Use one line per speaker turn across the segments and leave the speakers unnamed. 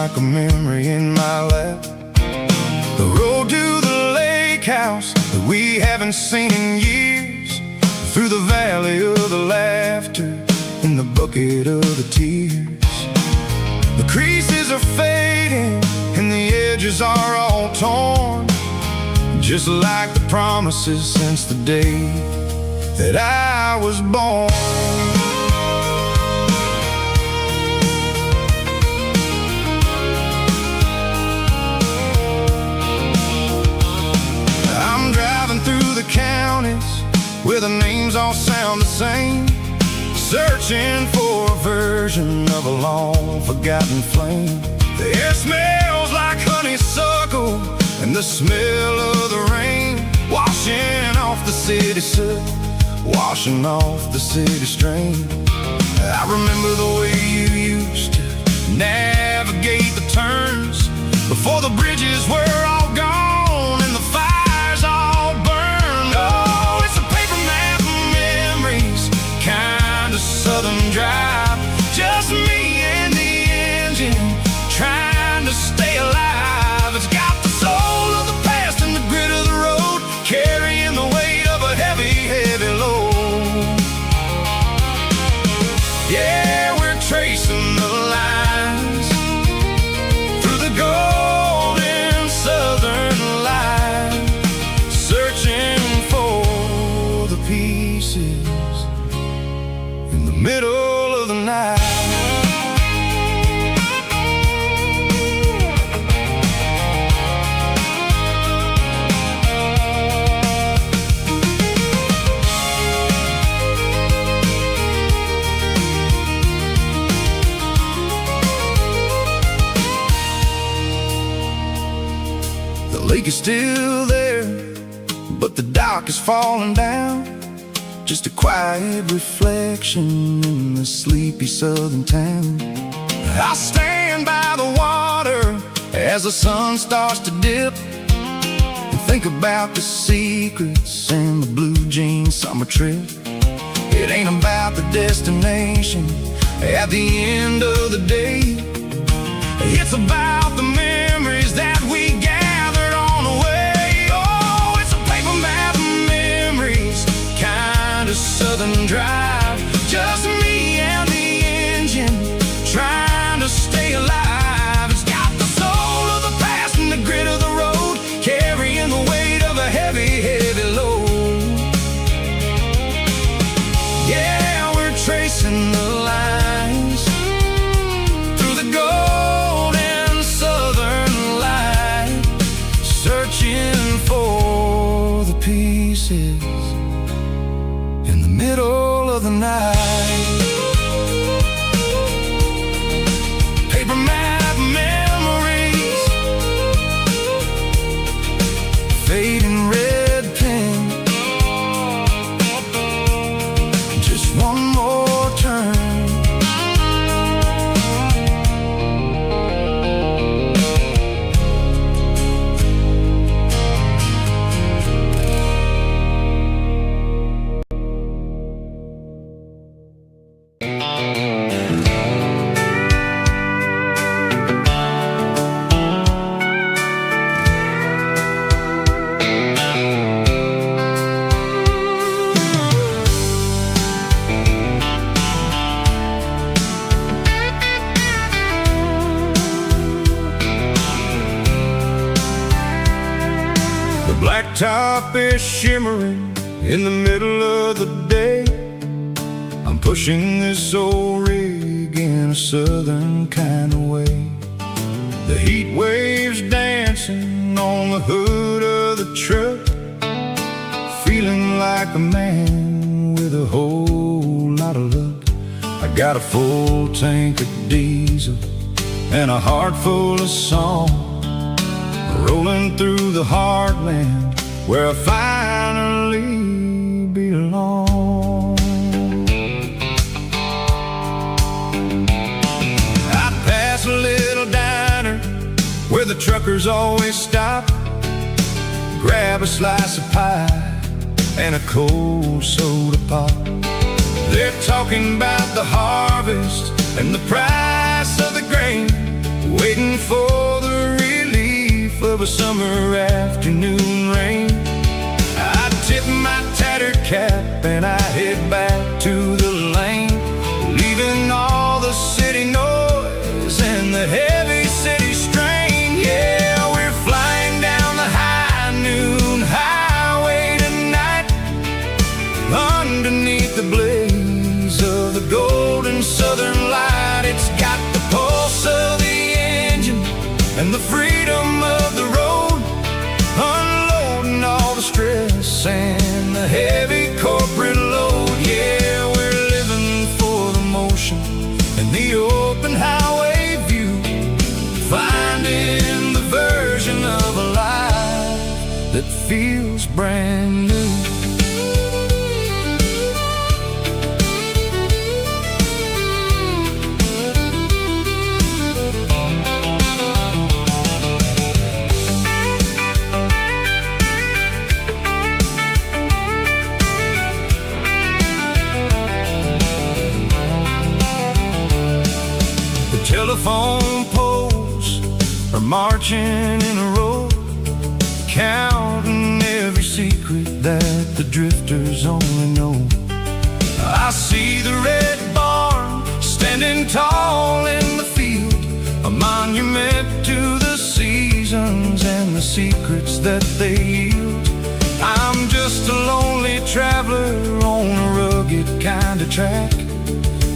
like a memory in my lap. The road to the lake house that we haven't seen in years, through the valley of the laughter in the bucket of the tears. The creases are fading and the edges are all torn, just like the promises since the day that I was born. I'm driving through the counties where the names all sound the same, searching for a version of a long forgotten flame. The air smells like honeysuckle and the smell of the rain, washing off the city soot, washing off the city strain. I remember the way you used to navigate the turns before the bridges were all gone and the fires all burned. Oh, it's a paper map of memories, kind of southern drive, just me and the engine trying to stay alive. It's got the soul of the past and the grit of the road, carrying the weight of a heavy, heavy load. Yeah, we're tracing the lines through the golden southern light, searching for the pieces in the middle of the night. The lake is still there, but the dock is falling down, just a quiet reflection in the sleepy southern town. I stand by the water as the sun starts to dip, and think about the secrets and the blue jean summer trip. It ain't about the destination at the end of the day, it's about the memories that we gathered on the way. Oh, it's a paper map of memories, kind of southern drive, just me and the engine trying to stay alive. It's got the soul of the past and the grit of the road, carrying the weight of a heavy, heavy load. Yeah, we're tracing the lines through the golden southern light, searching for the pieces in the middle of the night. Paper map memories, fading red pen, just one more turn. Blacktop is shimmering in the middle of the day. I'm pushing this old rig in a southern kind of way. The heat waves dancing on the hood of the truck, feeling like a man with a whole lot of luck. I got a full tank of diesel and a heart full of song, rolling through the heartland where I finally belong. I pass a little diner where the truckers always stop, grab a slice of pie and a cold soda pop. They're talking about the harvest and the price of the grain, waiting for the relief of a summer afternoon rain. I tip my tattered cap and I head back to the lane, leaving all the city noise and the heavy city strain. Yeah, we're flying down the high noon highway tonight, underneath the blaze of the golden southern light. It's got the pulse of the engine and the freedom of the road, unloading all the stress and the heavy corporate load. Yeah, we're living for the motion and the open highway view, finding the version of a life that feels brand new. Telephone poles are marching in a row, counting every secret that the drifters only know. I see the red barn standing tall in the field, a monument to the seasons and the secrets that they yield. I'm just a lonely traveler on a rugged kind of track,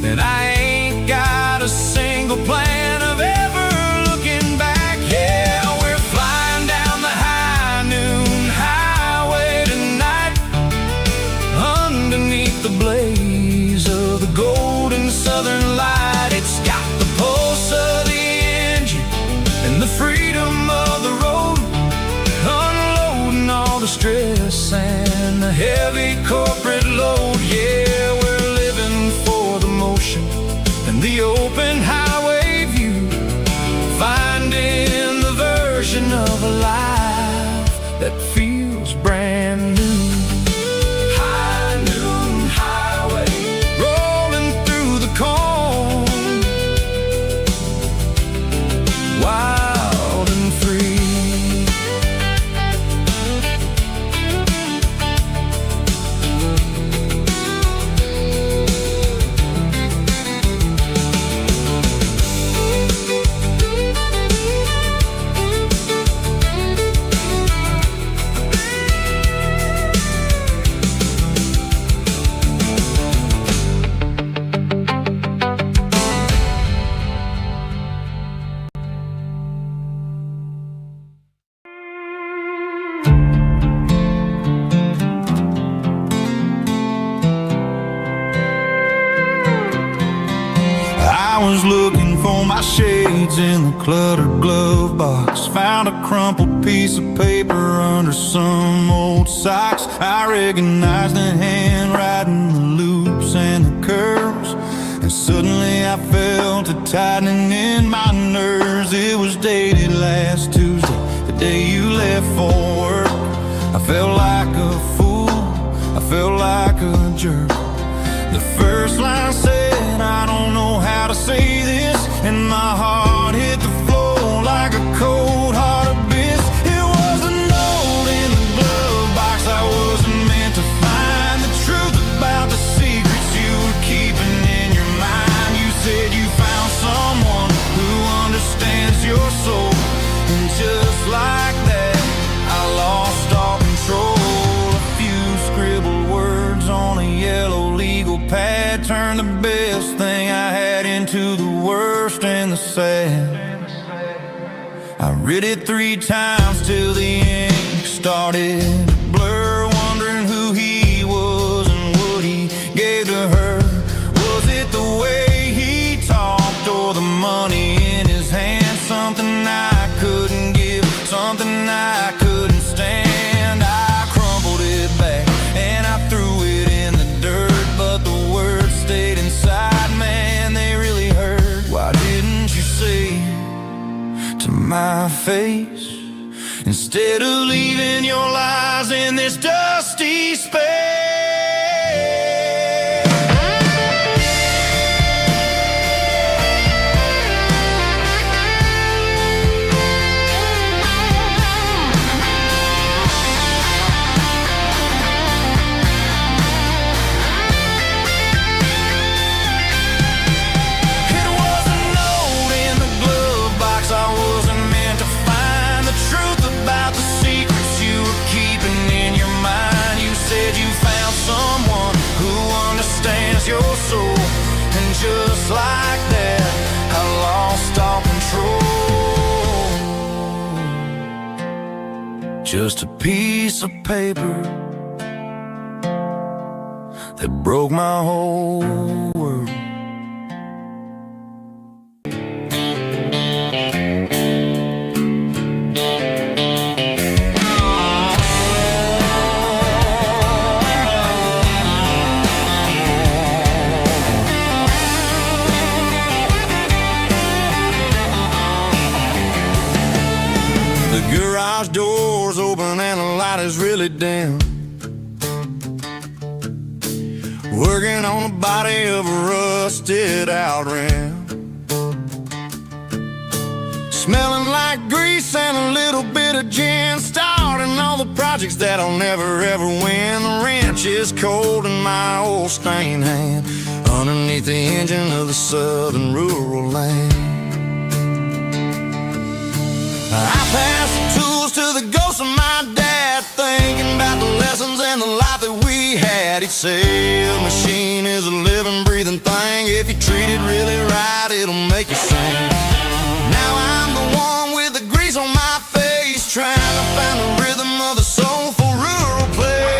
and I ain't got a single plan of ever looking back. Yeah, we're flying down the high noon highway tonight, underneath the blaze of the golden southern light. It's got the pulse of the engine and the freedom of the road, unloading all the stress and the heavy corporate load. Yeah, we're living for the motion and the open highway view, finding the version of a life that feels brand new. High noon highway, rolling through the corn, wild and free. I was looking for my shades in the cluttered glove box, found a crumpled piece of paper under some old socks. I recognized the handwriting, the loops and the curves, and suddenly I felt a tightening in my nerves. It was dated last Tuesday, the day you left for work. I felt like a fool, I felt like a jerk. The first line said, I don't know how to say this, and my heart hit the floor like a cold heart abyss. It was a note in the glove box I wasn't meant to find, the truth about the secrets you were keeping in your mind. You said you found someone who understands your soul, and just like that I lost all control. A few scribbled words on a yellow legal pad turned the best thing I had into the worst and the sad. I read it 3 times till the ink started to blur, wondering who he was and what he gave to her. Was it the way he talked or the money in his hand? Something I couldn't give, something I couldn't stand. I crumpled it back and I threw it in the dirt, but the words stayed inside, man, they really hurt. Why didn't you say to my face, instead of leaving your lies in this dusty space? just a piece of paper that broke my whole world. The garage door's open and the light is really dim. Working on the body of a rusted out rim. Smelling like grease and a little bit of gin. Starting all the projects that I'll never ever win. The wrench is cold in my old stained hand underneath the engine of the southern rural land. I pass the tools to the ghost of my dad, thinking about the lessons and the life that we had. He'd say a machine is a living, breathing thing. If you treat it really right, it'll make you sing. Now I'm the one with the grease on my face, trying to find the rhythm of the soulful rural place.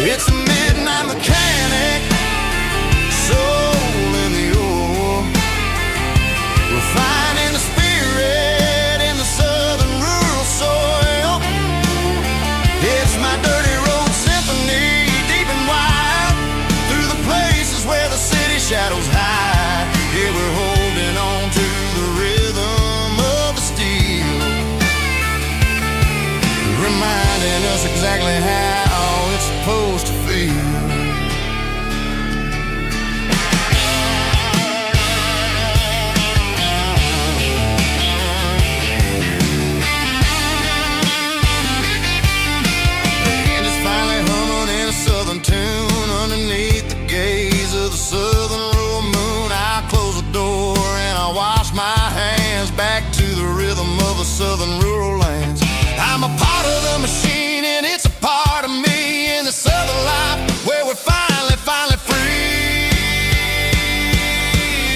It's a midnight mechanic, soul in the ore, refining the spirit in the southern rural soil. It's my dirty road symphony, deep and wide, through the places where the city shadows hide. Yeah, we're holding on to the rhythm of the steel, reminding us exactly how it's supposed to feel. Tune underneath the gaze of the southern rural moon. I close the door and I wash my hands back to the rhythm of the southern rural lands. I'm a part of the machine and it's a part of me in the southern life where we're finally free.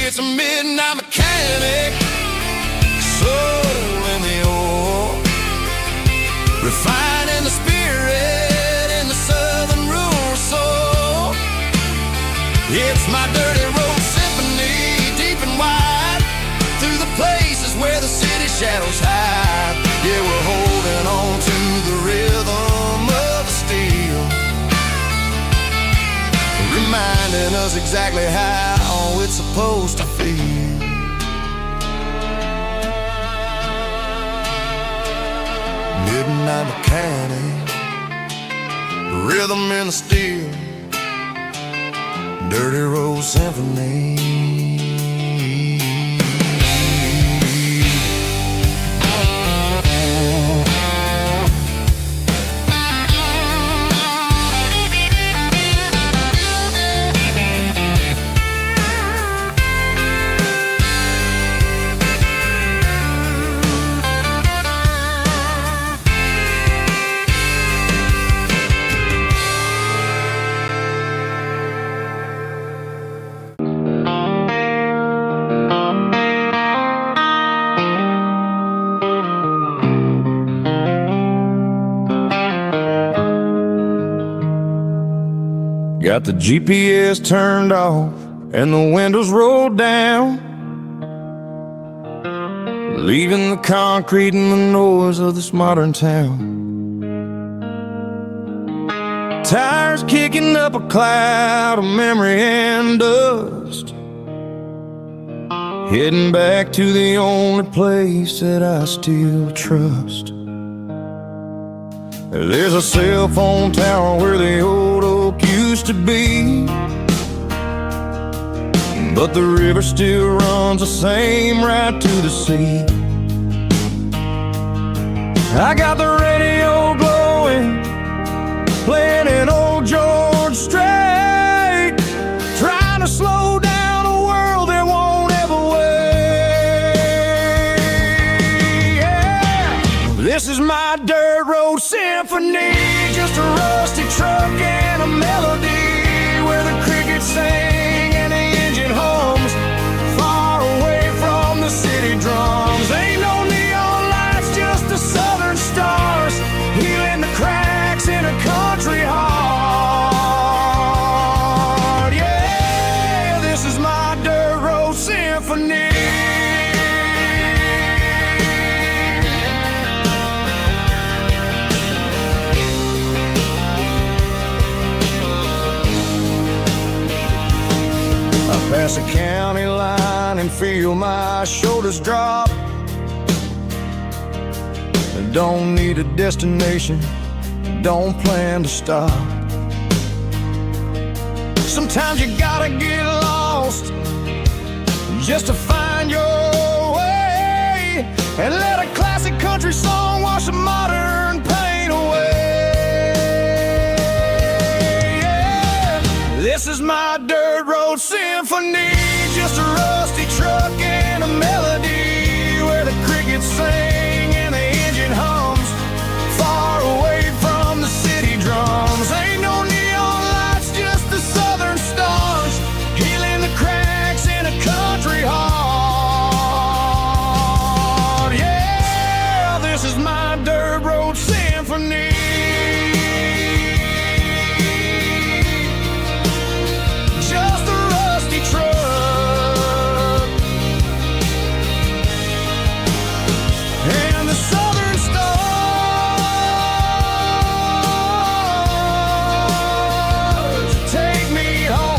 It's a midnight mechanic, soul in the ore, refining the spirit in the southern rural soul. It's my dirty road symphony, deep and wide, through the places where the city shadows hide. Yeah, we're holding on to the rhythm of the steel, reminding us exactly how it's supposed to feel. Midnight mechanic, rhythm in the steel, dirty road symphony. Got the GPS turned off and the windows rolled down, leaving the concrete and the noise of this modern town. Tires kicking up a cloud of memory and dust, heading back to the only place that I still trust. There's a cell phone tower where the old oak used to be, but the river still runs the same right to the sea. I got the radio glowing, playing an old George Strait, trying to slow down a world that won't ever wait. Yeah. This is my dirt road symphony, just a rusty truck and a melody, where the crickets sing and the engine hums, far away from the city drum. county line and feel my shoulders drop. Don't need a destination, don't plan to stop. Sometimes you gotta get lost just to find your way, and let a classic country song wash the modern pain away. Yeah. This is my dirt road symphony, just a rusty truck and a melody where the crickets sing and the engine hums, far away from the city drums. Ain't no neon lights, just the southern stars, healing the cracks in a country heart. Yeah, this is my dirt road symphony. Just a rusty truck and the southern stars take me home.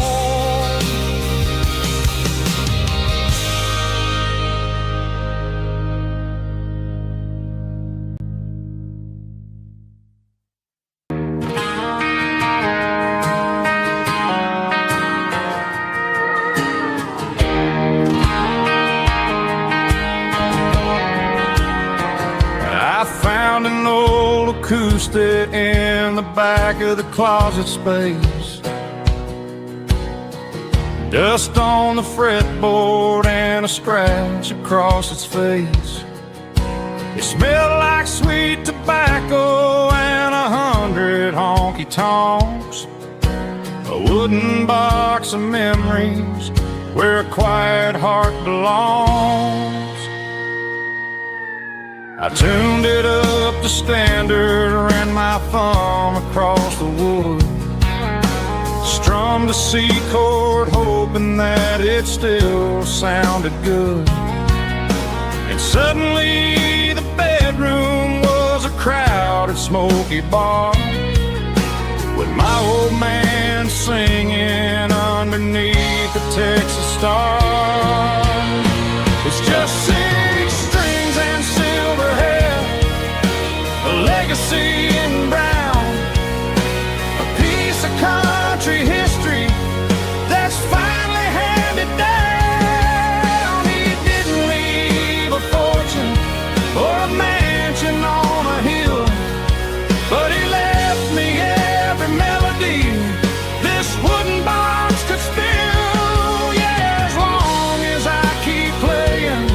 I found an old acoustic in the back of the closet space, dust on the fretboard and a scratch across its face. It smelled like sweet tobacco and 100 honky-tonks, a wooden box of memories where a quiet heart belongs. I tuned it up to standard, ran my thumb across the wood, strummed a C chord hoping that it still sounded good. And suddenly the bedroom was a crowded smoky bar, with my old man singing underneath the Texas stars. It's just 6 strings and silver hair, a legacy in brown, a piece of country history that's finally handed down. He didn't leave a fortune or a mansion on a hill, but he left me every melody this wooden box could spill. Yeah, as long as I keep playing,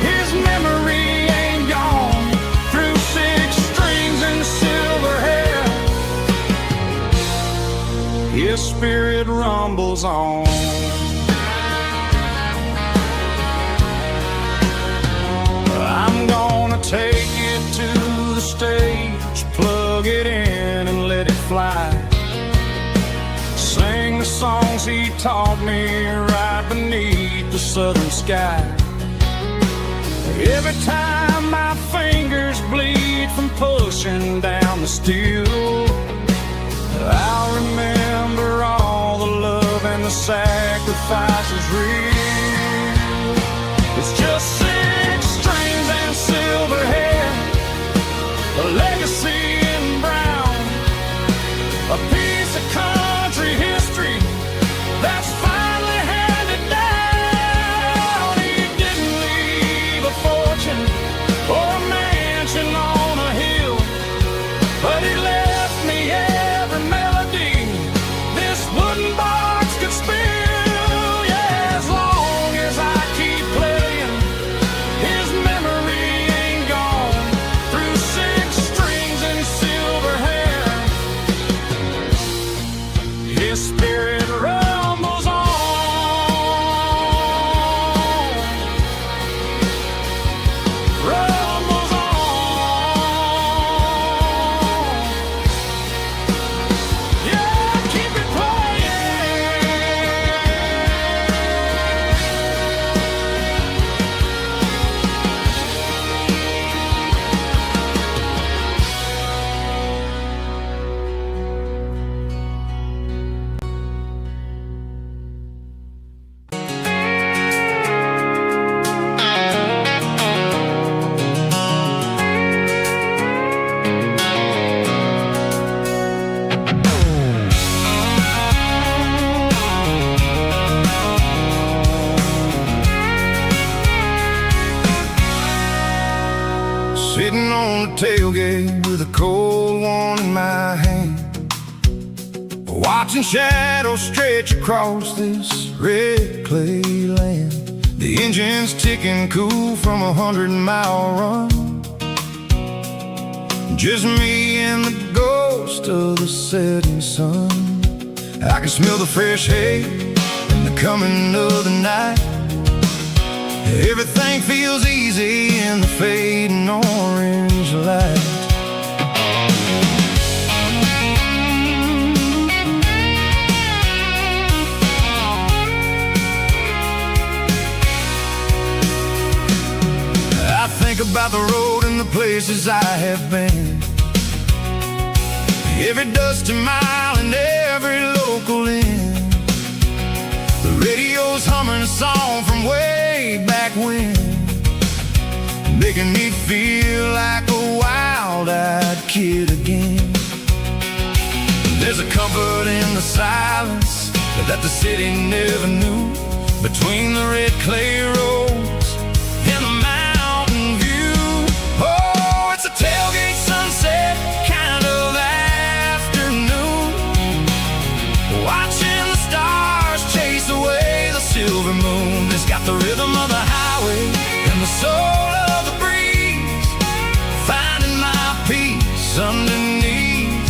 his memory ain't gone. Through 6 strings and silver hair, his spirit rumbles on. I'm gonna take it to the stage, plug it in and let it fly, sing the songs he taught me right beneath the southern sky. Every time my fingers bleed from pushing down the steel, I'll remember all the love and the sacrifices real. It's just 6 strings and silver hair, a legacy in brown, a piece of country history that's finally handed down. He didn't leave a fortune or a mansion on a hill, but he left me every melody this wooden box could spill. Yeah, as long tailgate with a cold one in my hand, watching shadows stretch across this red clay land. The engine's ticking cool from a 100-mile run. Just me and the ghost of the setting sun. I can smell the fresh hay and the coming of the night. Everything feels easy in the fading orange light. I think about the road and the places I have been, every dusty mile and every local inn. The radio's humming a song from way back when, making me feel like a wild-eyed kid again. There's a comfort in the silence that the city never knew, between the red clay roads and the mountain view. Oh, it's a tailgate sunset kind of afternoon, watching the stars chase away the silver moon. It's got the rhythm of the highway and the soul of the breeze, finding my peace underneath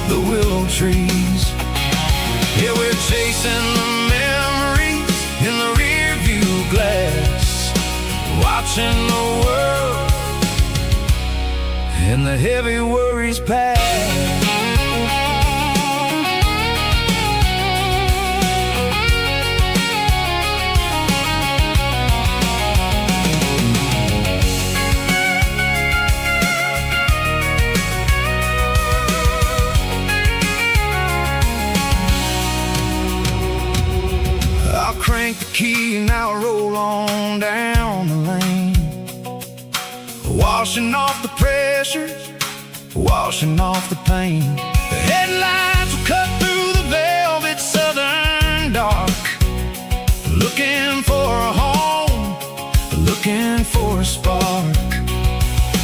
the willow trees. Yeah, we're chasing the memories in the rear view glass, watching the world and the heavy worries pass. Crank the key and I'll roll on down the lane, washing off the pressure, washing off the pain. The headlights will cut through the velvet southern dark, looking for a home, looking for a spark.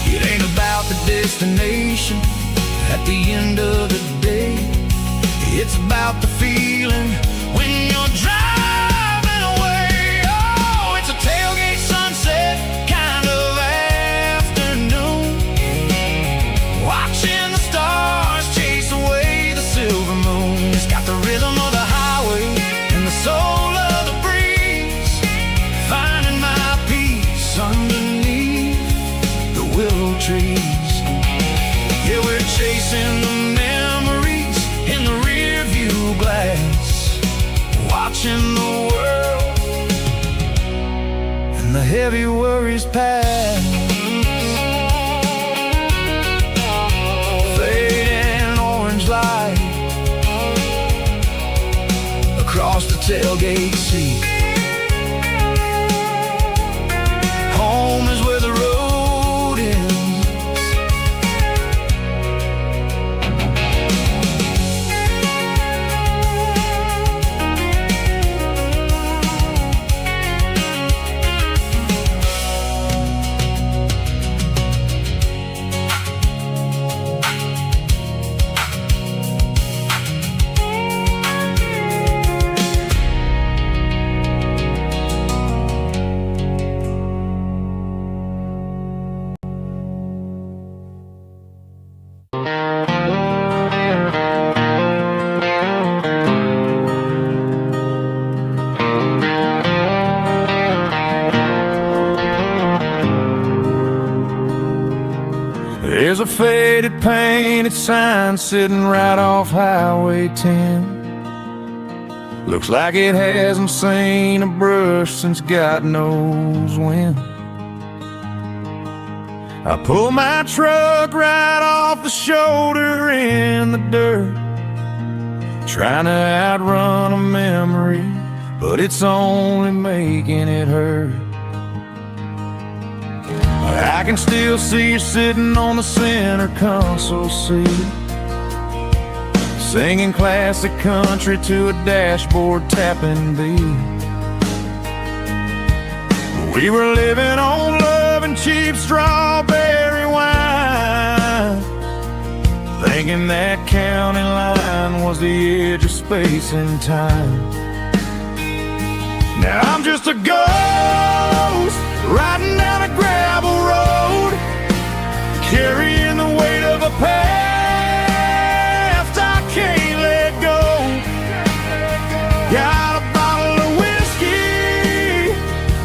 It ain't about the destination at the end of the day, it's about the feeling when you're driving. Tailgate sunset kind of afternoon, watching the stars chase away the silver moon. It's got the rhythm of the highway and the soul of the breeze, finding my peace underneath the willow trees. Yeah, we're chasing the memories in the rear view glass, watching the world and the heavy worries pass. Fading orange light across the tailgate seat. Home is where the road ends. There's a faded painted sign sitting right off Highway 10. Looks like it hasn't seen a brush since God knows when. I pull my truck right off the shoulder in the dirt, trying to outrun a memory, but it's only making it hurt. I can still see you sitting on the center console seat, singing classic country to a dashboard tapping beat. We were living on love and cheap strawberry wine, thinking that county line was the edge of space and time. Now I'm just a ghost riding down a gravel road, carrying the weight of a past I can't let go. Got a bottle of whiskey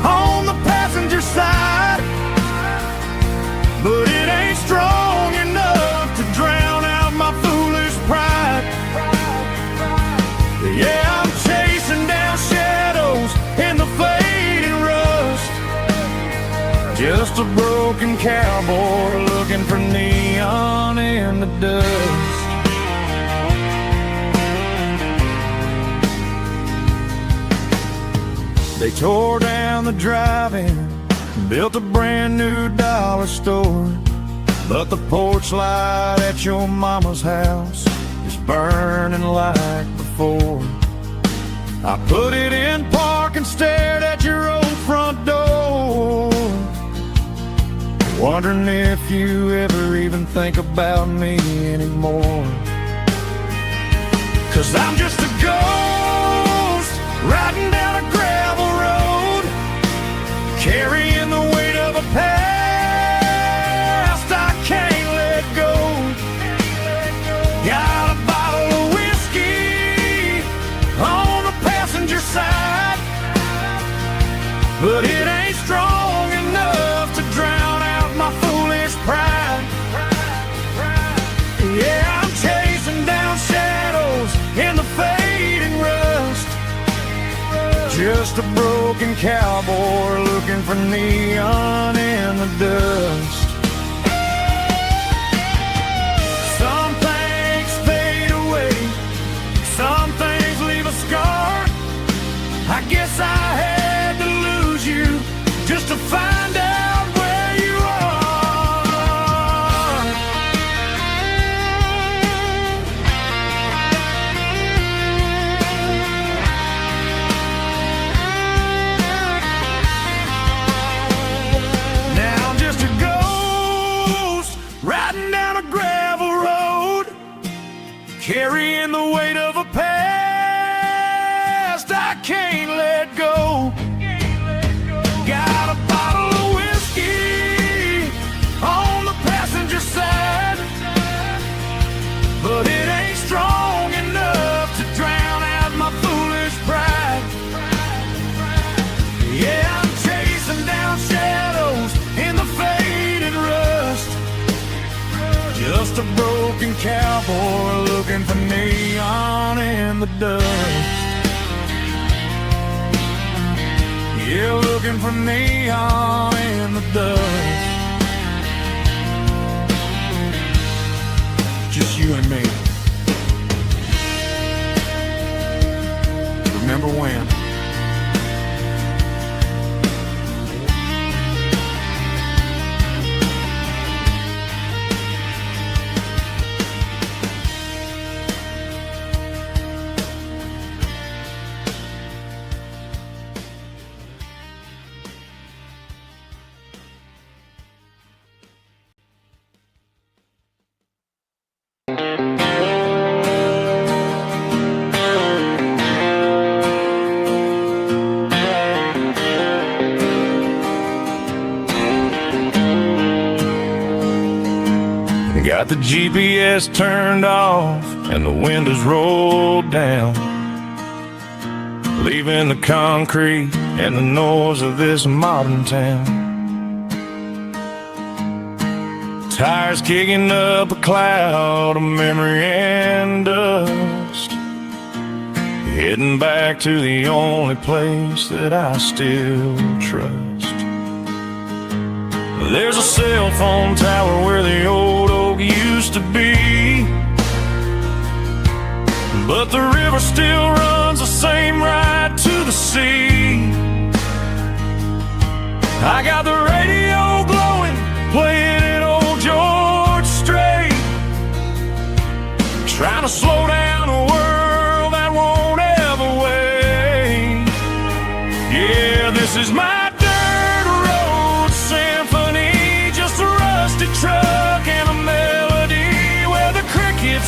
on the passenger side, but it ain't strong enough to drown out my foolish pride. Yeah, I'm chasing down shadows in the fading rust, just a broken cowboy looking for neon in the dust. They tore down the drive-in, built a brand new dollar store, but the porch light at your mama's house is burning like before. I put it in park and stared at your old front door, wondering if you ever even think about me anymore. 'Cause I'm just a ghost riding down a gravel road, carrying the weight of a past I can't let go. Got a bottle of whiskey on the passenger side, but it ain't strong enough to drown out my foolish pride. Yeah, I'm chasing down shadows in the fading rust, just a broken cowboy looking for neon in the dust. Some things fade away, some things leave a scar. I guess I had to lose you just to find out where you are. Now I'm just a ghost riding down a gravel road, carrying the weight of a past I can't let go. Got a bottle of whiskey on the passenger side, but it ain't strong enough to drown out my foolish pride. Yeah, I'm chasing down shadows in the faded rust, just a broken cowboy looking for neon in the dust. Yeah, looking for neon in the dust. Just you and me. Remember when? Got the GPS turned off and the windows rolled down, leaving the concrete and the noise of this modern town. Tires kicking up a cloud of memory and dust, heading back to the only place that I still trust. There's a cell phone tower where the old oak used to be, but the river still runs the same right to the sea. I got the radio glowing, playing an old George Strait, trying to slow down a world that won't ever wait. Yeah, this is my truck and a melody where the crickets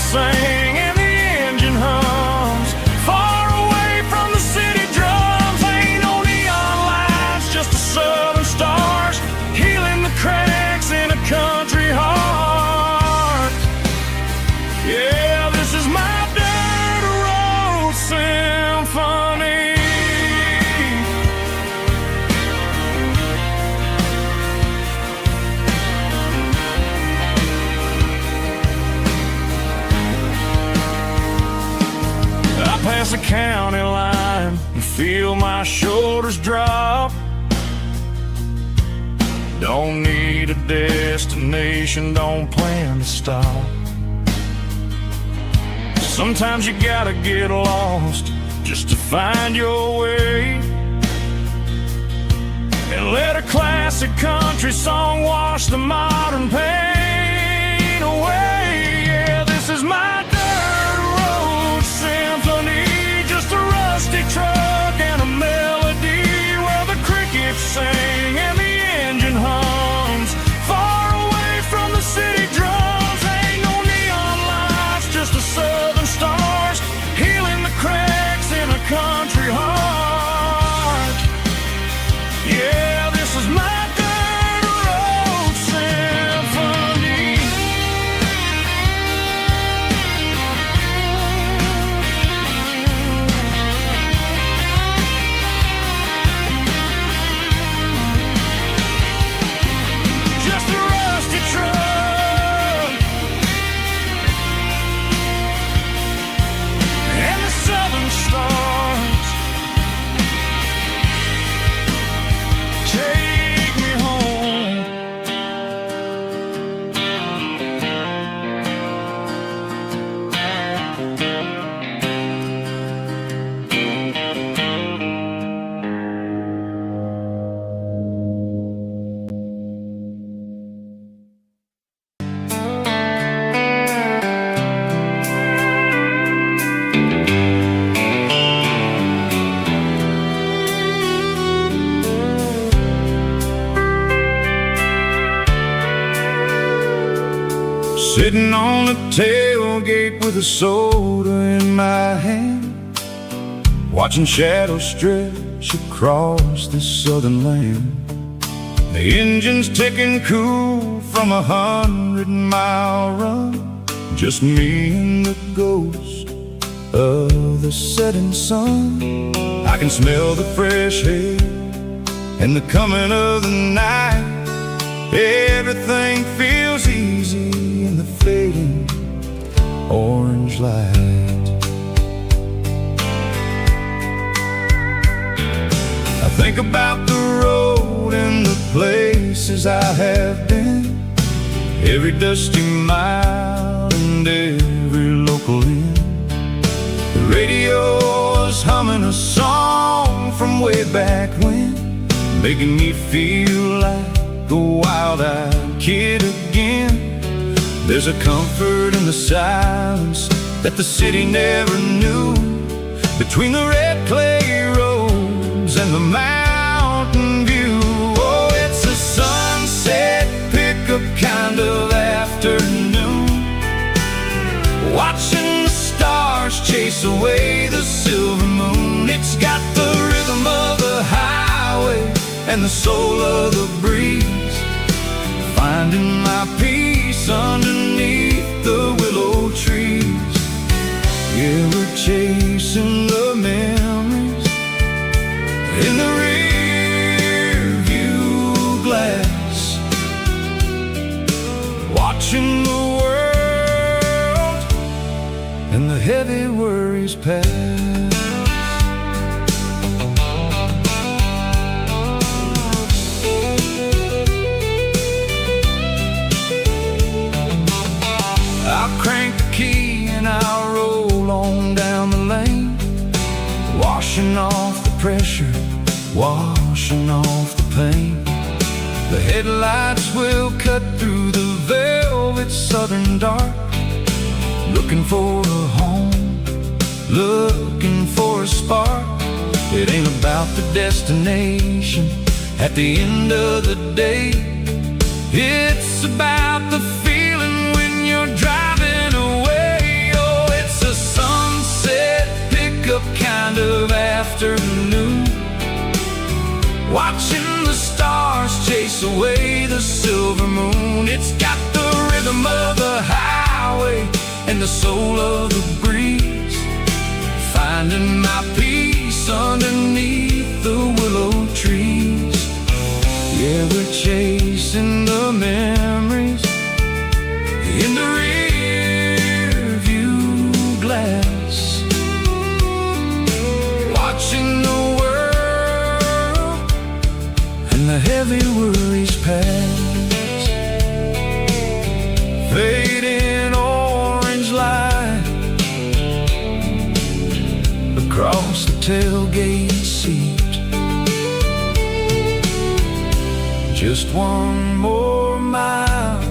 county line and feel my shoulders drop. Don't need a destination, don't plan to stop. Sometimes you gotta get lost just to find your way, and let a classic country song wash the modern pain away. Yeah, this is my dirt road symphony, just a rusty truck and a melody where the crickets sing and the engine hums far away from the city drums. Ain't no neon lights, just the southern stars healing the cracks in a country heart. Yeah, this is my dirt road symphony. Just a rusty truck and the southern stars take me home. Sitting on the tailgate with a soda in my hand, watching shadows stretch across this southern land. The engine's ticking cool from 100-mile run, just me and the ghost of the setting sun. I can smell the fresh air and the coming of the night. Everything feels easy in the fading orange light. I think about the road and the places I have been, every dusty mile and every local inn. The radio is humming a song from way back when, making me feel like a wild-eyed kid again. There's a comfort in the silence that the city never knew, between the red clay roads and the mountain view. Oh, it's a sunset pickup kind of afternoon, watching the stars chase away the silver moon. It's got the rhythm of the highway and the soul of the breeze, finding my peace underneath the willow trees. Yeah, we're chasing the memories in the rear view glass, watching the world and the heavy worries pass. I'll crank the key and I'll roll on down the lane, washing off the pressure, washing off the pain. The headlights will cut through the velvet southern dark, looking for a home, looking for a spark. It ain't about the destination at the end of the day, it's about the feeling when you're driving away. Oh, it's a sunset pickup kind of afternoon, watching the stars chase away the silver moon. It's got the rhythm of the highway and the soul of the breeze, finding my peace underneath the willow trees. Yeah, we're chasing the memories in the rear view glass, the heavy worries pass, fading orange light across the tailgate seat. Just one more mile,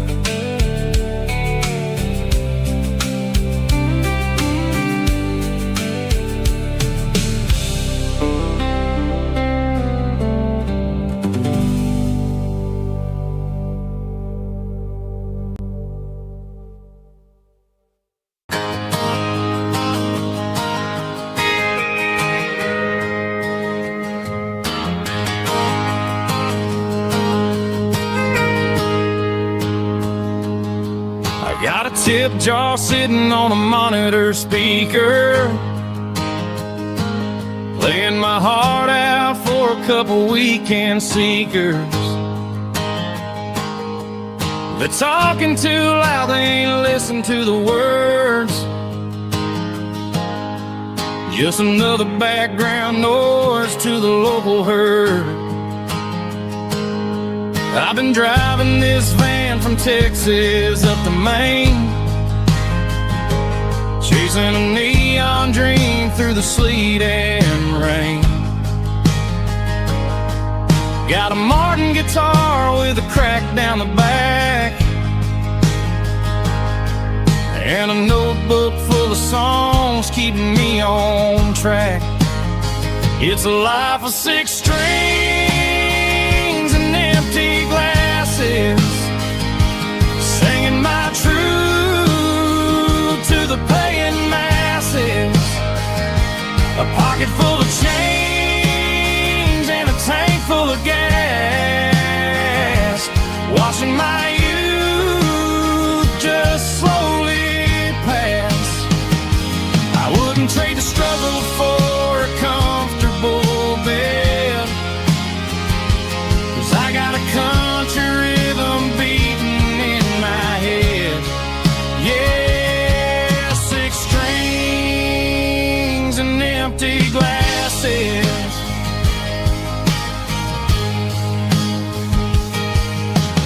got a tip jar sitting on a monitor speaker, playing my heart out for a couple weekend seekers. They're talking too loud, they ain't listen to the words. Just another background noise to the local herd. I've been driving this van from Texas up to Maine, chasing a neon dream through the sleet and rain. Got a Martin guitar with a crack down the back, and a notebook full of songs keeping me on track. It's a life of 6 strings and empty glasses, singing my truth to the paying masses. A pocket full of change and a tank full of gas, watching my youth just slowly pass. I wouldn't trade the struggle for a comfortable bed, 'cause I got a country rhythm beating in my head. Yeah, 6 strings and empty glasses.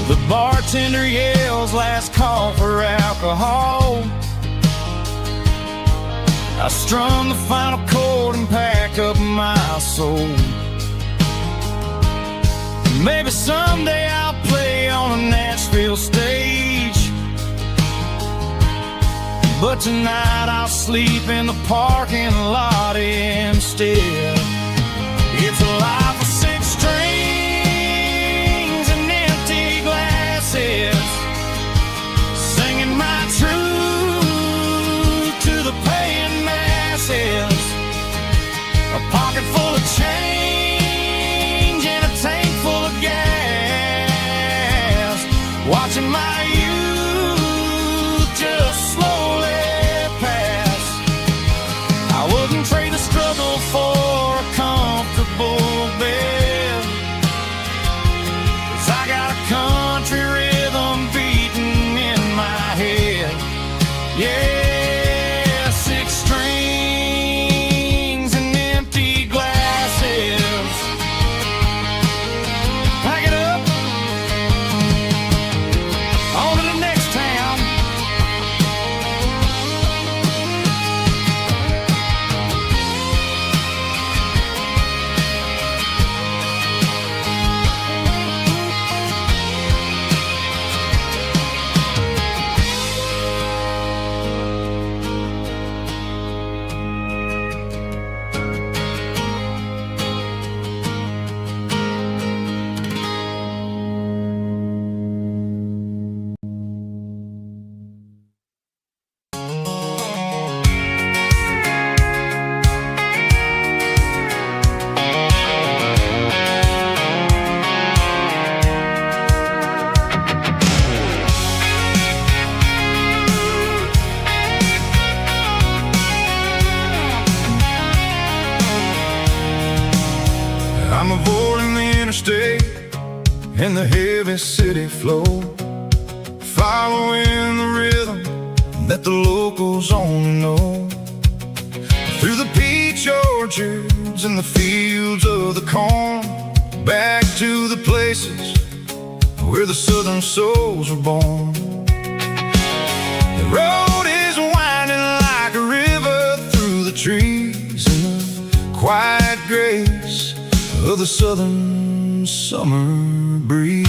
The bartender yells last call for alcohol. I strum the final chord and pack up my soul. Maybe someday I'll play on a Nashville stage, but tonight I'll sleep in the parking lot instead. It's a life of 6 strings and empty glasses, singing my truth to the paying masses. A pocket full of change and a tank full of gas, watching my youth just slowly pass. I wouldn't trade the struggle for a comfortable bed, 'cause I got a country rhythm beating in my head. Yeah, 6 strings and empty glasses. Pack it up, on to the next town. I'm avoiding the interstate and the heavy city flow, following the rhythm that the locals only know. Through the peach orchards and the fields of the corn,
back to the places where the southern souls were born. The road is winding like a river through the trees in the quiet grace of the southern summer breeze.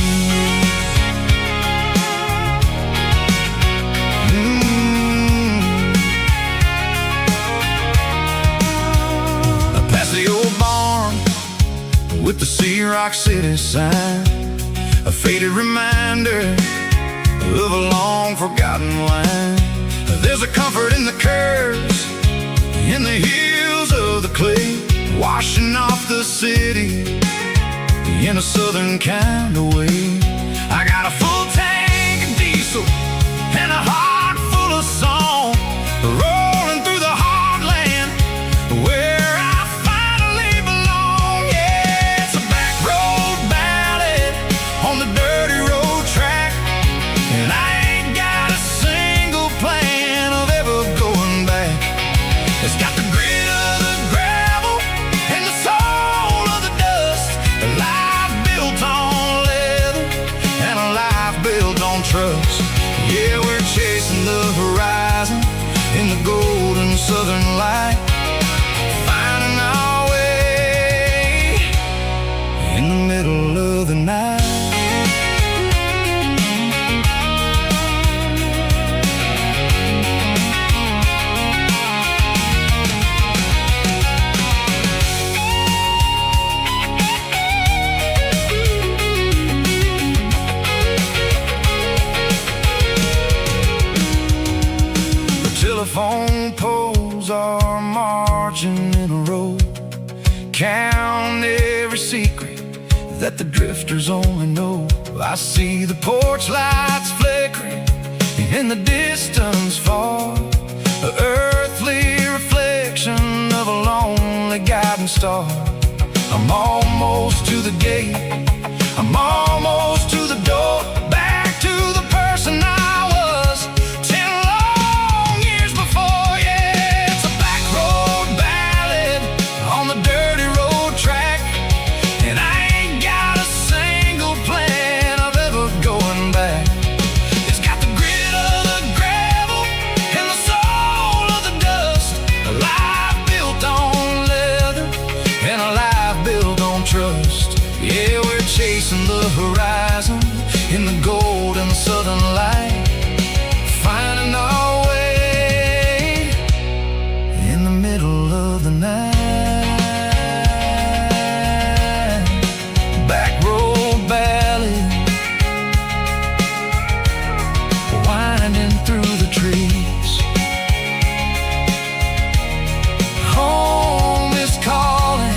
Past the old barn with the Sea Rock City sign, a faded reminder of a long forgotten line. There's a comfort in the curves, in the heels of the clay, washing off the city in a southern kind of way. I got a full tank of diesel and a heart full of song, rolling through the heartland where I finally belong. Yeah, it's a back road ballad on the dirty road track, and I ain't got a single plan of ever going back. It's got the grit of the gravel and the soul of the dust, a life built on leather and a life built on trust. Yeah, we're chasing the horizon in the golden southern light, finding our way in the middle of the night. Telephone poles are marching in a row, count every secret that the drifters only know. I see the porch lights flickering in the distance far, an earthly reflection of a lonely guiding star. I'm almost to the gate, I'm almost to the door, back to the person I was 10 long years before. Yeah, it's a back road ballad on the dirty road track, and I ain't got a single plan of ever going back. It's got the grit of the gravel and the soul of the dust, a life built on leather and a life built on trust. Yeah, we're chasing the horizon in the golden southern light, finding our way in the middle of the night. Back road ballad, winding through the trees. Home is calling.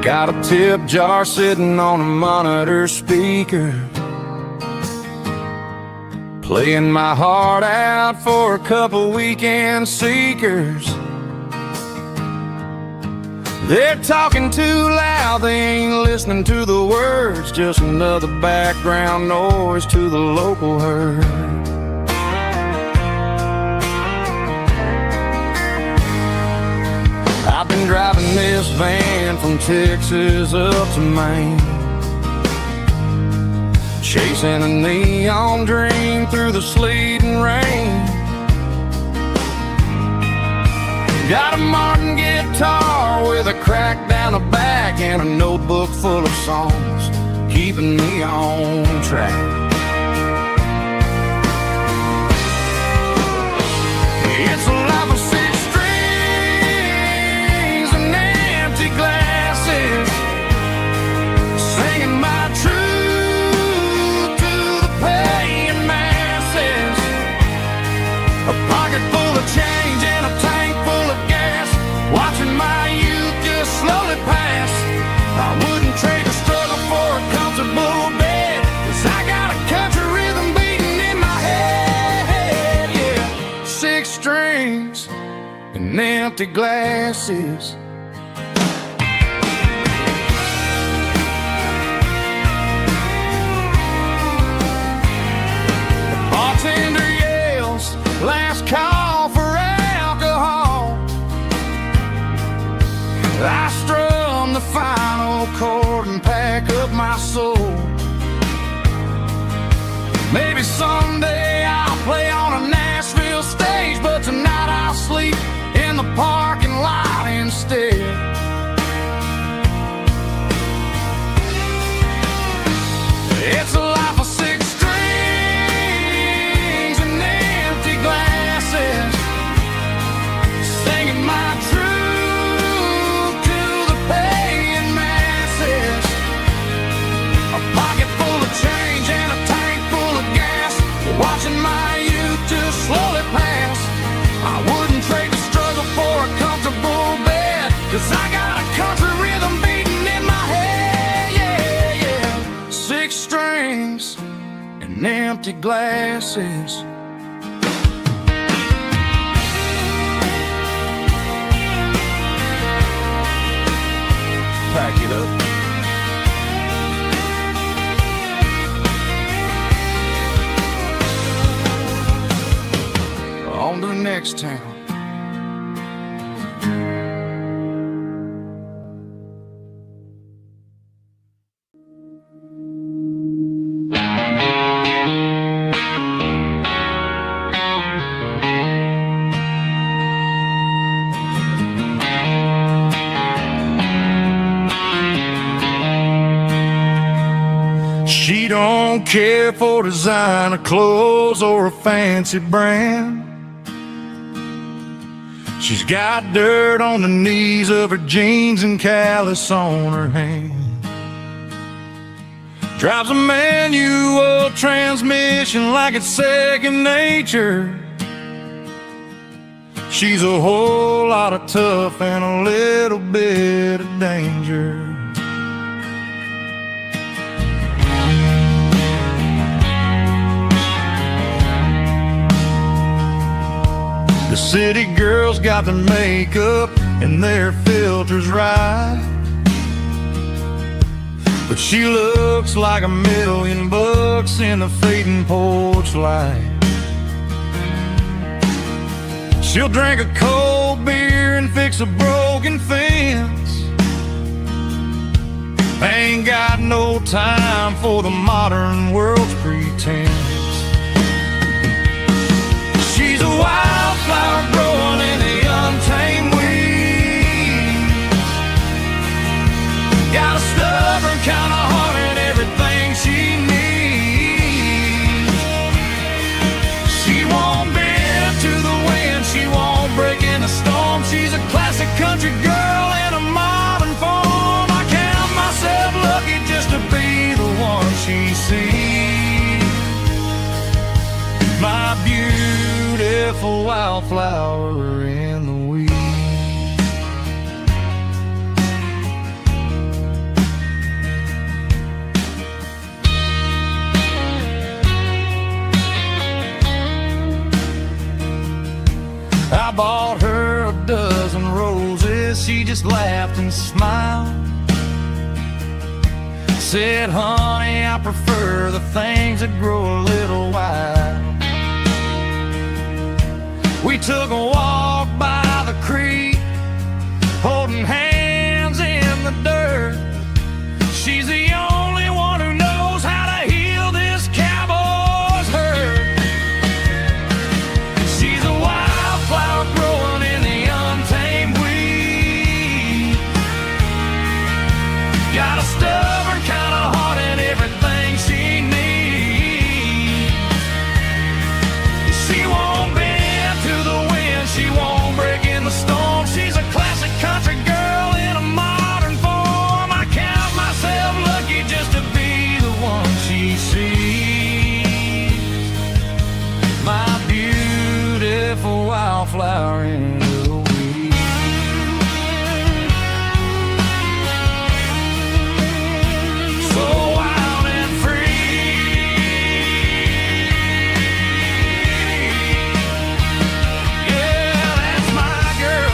Got a tip jar sitting on a monitor speaker, playing my heart out for a couple weekend seekers. They're talking too loud, they ain't listening to the words, just another background noise to the local herd. I've been driving this van from Texas up to Maine, chasing a neon dream through the sleet and rain. Got a Martin guitar with a crack down the back and a notebook full of songs, keeping me on track. It's a life of six strings and empty glasses, singing my truth to the pain and empty glasses. The bartender yells, last call for alcohol. I strum the final chord and pack up my soul. Maybe someday I'll play on a Nashville stage, but tonight I'll sleep in the parking lot instead. It's a life of 6 strings and empty glasses, singing my truth to the paying masses. A pocket full of change and a tank full of gas, watching my youth just slowly pass. I wouldn't trade the struggle for a comfortable bed, 'cause I got a country rhythm beating in my head, yeah, yeah. 6 strings and empty glasses. Pack it up. On to the next town. She don't care for designer clothes or a fancy brand. She's got dirt on the knees of her jeans and callus on her hand. Drives a manual transmission like it's second nature. She's a whole lot of tough and a little bit of danger. The city girls got their makeup and their filters right, but she looks like $1,000,000 in the fading porch light. She'll drink a cold beer and fix a broken fence. Ain't got no time for the modern world's pretense. She's a wildflower growing in the untamed weeds. Got a stubborn kind of heart and everything she needs. She won't bend to the wind, she won't break in the storm. She's a classic country girl in a modern form. I count myself lucky just to be the one she sees. My beautiful wildflower in the weeds. I bought her a dozen roses, she just laughed and smiled. Said, honey, I prefer the things that grow a little wild. We took a walk by the creek, holding hands in the dirt. She's the only one who knows how to heal this cowboy's hurt. She's a wildflower growing in the untamed weed. Got a stubborn kind of heart and everything she needs. She won't bend to the wind, she won't break in the storm. She's a classic country girl in a modern form. I count myself lucky just to be the one she sees. My beautiful wildflower in the weeds. So wild and free. Yeah, that's my girl.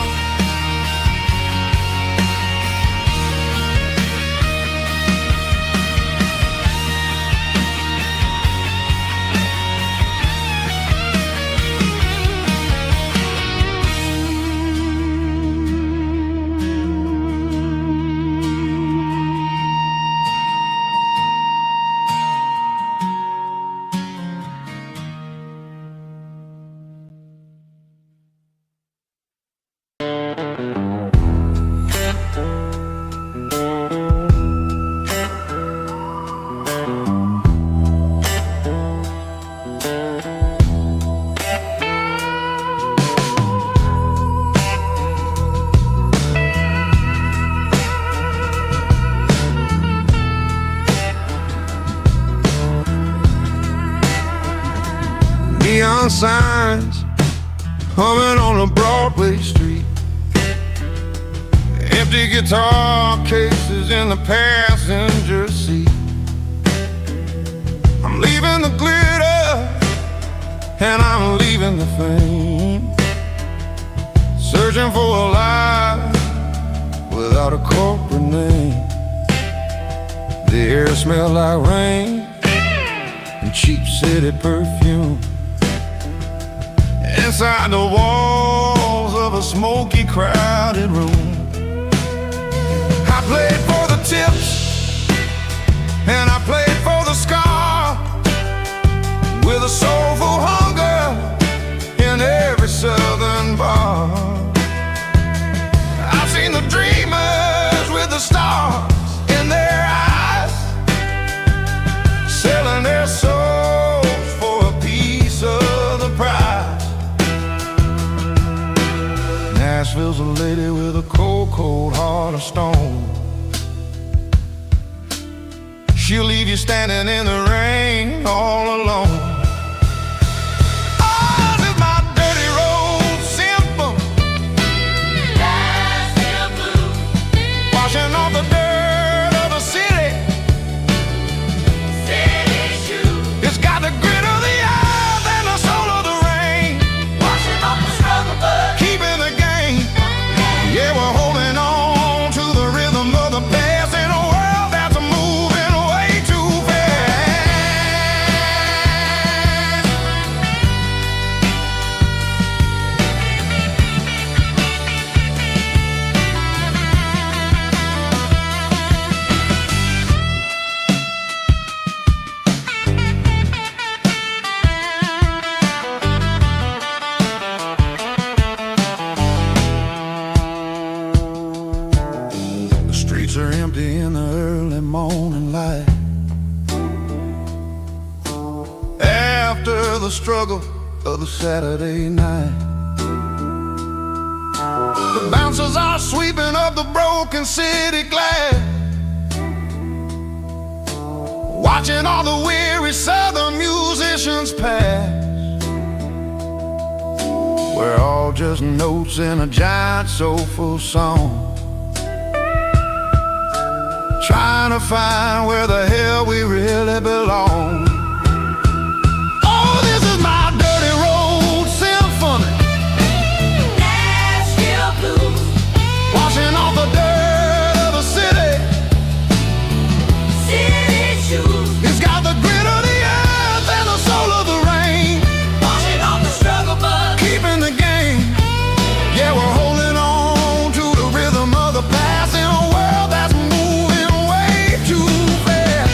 neon signs humming on a Broadway street. Empty guitar cases in the passenger seat. I'm leaving the glitter and I'm leaving the fame, searching for a life without a corporate name. The air smells like rain and cheap city perfume. Inside the walls of a smoky, crowded room, I played for the tips and I played for the scar, with a soulful hunger in every southern bar. I've seen the dreamers with the stars in their eyes, selling their souls for a piece of the prize. Nashville's a lady with a cold, cold heart of stone. She'll leave you standing in the rain all alone. Oh, this is my dirty road symphony, Nashville blues, washing off the dirt of the city, city shoes. It's got the grit of the earth and the soul of the rain, washing off the struggle but keeping the game. Yeah, we're holding on to the rhythm of the past in a world that's moving way too fast. The streets are empty in the early morning light, after the struggle of the Saturday night. The bouncers are sweeping up the broken city glass, watching all the weary southern musicians pass. We're all just notes in a giant soulful song, trying to find where the hell we really belong. Oh, this is my dirty road symphony, Nashville blues, washing off the dirt of the city, city shoes. It's got the grit of the earth and the soul of the rain, washing off the struggle but keeping the game. Yeah, we're holding on to the rhythm of the past in a world that's moving way too fast.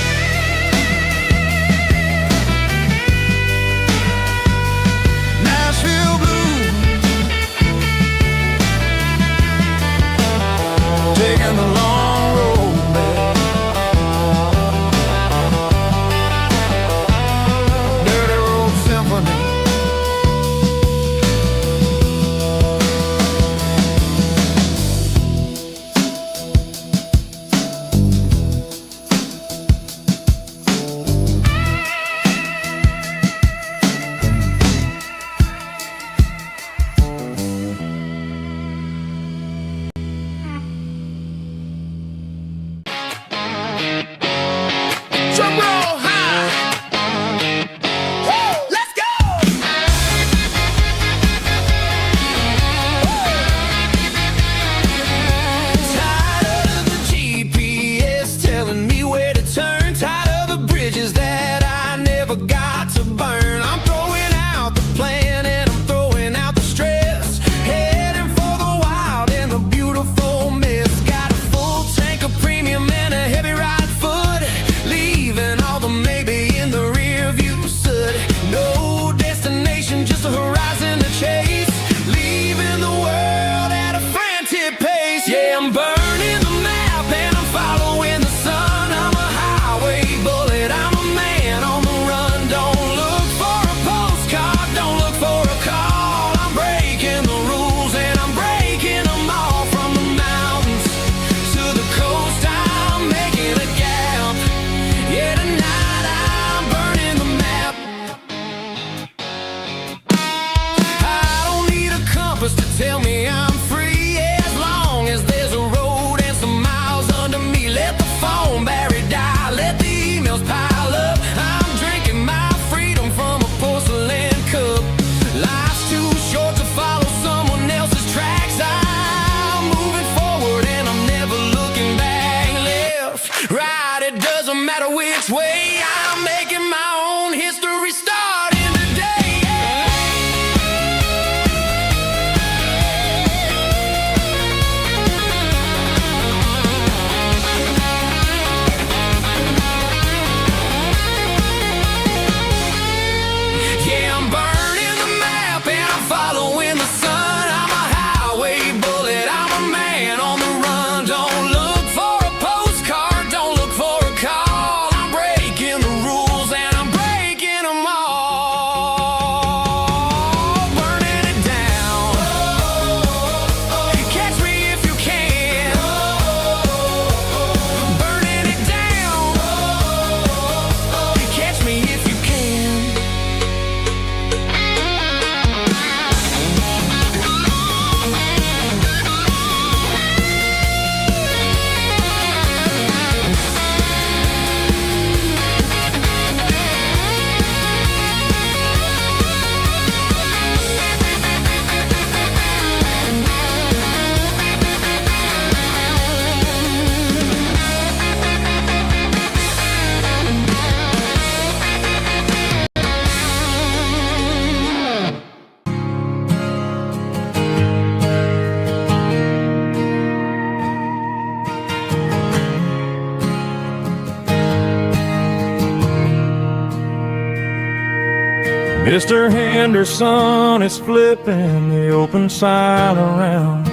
Mr. Henderson is flipping the open sign around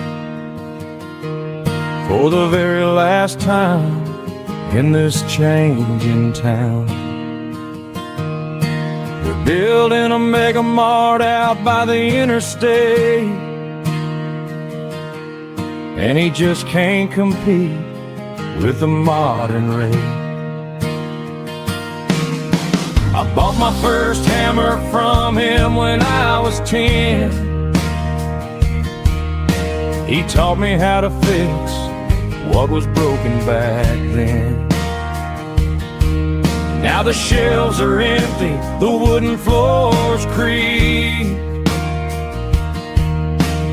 for the very last time in this changing town. They're building a mega mart out by the interstate, and he just can't compete with the modern rate. I bought my first hammer from him when I was 10. He taught me how to fix what was broken back then. Now the shelves are empty, the wooden floors creak,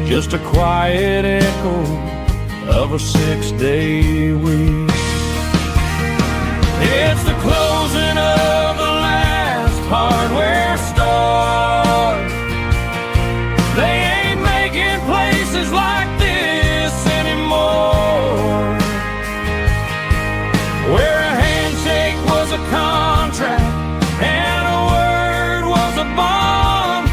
just a quiet echo of a 6-day week. It's the closing of the last hardware store. They ain't making places like this anymore, where a handshake was a contract and a word was a bond.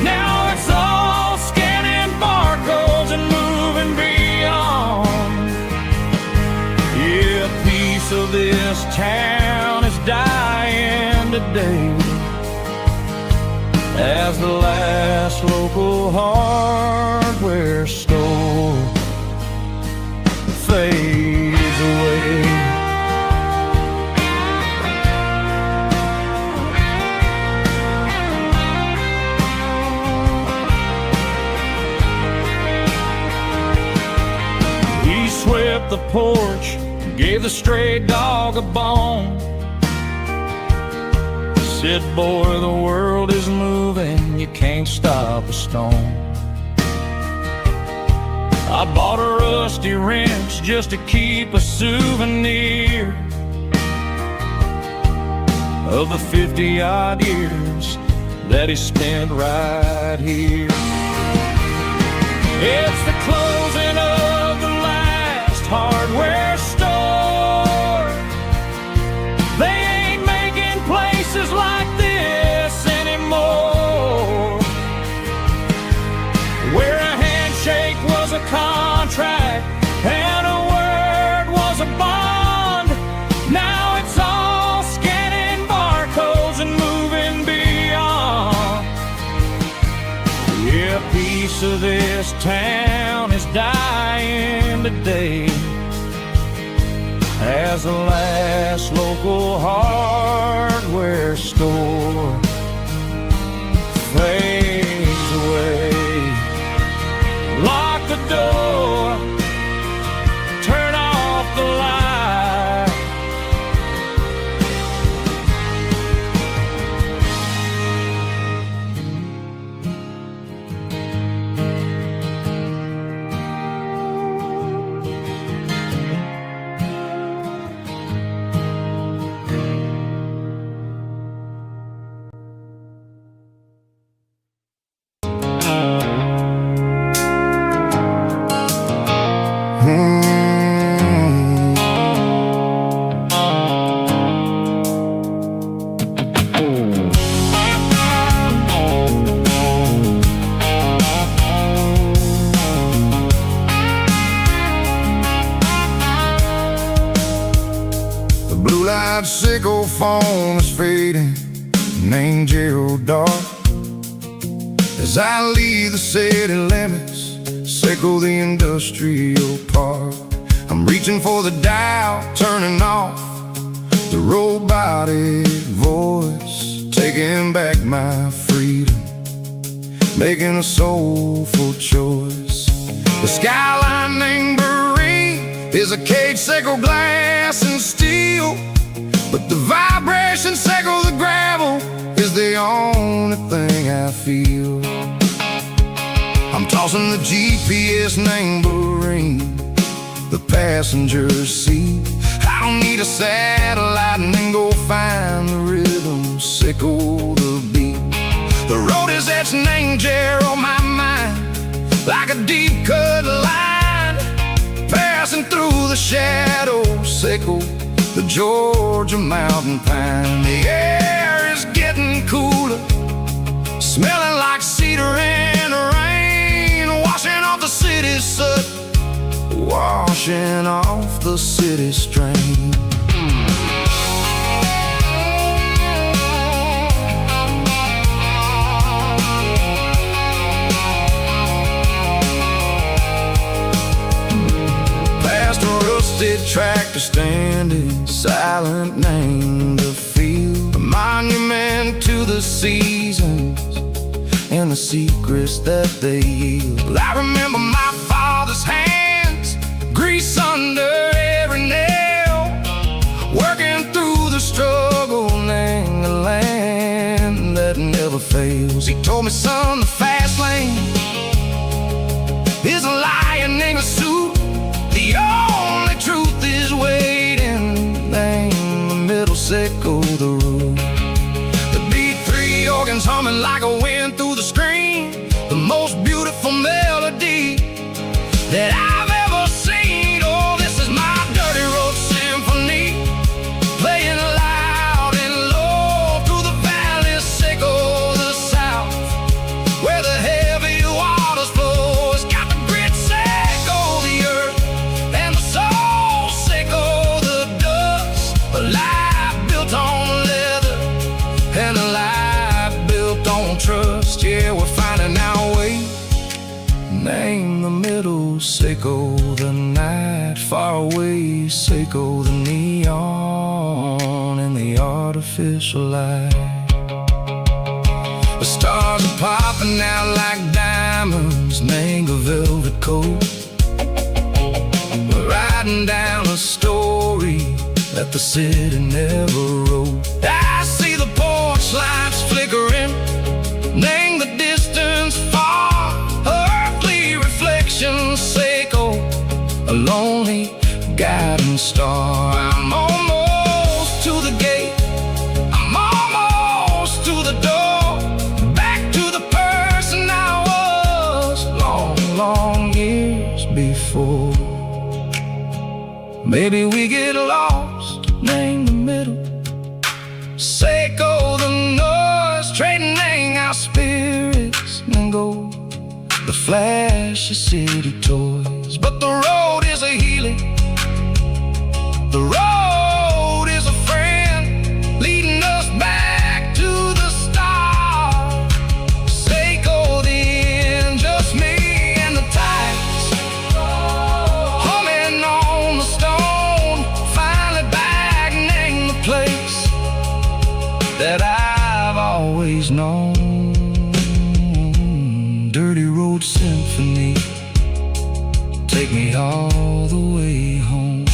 Now it's all scanning barcodes and moving beyond. Yeah, a piece of this town is dying today as the last local hardware store fades away. He swept the porch, gave the stray dog a bone, said, boy, the world is moving, you can't stop a stone. I bought a rusty wrench just to keep a souvenir of the 50-odd years that he spent right here. It's the closing of the last hardware store. They ain't making places like this anymore, where a handshake was a contract and a word was a bond. Now it's all scanning barcodes and moving beyond. Yeah, a piece of this town is dying today as the last local hardware store fades away. Lock the door, turn off the light.
Sickle phone is fading, name Gerald dark. As I leave the city limits, sickle the industrial park. I'm reaching for the dial, turning off the robotic voice, taking back my freedom, making a soulful choice. The skyline named Marine is a cage, sickle glass and steel, but the vibration sickle the gravel is the only thing I feel. I'm tossing the GPS named Marine, the passenger seat. I don't need a satellite and then go find the rhythm, sickle the beat. The road is etched named Gerald, my mind, like a deep cut line, passing through the shadows, sickle the Georgia mountain pine. The air is getting cooler,
smelling like cedar in the rain, washing off the city's soot, washing off the city's strain. Past a rusted tractor standing silent, named a field, a monument to the seasons and the secrets that they yield. I remember my father's hands, grease under every nail, working through the struggle in the land that never fails. He told me, son, the fast lane is a lion in a suit. The only truth is waiting. Name the middle, sickle the root. The B3 organs humming like a wind through the screen, the most beautiful melody that I've ever seen. Oh, this is my dirty road symphony, playing loud and low through the valley, sickle the south, where the heavy waters flow. It's got the grit, sickle the earth, and the soul, sickle the dust. A life built on leather and a life built on trust. Yeah, we're finding our way. Name the middle, sickle the night, far away, sickle the neon and the artificial light. The stars are popping out like diamonds, mango velvet coat. We're riding down a story that the city never wrote. I see the porch lights flickering, name the distance far, earthly reflections, sickle a lonely guiding star. I'm almost to the gate, I'm almost to the door, back to the person I was long, long years before. Maybe we get lost, name the middle, sickle the noise, trading our spirits and gold, the flash of city toys. But the road is a healing, the road is a friend, leading us back to the start. Sickle the end, just me and the tides, humming on the stone, finally back, name the place that I've always known. Dirty road symphony, take me all the way home.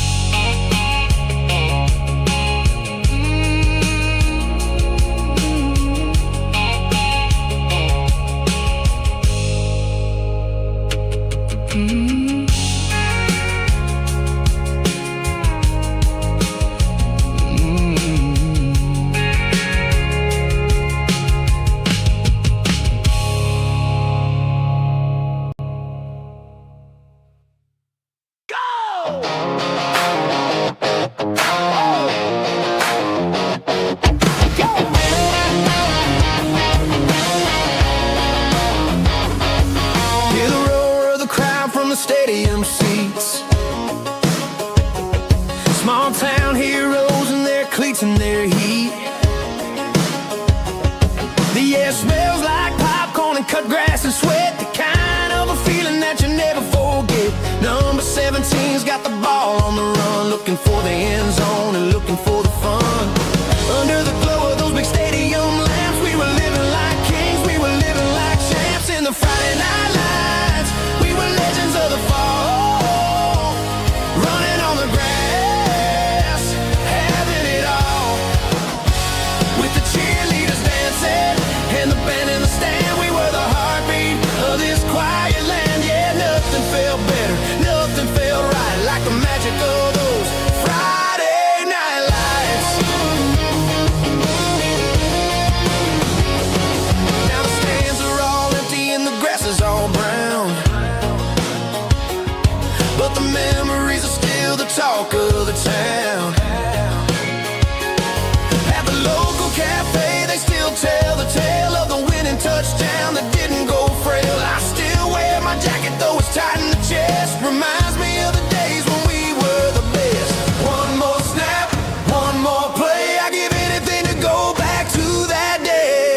Hear the roar of the crowd from the stadium seats. Small town heroes in their cleats and their heat. The air smells like popcorn and cut grass and sweat, the kind of a feeling that you never forget. Number 17's got the ball on the run, looking for the end zone and looking for the fun. Under the glow of those big stadium lamps, we were living like kings, we were living like champs in the Friday night lights. We were legends of the fall, running on the grass, having it all. With the cheerleaders dancing and the band in the stand, we were the heartbeat of this quiet land. Yeah, nothing felt better, nothing felt right like the magic of those Friday night lights.
touchdown that didn't go frail. I still wear my jacket though it's tight in the chest. Reminds me of the days when we were the best. One more snap, one more play. I give anything to go back to that day.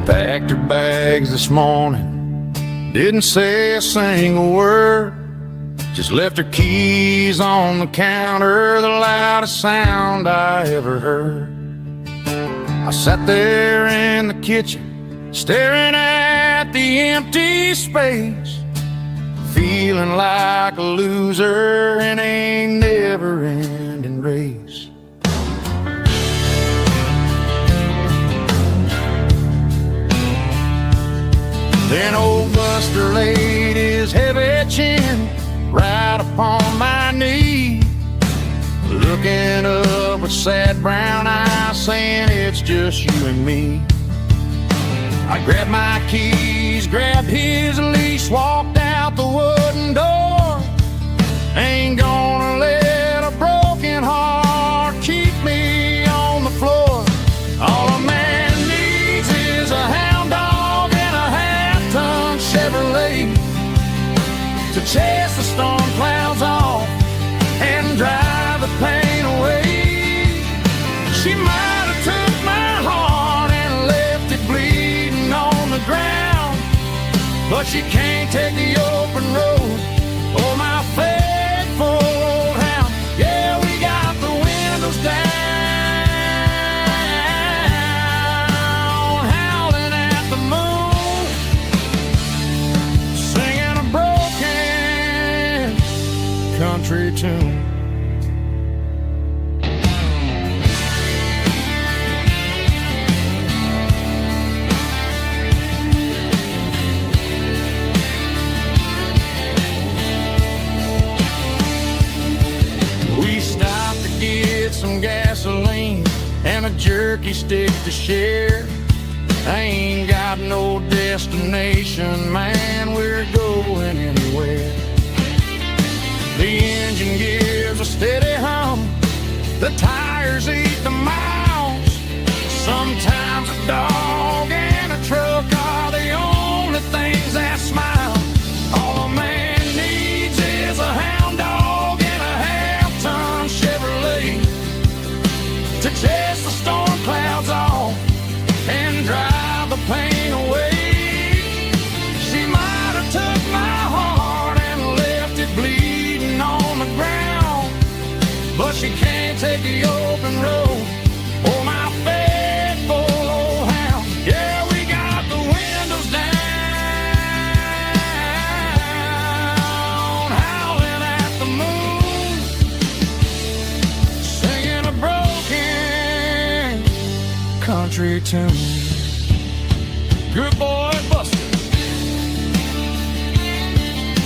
Packed her bags this morning, didn't say a single word, just left her keys on the counter, the loudest sound I ever heard. I sat there in the kitchen, staring at the empty space, feeling like a loser in a never-ending race. Then old Buster laid his heavy chin right upon my knee, looking up with sad brown eyes, saying it's just you and me. I grabbed my keys, grabbed his leash, walked out the wooden door. Ain't gonna let a broken heart keep me on the floor. All a man needs is a hound dog and a half-ton Chevrolet to chase the storm clouds off and drive the pain away. She might have took my heart and left it bleeding on the ground, but she can't take the open road. Oh, my faithful old hound. Yeah, we got the windows down, howling at the moon, singing a broken country tune. We stopped to get some gasoline and a jerky stick to share. I ain't got no destination, man, we're going anywhere. The engine gives a steady hum, the tires eat the miles. Sometimes a dog and a truck are the only things that smile. All a man needs is a hound dog and a half-ton Chevrolet to chase the storm clouds off and drive the pain away. She might have took my heart and left it bleeding on the ground, but she can't take the open road. Oh, my faithful old hound. Yeah, we got the windows down, howling at the moon, singing a broken country tune. Good boy, Buster.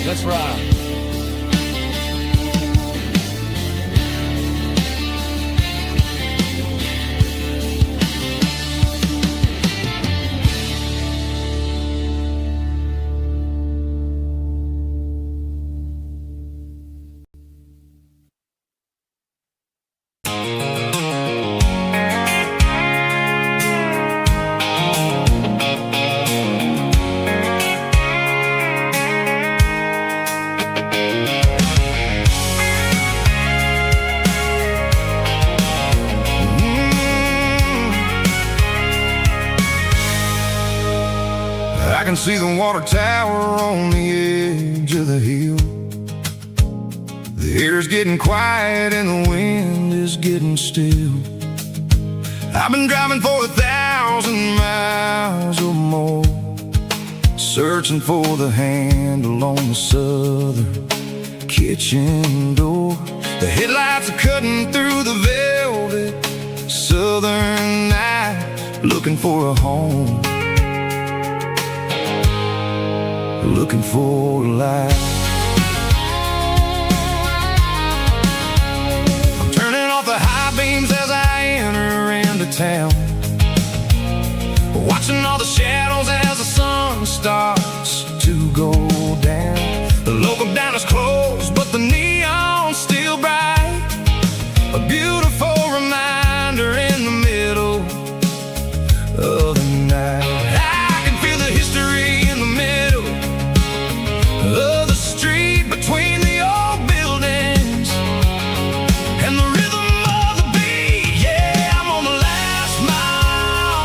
Let's ride.
I can see the water tower on the edge of the hill. The air's getting quiet and the wind is getting still. I've been driving for 1,000 miles or more, searching for the handle on the southern kitchen door. The headlights are cutting through the velvet southern night, looking for a home, looking for a life. I'm turning off the high beams as I enter into town, watching all the shadows as the sun starts to go down. The local diner's closed, but the neon's still bright, a beautiful reminder in the middle of the night. I can feel the history in the middle of the street between the old buildings and the rhythm of the beat. Yeah, I'm on the last mile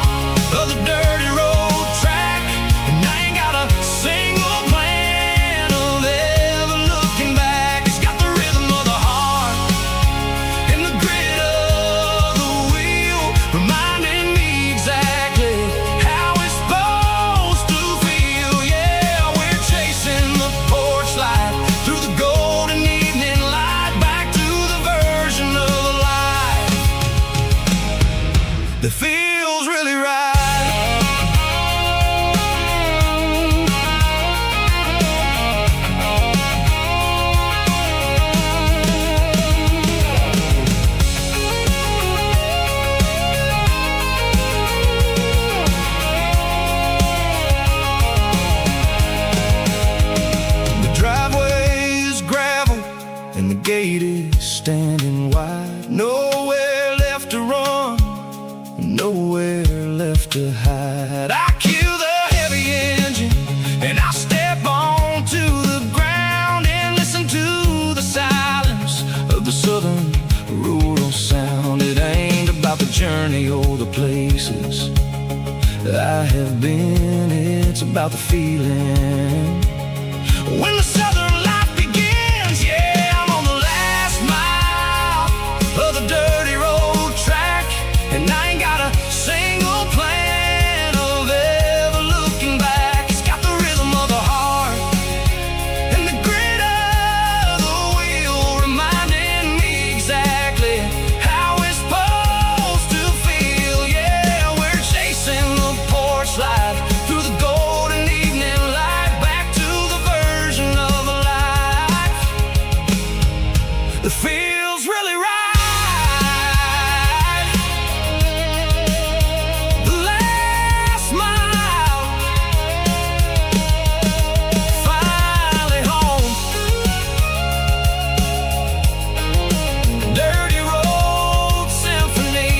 of the dirty road track, and I ain't got a single plan of ever looking back. It's got the rhythm of the heart and the grit of the wheel, reminding me exactly how it's supposed to feel. Yeah, we're chasing the porch light through the golden evening light, back to the version of life that feels really right. The driveway is gravel and the gate is standing wide. Nowhere left to run, nowhere left to hide. I kill the heavy engine and I step onto the ground and listen to the silence of the southern rural sound. It ain't about the journey or the places I have been, it's about the feeling when the southern life begins. Yeah, I'm on the last mile of the dirty road track, and I ain't got a single plan of ever looking back. It's got the rhythm of the heart and the grit of the wheel, reminding me exactly how it's supposed to feel. Yeah, we're chasing the porch light through the golden evening light, back to the version of life that feels really right. The last mile, finally home. Dirty road symphony.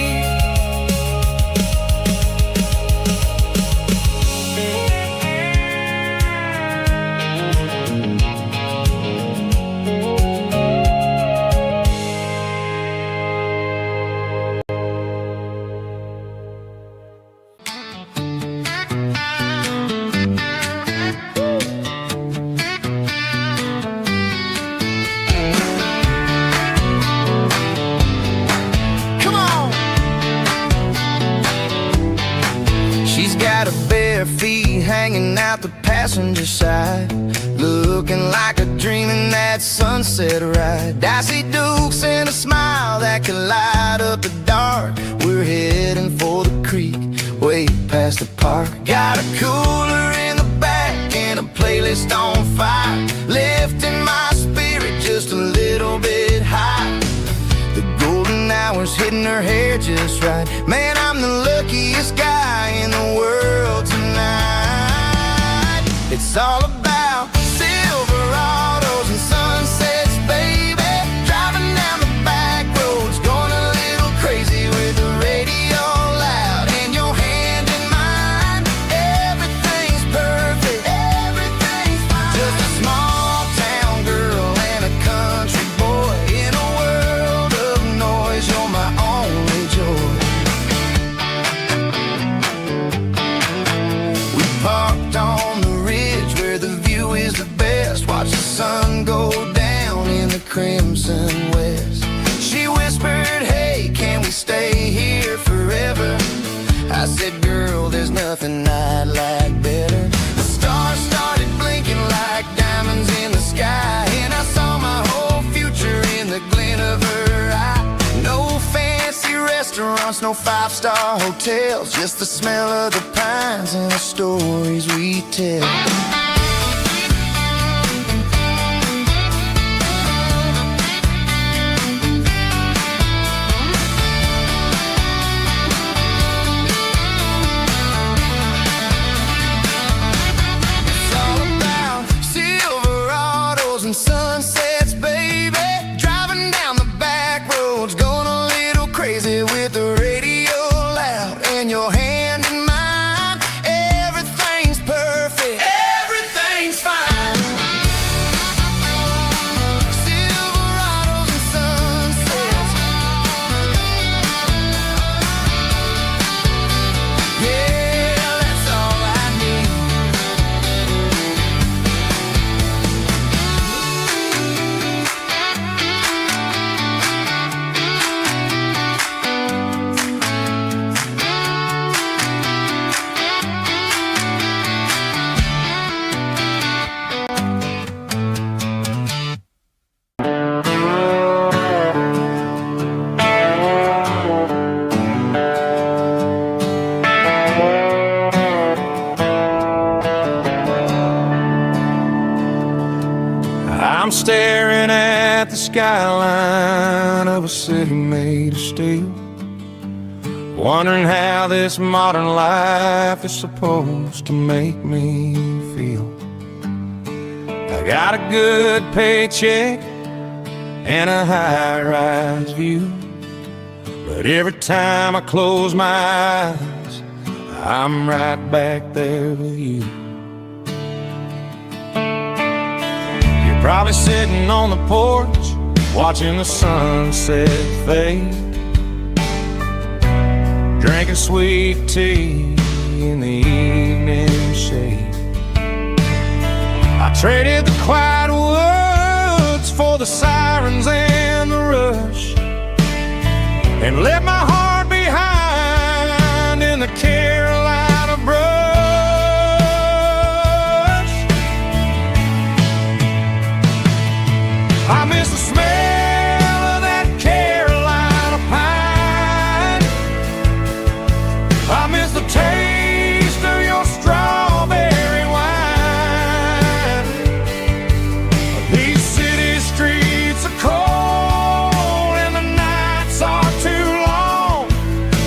Come on. She's got her bare feet hanging out the passenger side, looking like a dream in that sunset ride. Dicey dukes and a smile that can light up the dark. We're heading for the creek, way past the park. Got a cooler in the back and a playlist on fire. crimson west. She whispered, hey, can we stay here forever? I said, girl, there's nothing I'd like better. The stars started blinking like diamonds in the sky, and I saw my whole future in the glint of her eye. No fancy restaurants, no five-star hotels, just the smell of the pines and the stories we tell. Sunsets, baby, driving down the back roads, going a little crazy with the radio loud, and your hand in mine. Everything's perfect, everything's fine. Silverados and sunsets, yeah, that's all I need.
I'm staring at the skyline of a city made of steel, wondering how this modern life is supposed to make me feel. I got a good paycheck and a high-rise view, but every time I close my eyes, I'm right back there with you. Probably sitting on the porch, watching the sunset fade, drinking sweet tea in the evening shade. I traded the quiet woods for the sirens and the rush, and left my heart behind in the Carolina brush. I miss the smell of that Carolina pine. I miss the taste of your strawberry wine. These city streets are cold and the nights are too long.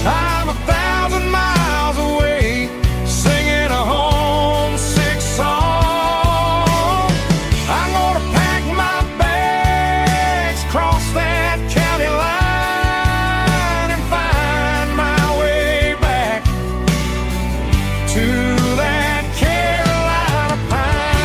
I'm 1,000 miles away, singing a homesick song. I'm gonna pack my bags, cross that county line, and find my way back to that Carolina pine.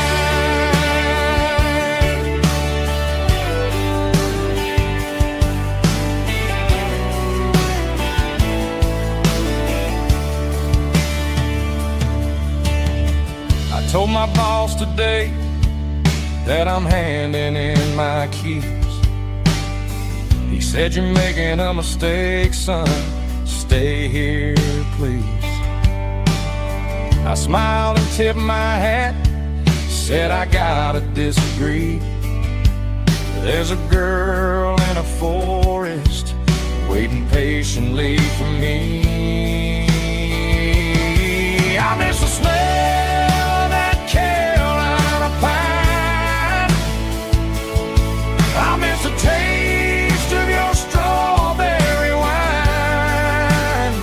I told my boss today that I'm handing in my keys. He said, you're making a mistake, son, stay here, please. I smiled and tipped my hat, said I gotta disagree. There's a girl in a forest waiting patiently for me. I miss the smell of that Carolina pine. I miss the taste of your strawberry wine.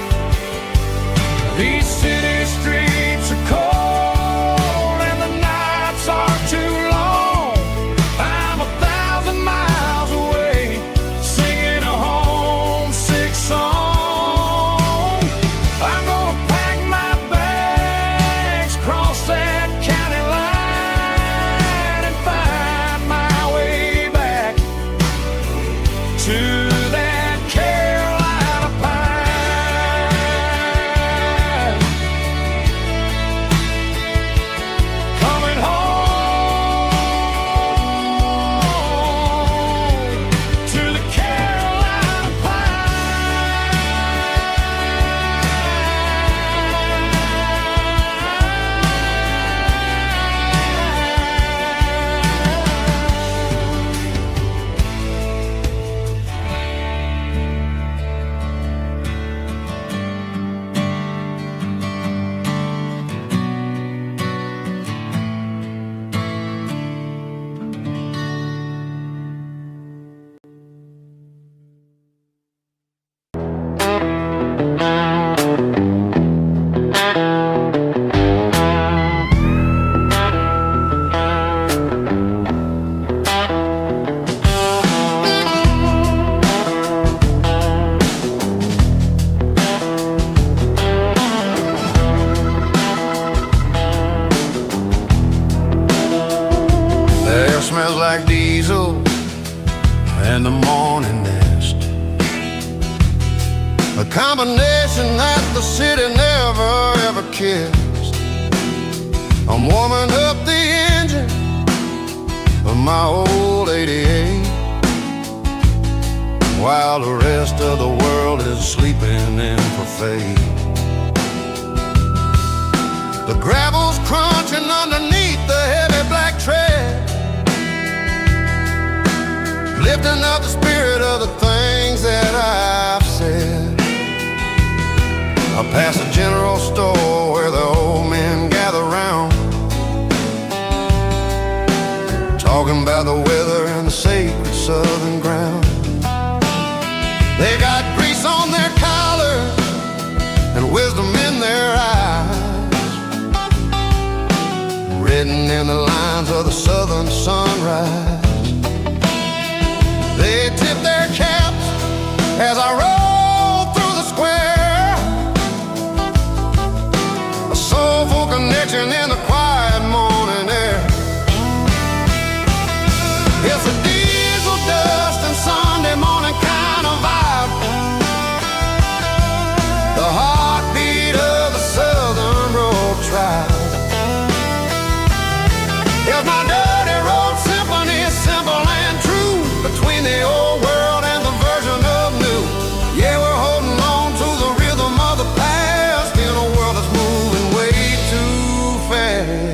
These city streets are cold and the nights are too long. I'm 1,000 miles away, singing a homesick song.
hill and the morning nest, a combination that the city never ever kissed. I'm warming up the engine of my old 88 while the rest of the world is sleeping in for fate. The gravel's crunching underneath the heavy black tread, lifting up the spirit of the things that I've said. I pass a general store where the old men gather round, talking about the weather and the sacred southern ground. They got grease on their collars and wisdom in their eyes, written in the lines of the southern sunrise. They tip their caps as I roll through the square, a soulful connection in the quiet morning air. It's a diesel dust and Sunday morning kind of vibe, the heartbeat of the Southern Road Tribe. It's my dirty road symphony, simple and true, between the old world and the version of new. Yeah, we're holding on to the rhythm of the past in a world that's moving way too fast.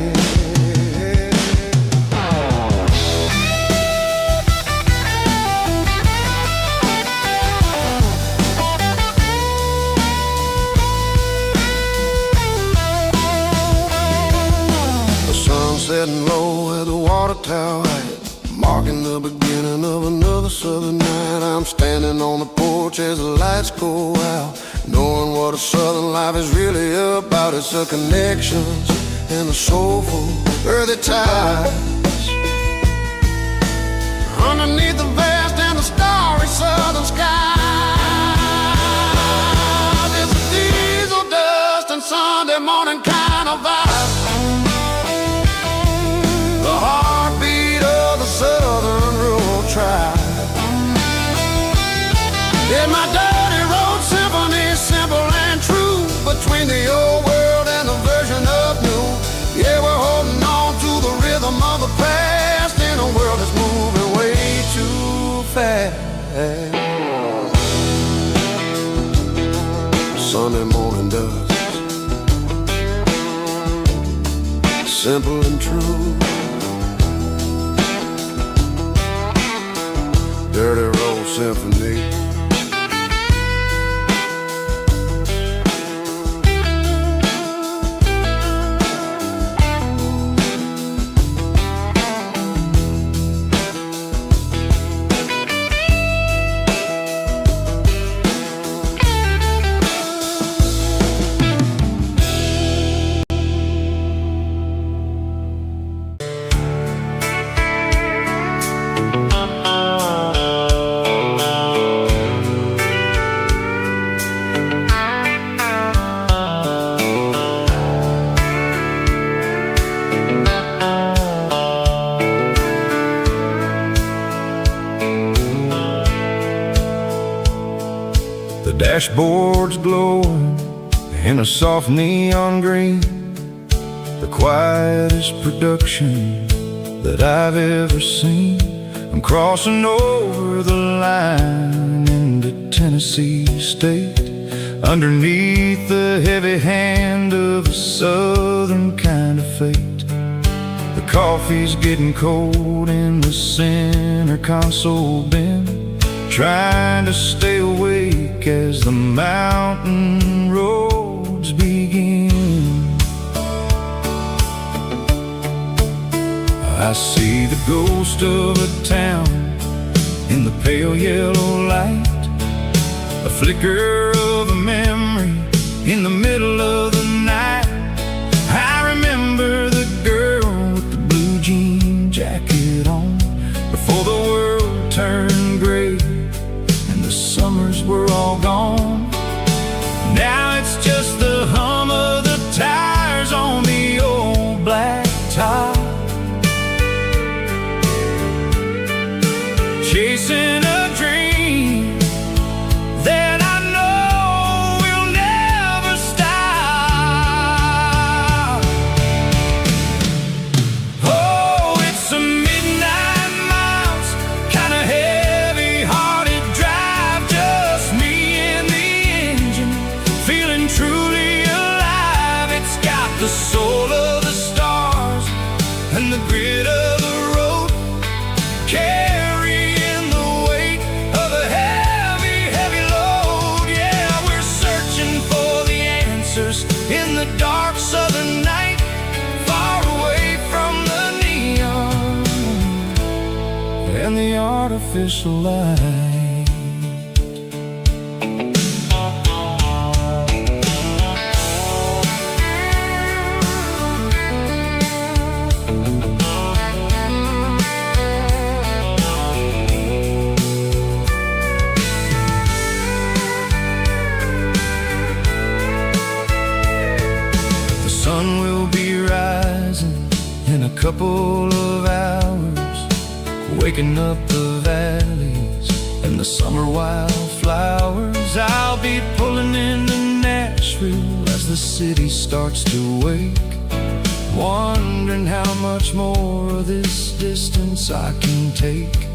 Setting low at the water tower height, marking the beginning of another southern night. I'm standing on the porch as the lights go out, knowing what a southern life is really about. It's the connections and the soulful earthy ties underneath the vast and the starry southern sky. It's a diesel dust and Sunday morning kind of vibe, the heartbeat of the Southern Rural Tribe. In my dirty road symphony, simple and true, between the old world and the version of new. Yeah, we're holding on to the rhythm of the past in a world that's moving way too fast. Sunday morning dust, simple and true, dirty road symphony.
Dashboard's glowing in a soft neon green, the quietest production that I've ever seen. I'm crossing over the line into Tennessee State, underneath the heavy hand of a southern kind of fate. The coffee's getting cold in the center console bin, trying to stay awake as the mountain roads begin. I see the ghost of a town in the pale yellow light, a flicker of a memory in the middle of the night. I remember the girl with the blue jean jacket on, before the world turned gray and the summers were all gone. Now it's just the hum of the tires on the old black top. chasing a dream that I know will never stop. Oh, it's a midnight miles, kinda heavy-hearted drive, just me and the engine, feeling truly alive. It's got the soul of the stars and the grit of the road, carrying the weight of a heavy, heavy load. Yeah, we're searching for the answers in the dark southern night, far away from the neon and the artificial light. Sun will be rising in a couple of hours, waking up the valleys and the summer wildflowers. I'll be pulling into Nashville as the city starts to wake, wondering how much more of this distance I can take.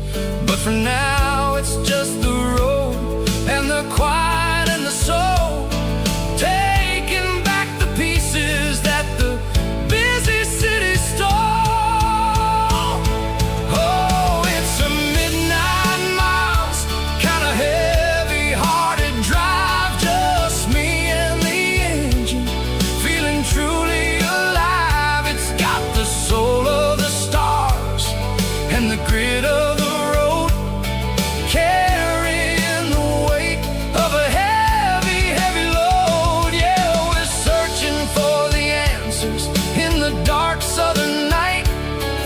But for now it's just the road and the quiet and the soul, taking back the pieces that the busy city stole. Oh, it's a midnight miles, kinda heavy-hearted drive, just me and the engine, feeling truly alive. It's got the soul of the stars and the grit of the road, carrying the weight of a heavy, heavy load. Yeah, we're searching for the answers in the dark southern night,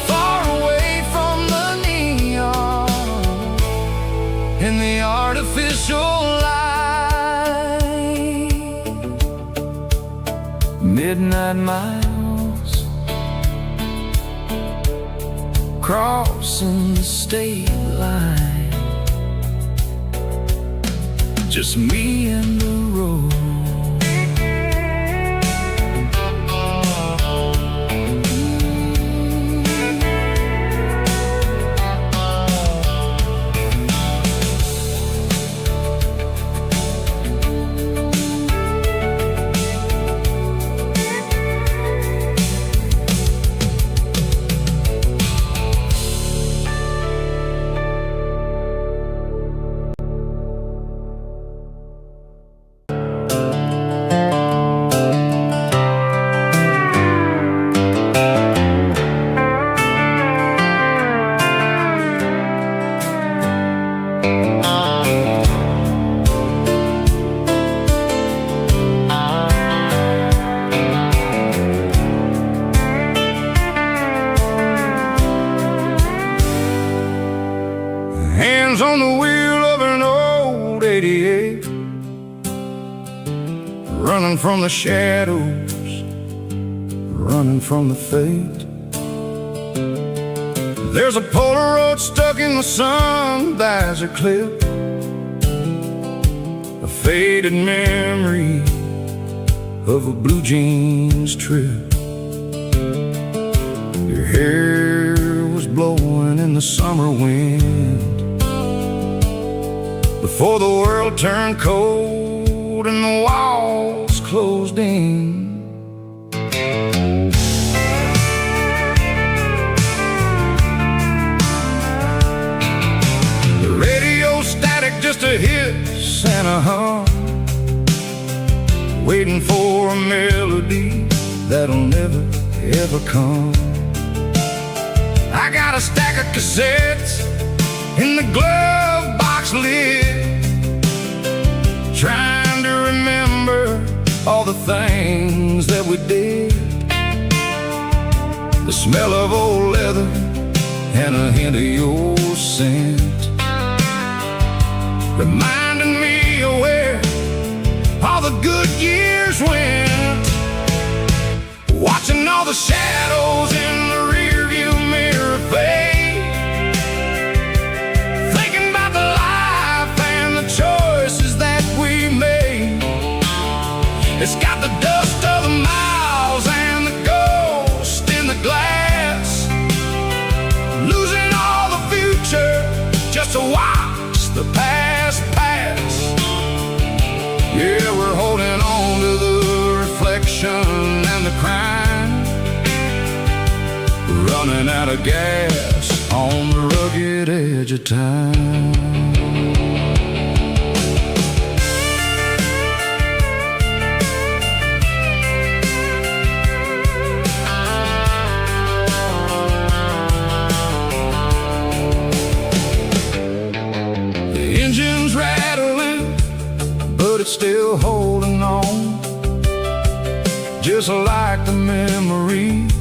far away from the neon and the artificial light. Midnight miles, crossing the state line, just me and the road. Hands on the wheel of an old 88, running from the shadows, running from the fate. There's a Polaroid stuck in the sun, there's a clip, a faded memory of a blue jeans trip. Your hair was blowing in the summer wind before the world turned cold and the walls closed in. The radio static just a hiss and a hum, waiting for a melody that'll never ever come. I got a stack of cassettes in the glove box lid, trying to remember all the things that we did. The smell of old leather and a hint of your scent, reminding me of where all the good years went. Watching all the shadows in the rearview mirror fade, gas on the rugged edge of time. The engine's rattling, but it's still holding on, just like the memories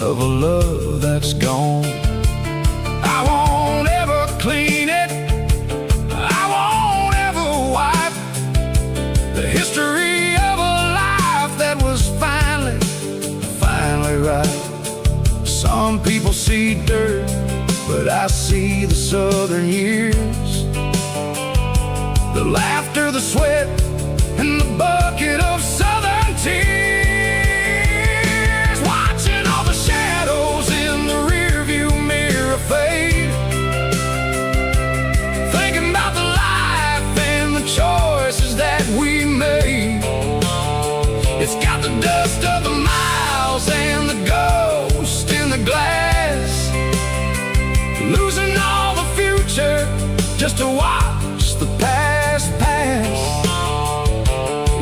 of a love that's gone. I won't ever clean it, I won't ever wipe the history of a life that was finally right. Some people see dirt, but I see the southern years, the laughter, the sweat, and the bucket of southern tears. Thinking about the life and the choices that we made. It's got the dust of the miles and the ghost in the glass, losing all the future just to watch the past pass.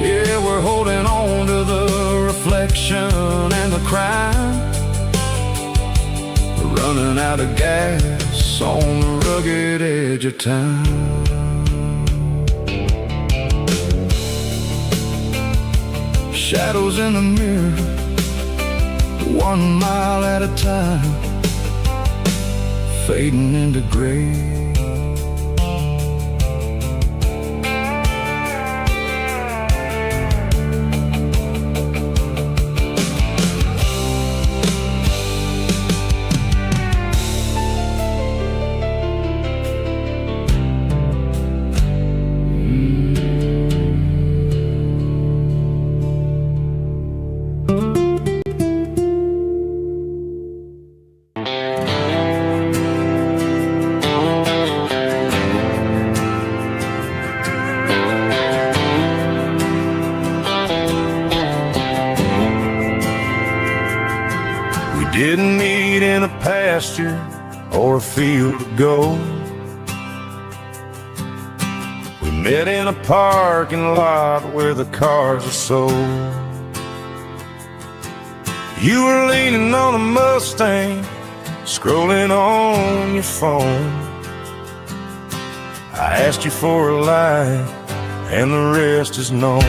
Yeah, we're holding on to the reflection and the crime, running out of gas on the rugged edge of time. Shadows in the mirror, 1 mile at a time, fading into gray.
Didn't meet in a pasture or a field of gold. We met in a parking lot where the cars are sold. You were leaning on a Mustang, scrolling on your phone. I asked you for a light, and the rest is known.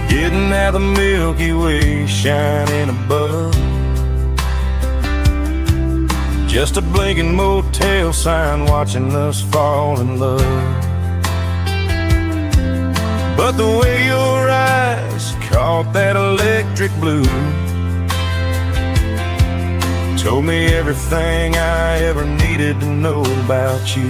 Didn't have the Milky Way shining above, just a blinking motel sign watching us fall in love. But the way your eyes caught that electric blue told me everything I ever needed to know about you.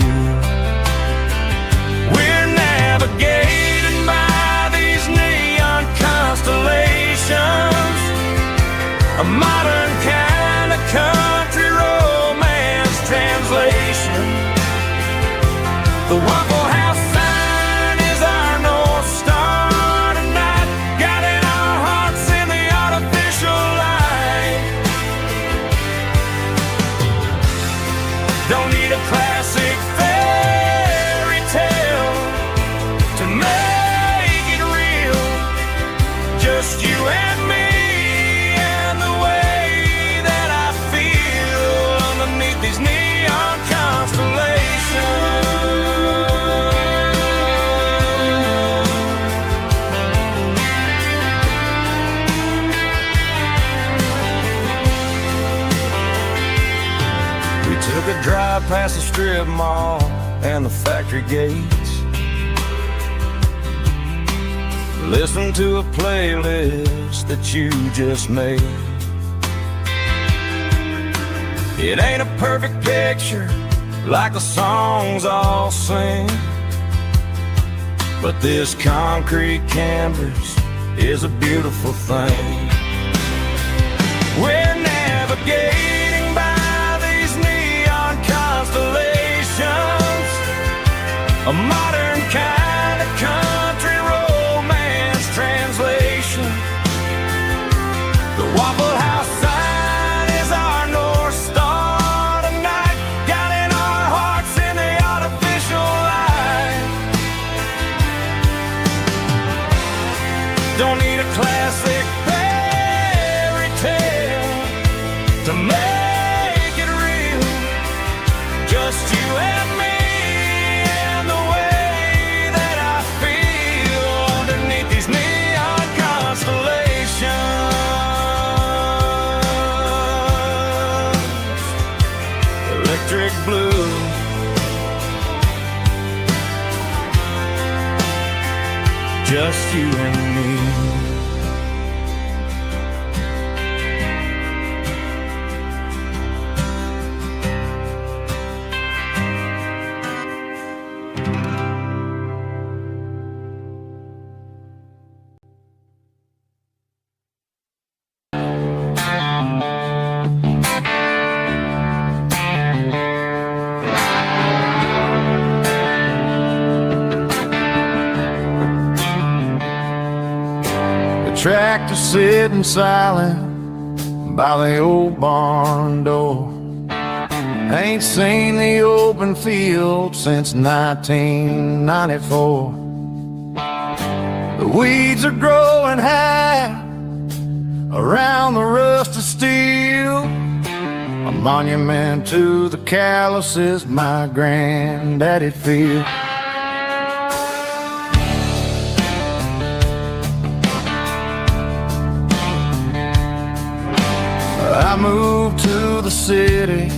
We're navigating by these neon constellations, a modern kind of country romance translation. The Waffle House sign is our North Star tonight, guiding our hearts in the artificial light. Don't need a classic fairy tale to make it real, just you and me and the way that I feel underneath these neon constellations. We took a drive past the strip mall and the factory gates, listen to a playlist that you just made. It ain't a perfect picture like the songs all sing, but this concrete canvas is a beautiful thing. We're navigating by these neon constellations, a modern kind of country romance translation. The Waffle House electric blue. Just you and me.
Tractor sitting silent by the old barn door. Ain't seen the open field since 1994. The weeds are growing high around the rusted steel, a monument to the calluses my granddaddy feel. I moved to the city,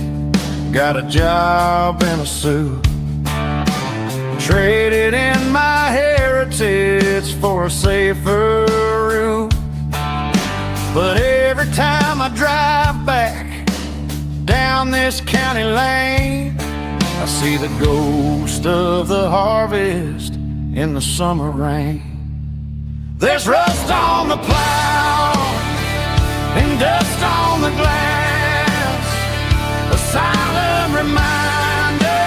got a job in a suit, traded in my heritage for a safer route. But every time I drive back down this county lane, I see the ghost of the harvest in the summer rain. There's rust on the plow and dust on the glass, a silent reminder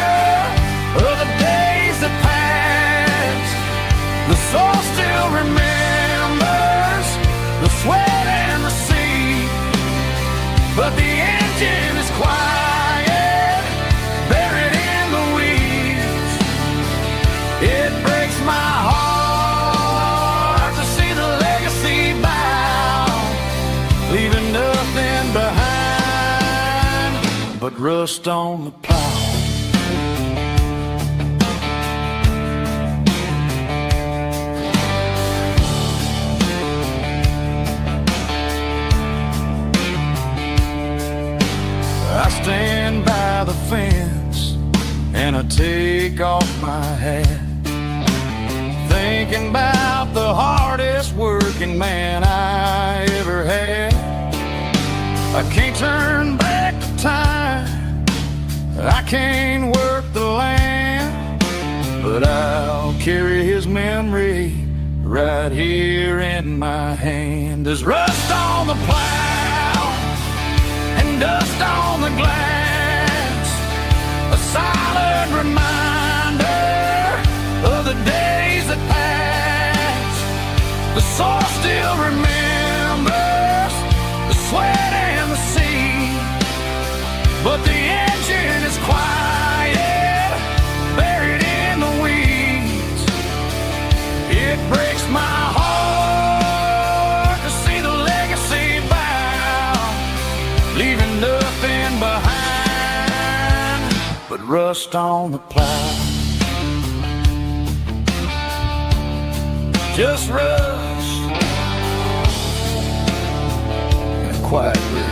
of the days that passed. The soul still remembers the sweat and the sea, but the engine is quiet, buried in the weeds. It breaks my heart to see the legacy bow, leaving nothing behind but rust on the plow. I stand by the fence and I take off my hat, thinking about the hardest working man I ever had. I can't turn back the time, I can't work the land, but I'll carry his memory right here in my hand. There's rust on the plow and dust on the glass, a silent reminder of the days that passed. The soul still remembers the sweat and the sea, but the engine is quiet, buried in the weeds. It breaks my heart to see the legacy bow, leaving nothing behind but rust on the plow. Just rust and a quiet breeze.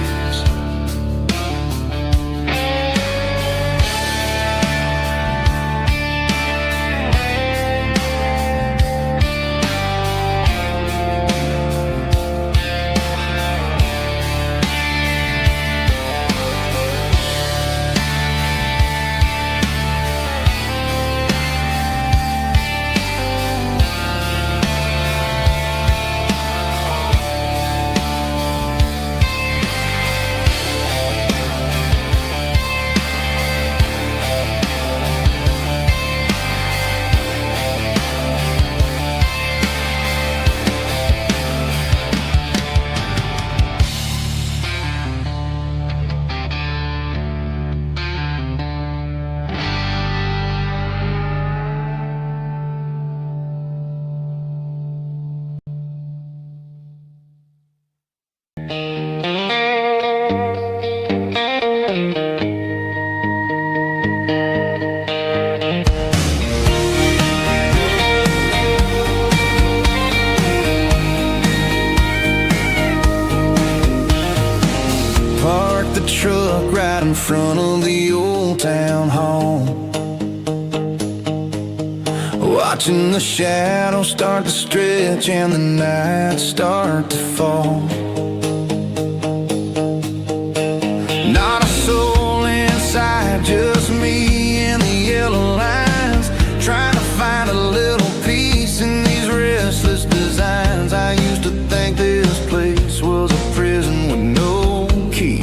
Park the truck right in front of the the old town hall, watching the shadows start to stretch and the nights start to fall. Not a soul inside, just me and the yellow lines, trying to find a little peace in these restless designs. I used to think this place was a prison with no key.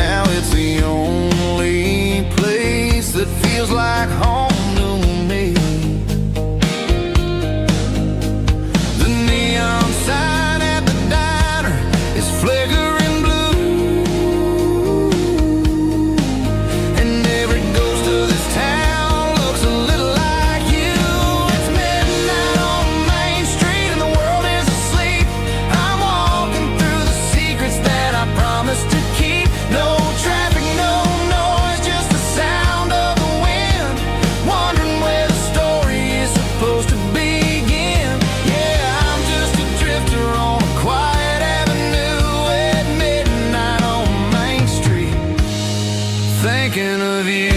Now it's the only place that feels like home to me. The neon sign at the diner is flickering blue, and every ghost of this town looks a little like you. It's midnight on Main Street and the world is asleep. I'm walking through the secrets that I promised to keep. No traffic, no noise, just the sound of the wind, wondering where the story is supposed to begin. Yeah, I'm just a drifter on a quiet avenue at midnight on Main Street, thinking of you.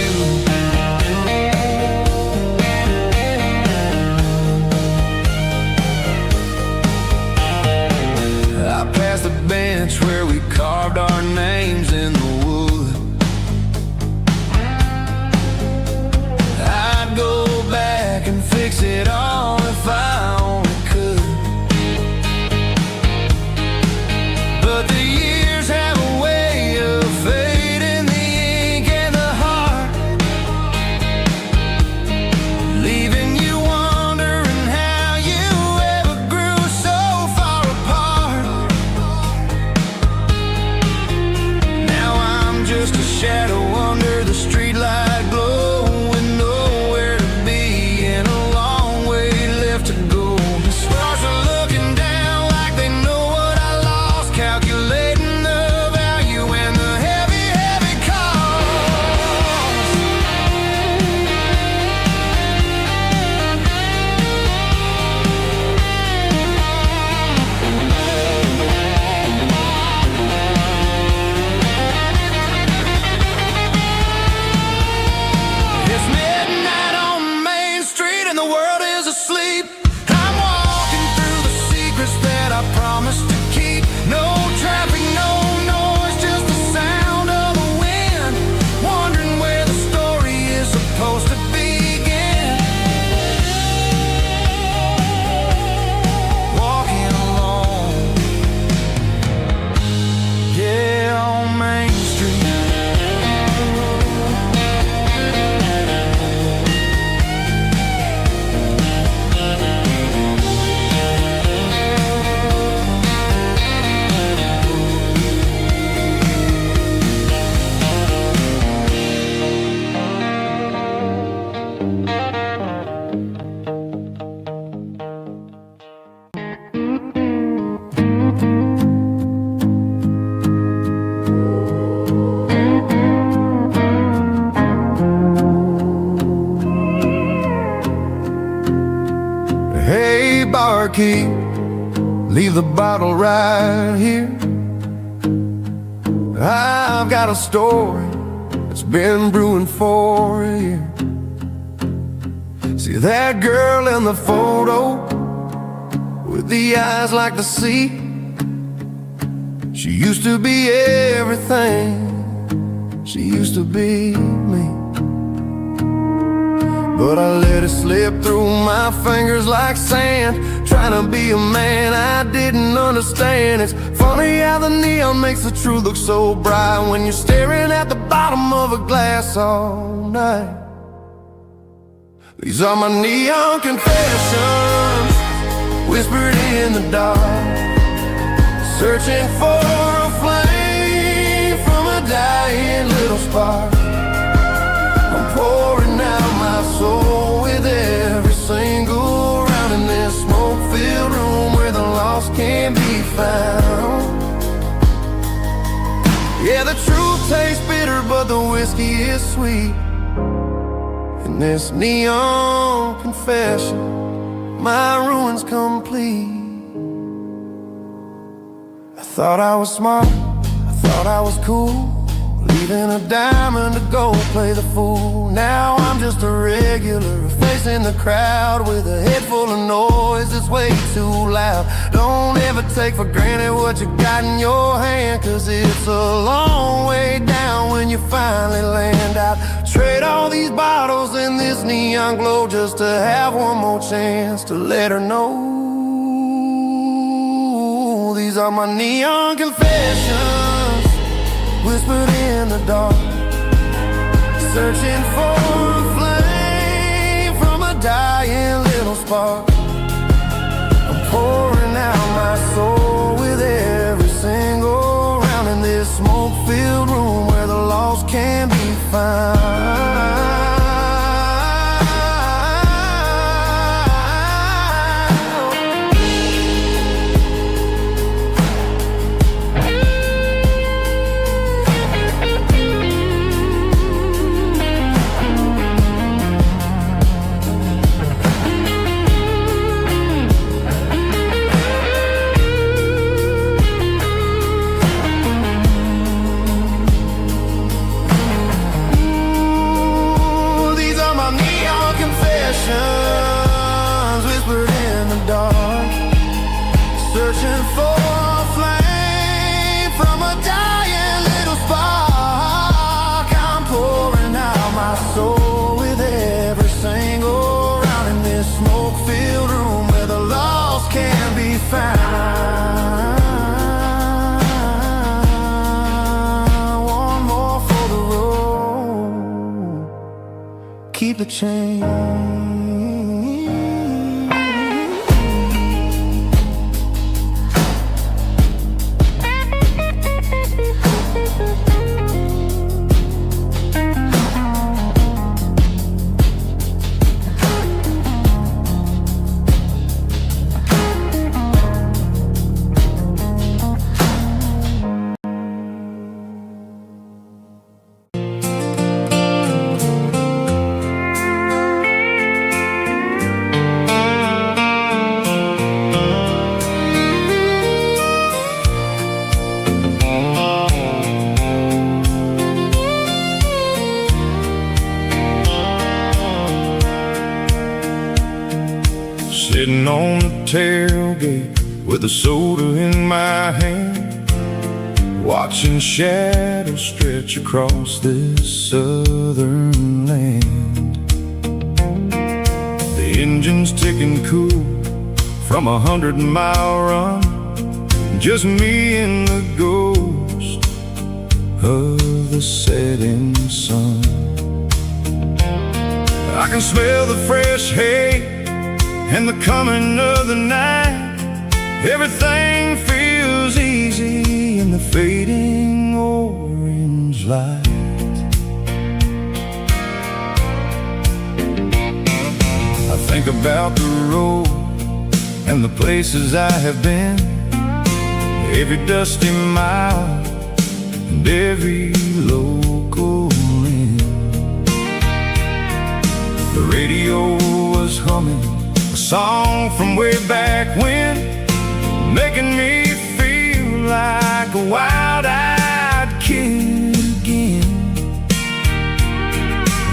I passed the bench where we carved our names in the wood. I'd go back and fix it all if I only could. But the years have a way of fading the ink and the heart, leaving you wondering how you ever grew so far apart. Now I'm just a shadow under the streetlight glow, with nowhere to be and a long way left to go. The stars are looking down like they know what I lost, calculating the value and the heavy, heavy cost. It's midnight on Main Street and the world is asleep. I'm walking through the secrets that I promised to keep. No traffic, no noise, just the sound of the wind, wondering where the story is supposed to begin. Walking alone, yeah, on Main Street. Hey, barkeep, leave the bottle right here. I've got a story that's been brewing for a year. See that girl in the photo with the eyes like the sea? She used to be everything, she used to be me. But I let it slip through my fingers like sand, trying to be a man I didn't understand. It's funny how the neon makes the truth look so bright when you're staring at the bottom of a glass all night. These are my neon confessions, whispered in the dark, searching for a flame from a dying little spark. I'm pouring out my soul with every single round in this smoke-filled room where the lost can't be found. Yeah, the truth tastes bitter, but the whiskey is sweet. In this neon confession, my ruin's complete. I thought I was smart, I
Thought I was cool, leaving a diamond to go play the fool. Now I'm just a regular, facing the crowd with a head full of noise that's way too loud. Don't ever take for granted what you got in your hand, 'cause it's a long way down when you finally land out. Trade all these bottles and this neon glow just to have one more chance to let her know. These are my neon confessions, whispered in the dark, searching for a flame from a dying little spark. I'm pouring out my soul with every single round in this smoke-filled room where the lost can be found. Whispered in the dark, searching for a flame from a dying little spark. I'm pouring out my soul with every single round in this smoke-filled room where the lost can be found. One more for the road, keep the change.
Sitting on the tailgate with a soda in my hand, watching shadows stretch across this southern land. The engine's ticking cool from 100-mile run, just me and the ghost of the setting sun. I can smell the fresh hay and the coming of the night. Everything feels easy in the fading orange light. I think about the road and the places I have been, every dusty mile and every local inn. The radio was humming a song from way back when, making me feel like a wild-eyed kid again.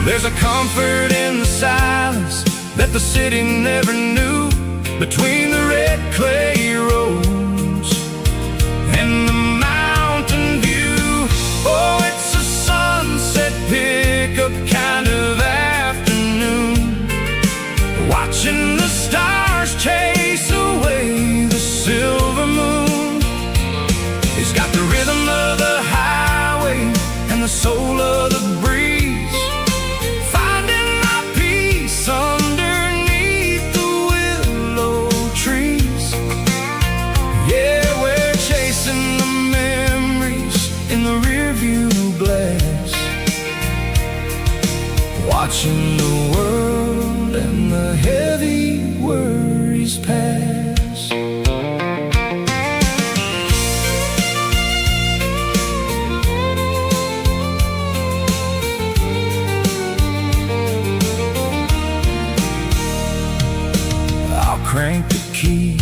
There's a comfort in the silence that the city never knew, between the red clay roads and the mountain view. Oh, it's a sunset pickup kind of afternoon, watching the stars chase away the silver moon. It's got the rhythm of the highway and the soul of the breeze, finding my peace underneath the willow trees. Yeah, we're chasing the memories in the rearview glass, watching the world and the heavy worries pass. I'll crank the key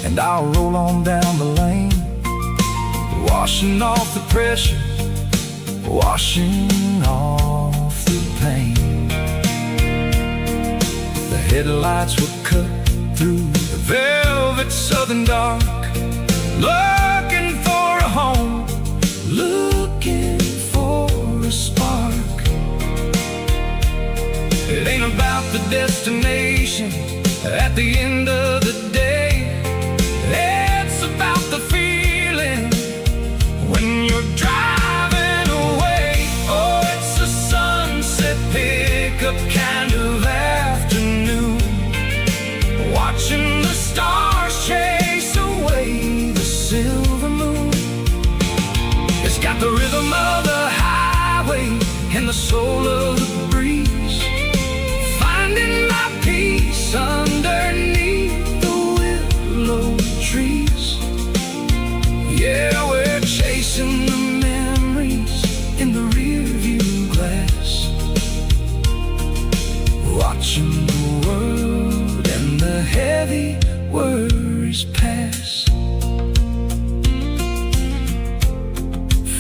and I'll roll on down the lane,
washing off the pressure, washing off the pain. The headlights were cut through the velvet southern dark, looking for a home, looking for a spark. It ain't about the destination at the end of the day. It's about the feeling when you're driving away. Oh, it's a sunset pickup kind of afternoon, watching the stars chase away the silver moon. It's got the rhythm of the highway and the soul of the breeze, finding my peace underneath the willow trees. Yeah, we're chasing the memories in the rearview glass, watching the world and the heavy worries pass.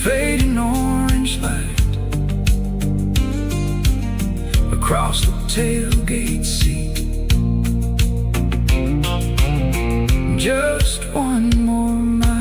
Fading orange light across the tailgate seat. Just one more mile.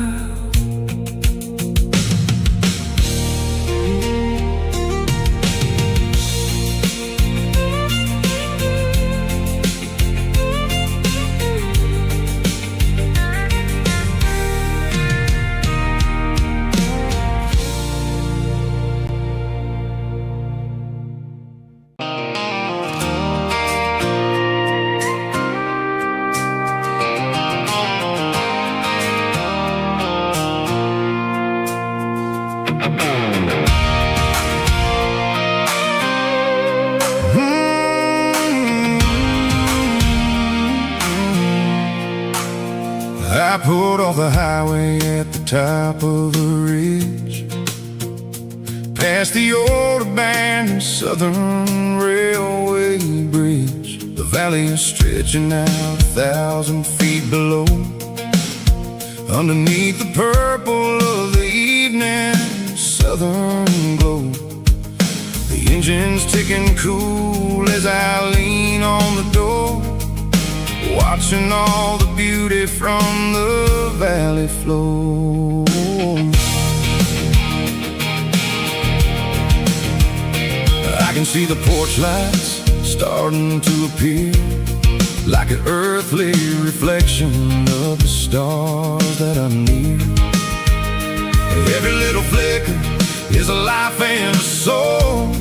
I pulled off the highway at the top of the ridge, past the old abandoned Southern Railway bridge. The valley is stretching out 1,000 feet below, underneath the purple of the evening southern glow. The engine's ticking cool as I lean on the door, watching all the beauty from the valley flow. I can see the porch lights starting to appear, like an earthly reflection of the stars that are near. Every little flicker is a life and a soul,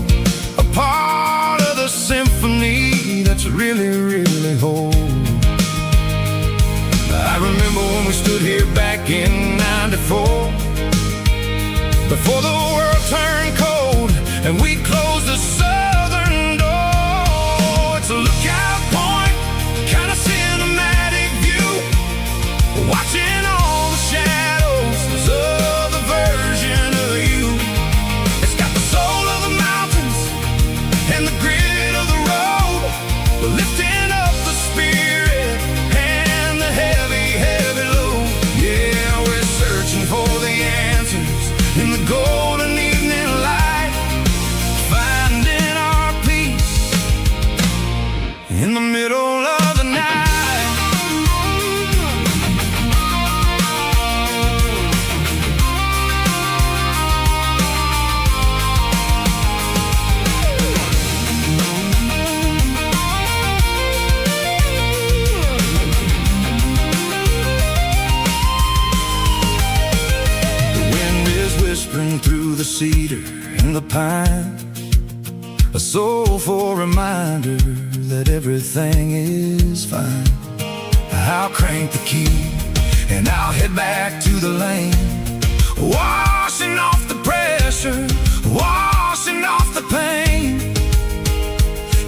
a part of the symphony that's really, really whole. I remember when we stood here back in '94, before the world turned cold and we closed the southern door. It's a lookout point, kind of cinematic view, watching all the shadows of the version of you. It's got the soul of the mountains and the grit of the road, lifting up the spirit and the heavy, heavy load. Yeah, we're searching for the answers in the golden evening light, finding our peace in the middle of the night. Whispering through the cedar and the pine, a soulful reminder that everything is fine. I'll crank the key and I'll head back to the lane, washing off the pressure, washing off the pain.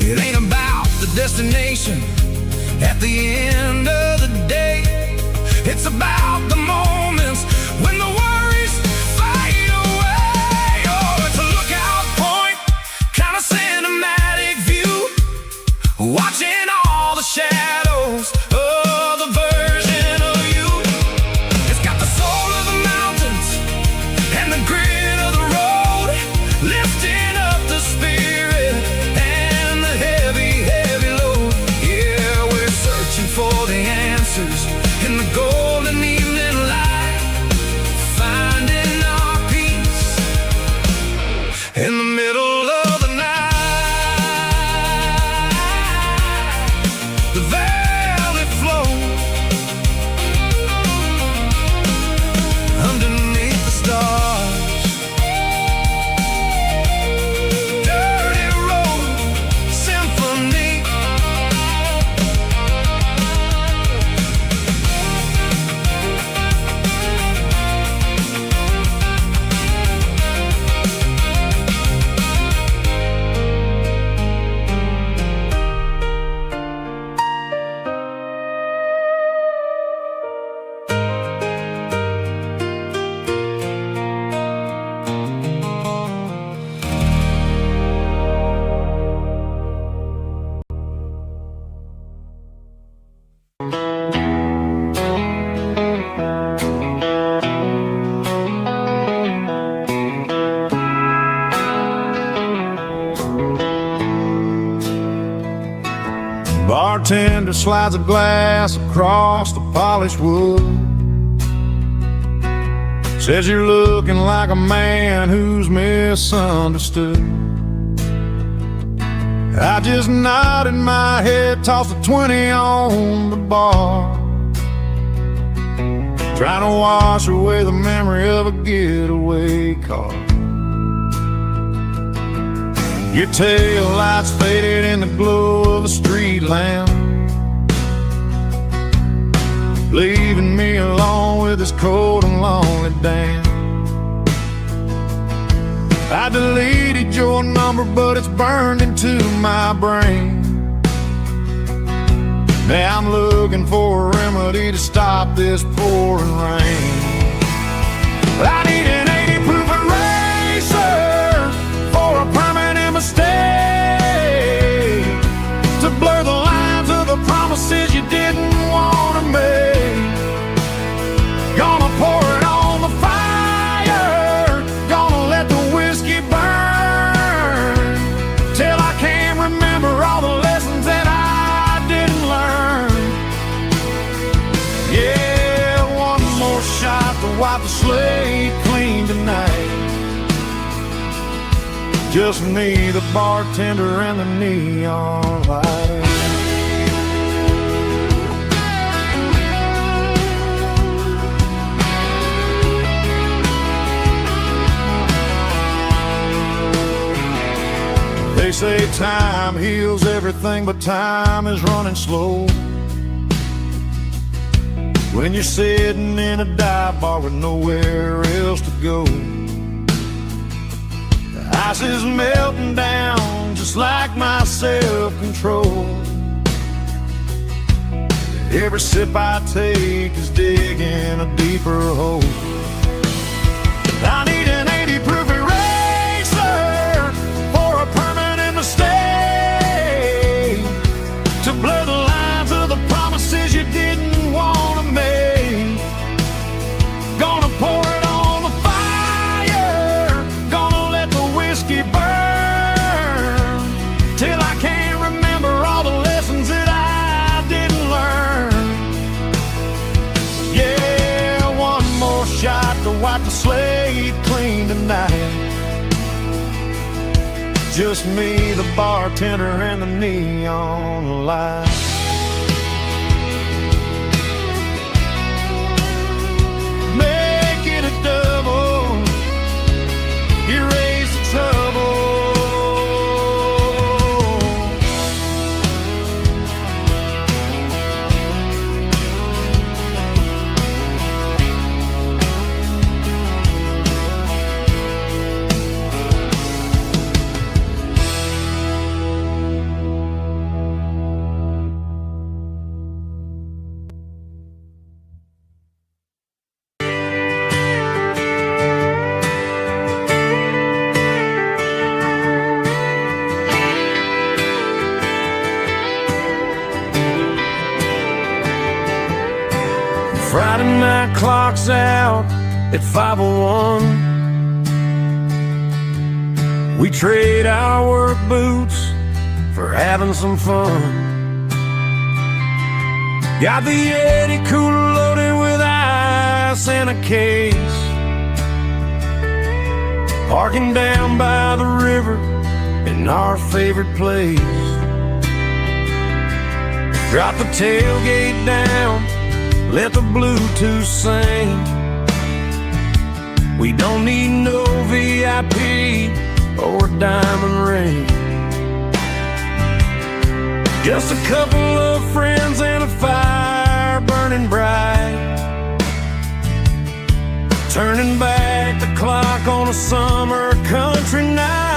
It ain't about the destination at the end of the day. It's about the moments when the worries fade away. Oh, it's a lookout point, kind of cinematic view, watching all the shadows of the version of you. It's got the soul of the mountains
bartender slides a glass across the polished wood. Says you're looking like a man who's misunderstood. I just nodded my head, tossed a 20 on the bar, trying to wash away the memory of a getaway car. Your tail lights faded in the glow of a street lamp, leaving me alone with this cold and lonely damn. I deleted your number, but it's burned into my brain. Now I'm looking for a remedy to stop this pouring rain. I need an 80 proof eraser for a permanent mistake, to blur the lines of the promises you didn't want to make. Gonna pour it on the fire, gonna let the whiskey burn, till I can't remember all the lessons that I didn't learn. Yeah, one more shot to wipe the slate clean tonight. Just me, the bartender, and the neon light. They say time heals everything, but time is running slow when you're sitting in a dive bar with nowhere else to go. The ice is melting down just like my self-control. Every sip I take is digging a deeper hole. I need an 80 proof eraser for a permanent mistake, to blur the lines of the promises you didn't want to make. Gonna pour it on the fire, gonna let the whiskey burn, till I can't remember all the lessons that I didn't learn. Yeah, one more shot to wipe the slate clean tonight. Just me, the bartender, and the neon light. Make it a double, erase the trouble. Friday night clock's out at 5:01. We trade our work boots for having some fun. Got the Yeti cooler loaded with ice and a case, parking down by the river in our favorite place. Drop the tailgate down, let the Bluetooth sing. We don't need no VIP or a diamond ring, just a couple of friends and a fire burning bright, turning back the clock on a summer country night.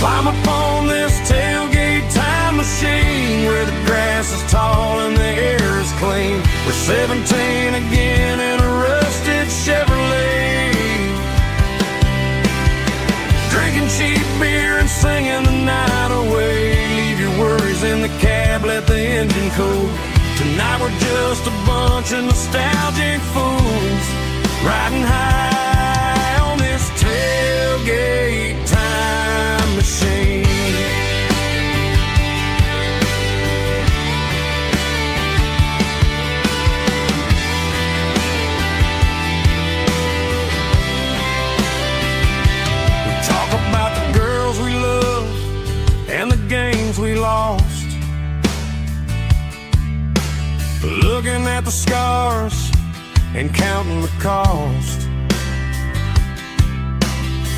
Climb up on this tailgate time machine, where the grass is tall and the air is clean. We're 17 again in a rusted Chevrolet, drinking cheap beer and singing the night away. Leave your worries in the cab, let the engine cool. Tonight we're just a bunch of nostalgic fools, riding high on this tailgate time machine.
looking at the scars and counting the cost.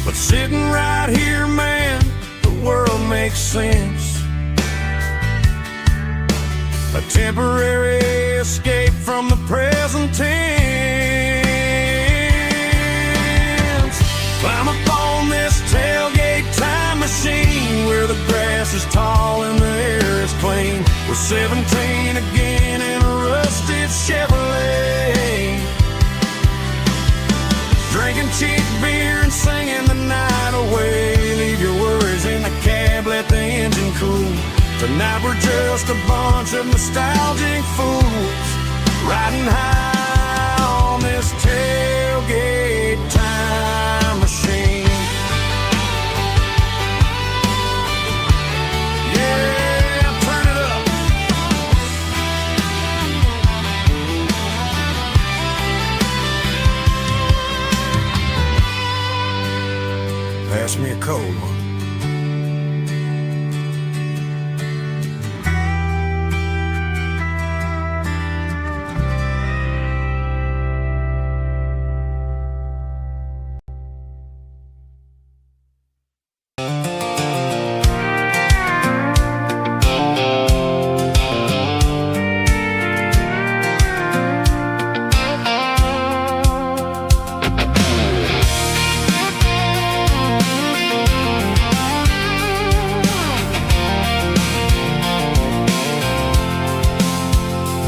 But sitting right here, man, the world makes sense. A temporary escape from the present tense. Climb up on this tailgate time machine, where the grass is tall and the air is clean. We're 17 again in a rusted Chevrolet, drinking cheap beer and singing the night away. Leave your worries in the cab, let the engine cool. Tonight we're just a bunch of nostalgic fools, riding high on this tailgate time machine. Yeah, turn it up. Pass me a cold one.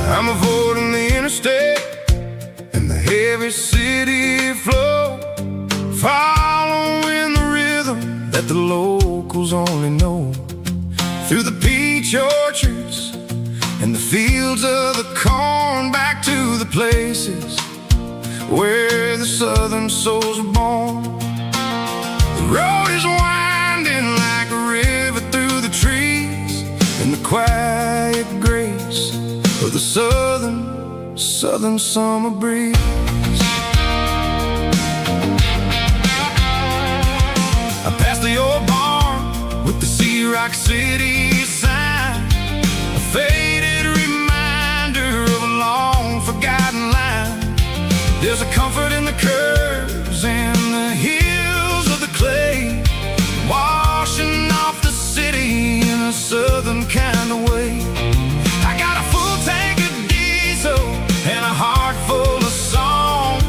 I'm avoiding the interstate and the heavy city flow, following the rhythm that the locals only know. Through the peach orchards and the fields of the corn, back to the places where the southern souls were born. The road is winding like a river through the trees, and the quiet grace of the southern summer breeze. I passed the old barn with the Sea Rock City sign, a faded reminder of a long forgotten line. There's a comfort in the curves and the hills of the clay, washing off the city in a southern kind of way. I got a full tank of diesel and a heart full of song,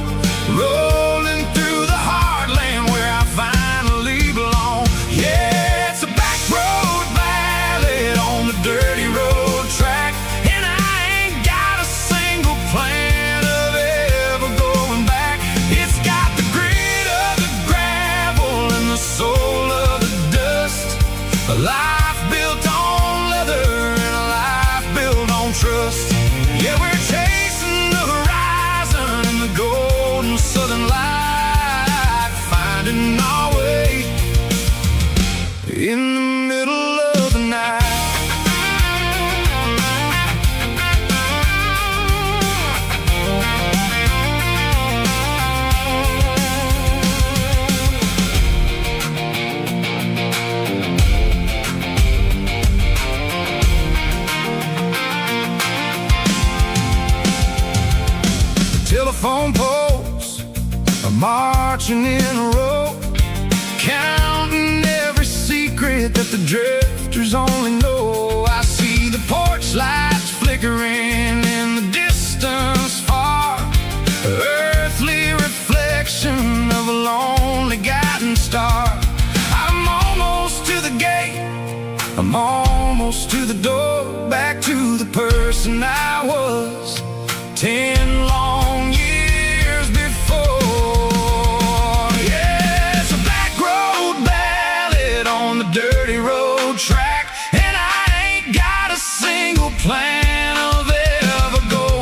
rolling through the heartland where I finally belong. Yeah, it's a back road ballad on the dirty road track, and I ain't got a single plan of ever going back. It's got the grit of the gravel and the soul of the dust, a life built on leather and a life built on trust. Yeah, we're chasing the horizon in the golden southern light, finding our way in the middle of the night. Telephone poles are marching in a row, counting every secret that the drifters only know. I see the porch lights flickering in the distance far, earthly reflection of a lonely guiding star. I'm almost to the gate, I'm almost to the door, back to the person I was 10 long years before. Yeah, it's a back road ballad on the dirty road track, and I ain't got a single plan of ever going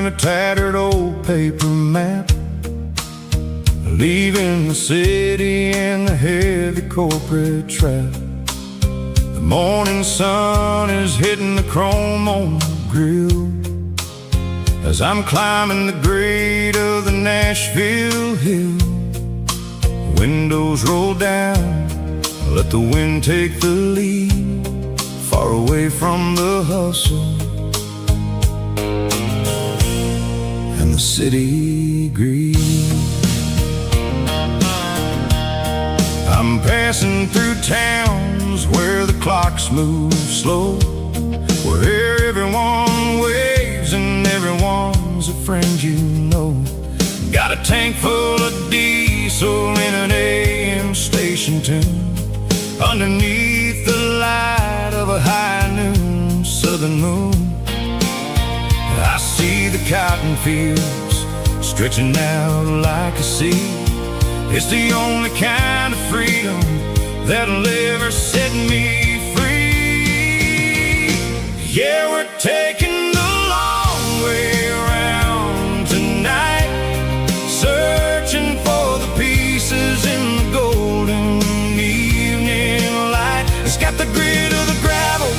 in a tattered old paper map, leaving the city and the heavy corporate trap. The morning sun is hitting the chrome on the grill as I'm climbing the grade of the Nashville hill. Windows roll down, let the wind take the lead, far away from the hustle and the city greed. I'm passing through towns where the clocks move slow, where everyone waves and everyone's a friend you know. Got a tank full of diesel in an AM station tune, underneath the light of a high noon southern moon. I see the cotton fields stretching out like a sea. It's the only kind of freedom that'll ever set me free. Yeah, we're taking the long way around tonight, searching for the pieces in the golden evening light. It's got the grit of the gravel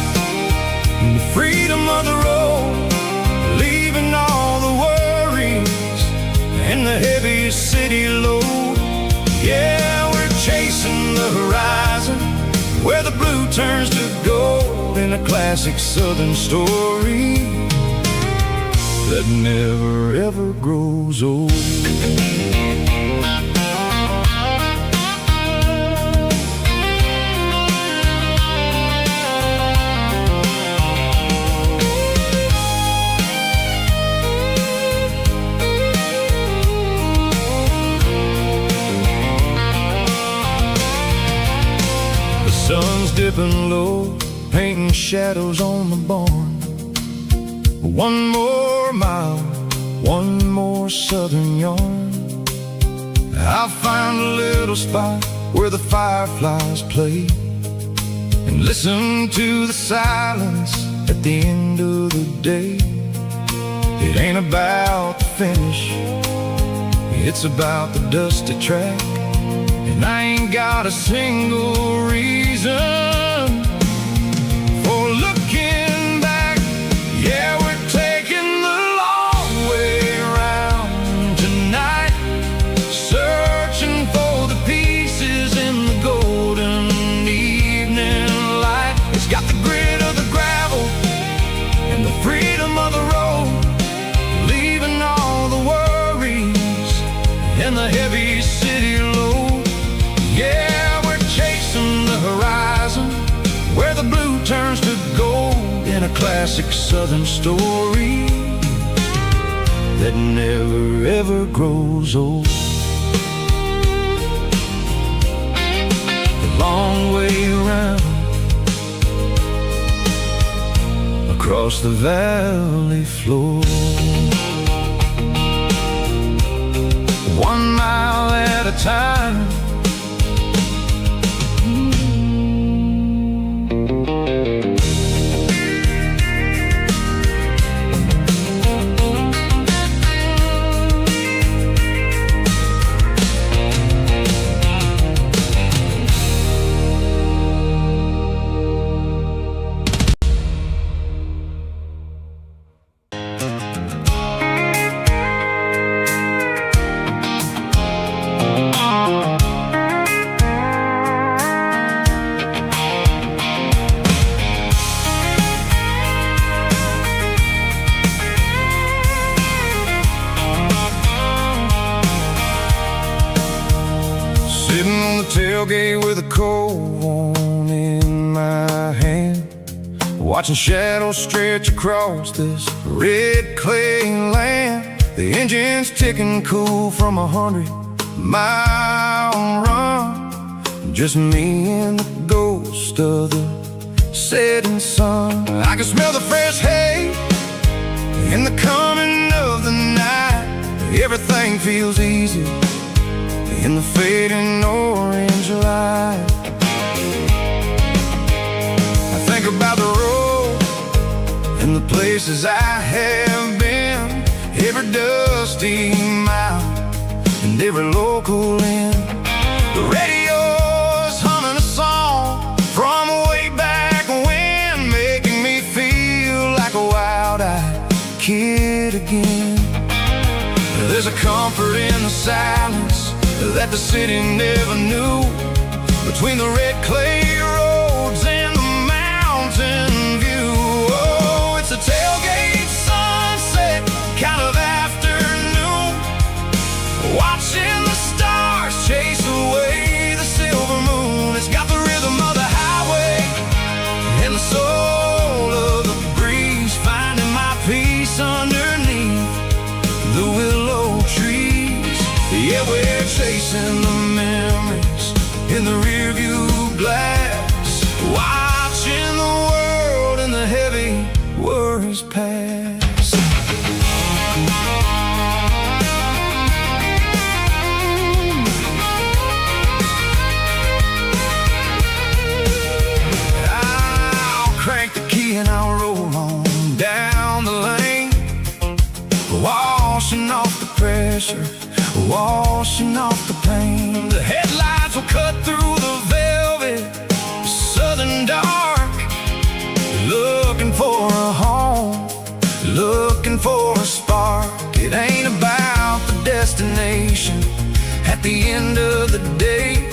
and the freedom of the road, leaving all the worries and the heavy city load. Yeah, we're chasing the horizon, where the blue turns to gold, in a classic southern story that never ever grows old. Sun's dipping low, painting shadows on the barn. One more mile, one more southern yarn. I'll find a little spot where the fireflies play, and listen to the silence at the end of the day. It ain't about the finish, it's about the dusty track. And I ain't got a single reason for looking back. Yeah, we're taking the long way around tonight, searching for the pieces in the golden evening light. It's got the grit of the gravel and the freedom of the road, leaving all the worries and the heavy city load. Yeah, we're chasing the horizon, where the blue turns to gold, in a classic southern story that never ever grows old. The long way around, across the valley floor, 1 mile at a time. Tailgate with a cold one in my hand, watching shadows stretch across this red clay land. The engine's ticking cool from 100-mile run, just me and the ghost of the setting sun. I can smell the fresh hay in the coming of the night. Everything feels easy in the fading orange light. I think about the road and the places I have been. every dusty mile and every local inn. The radio's humming a song from way back when, making me feel like a wild-eyed kid again. There's a comfort in the silence that the city never knew, between the red clay roads and the mountain view. Oh, it's a tailgate sunset kind of afternoon, watching the stars chase away the silver moon. It's got the rhythm of the highway and the soul of the breeze, finding my peace underneath the willow trees. Yeah, we're chasing the memories in the rearview glass, watching the world and the heavy worries pass. I'll crank the key and I'll roll on down the lane, washing off the pressure, washing off the pain. The headlights will cut through the velvet southern dark, looking for a home, looking for a spark. It ain't about the destination at the end of the day,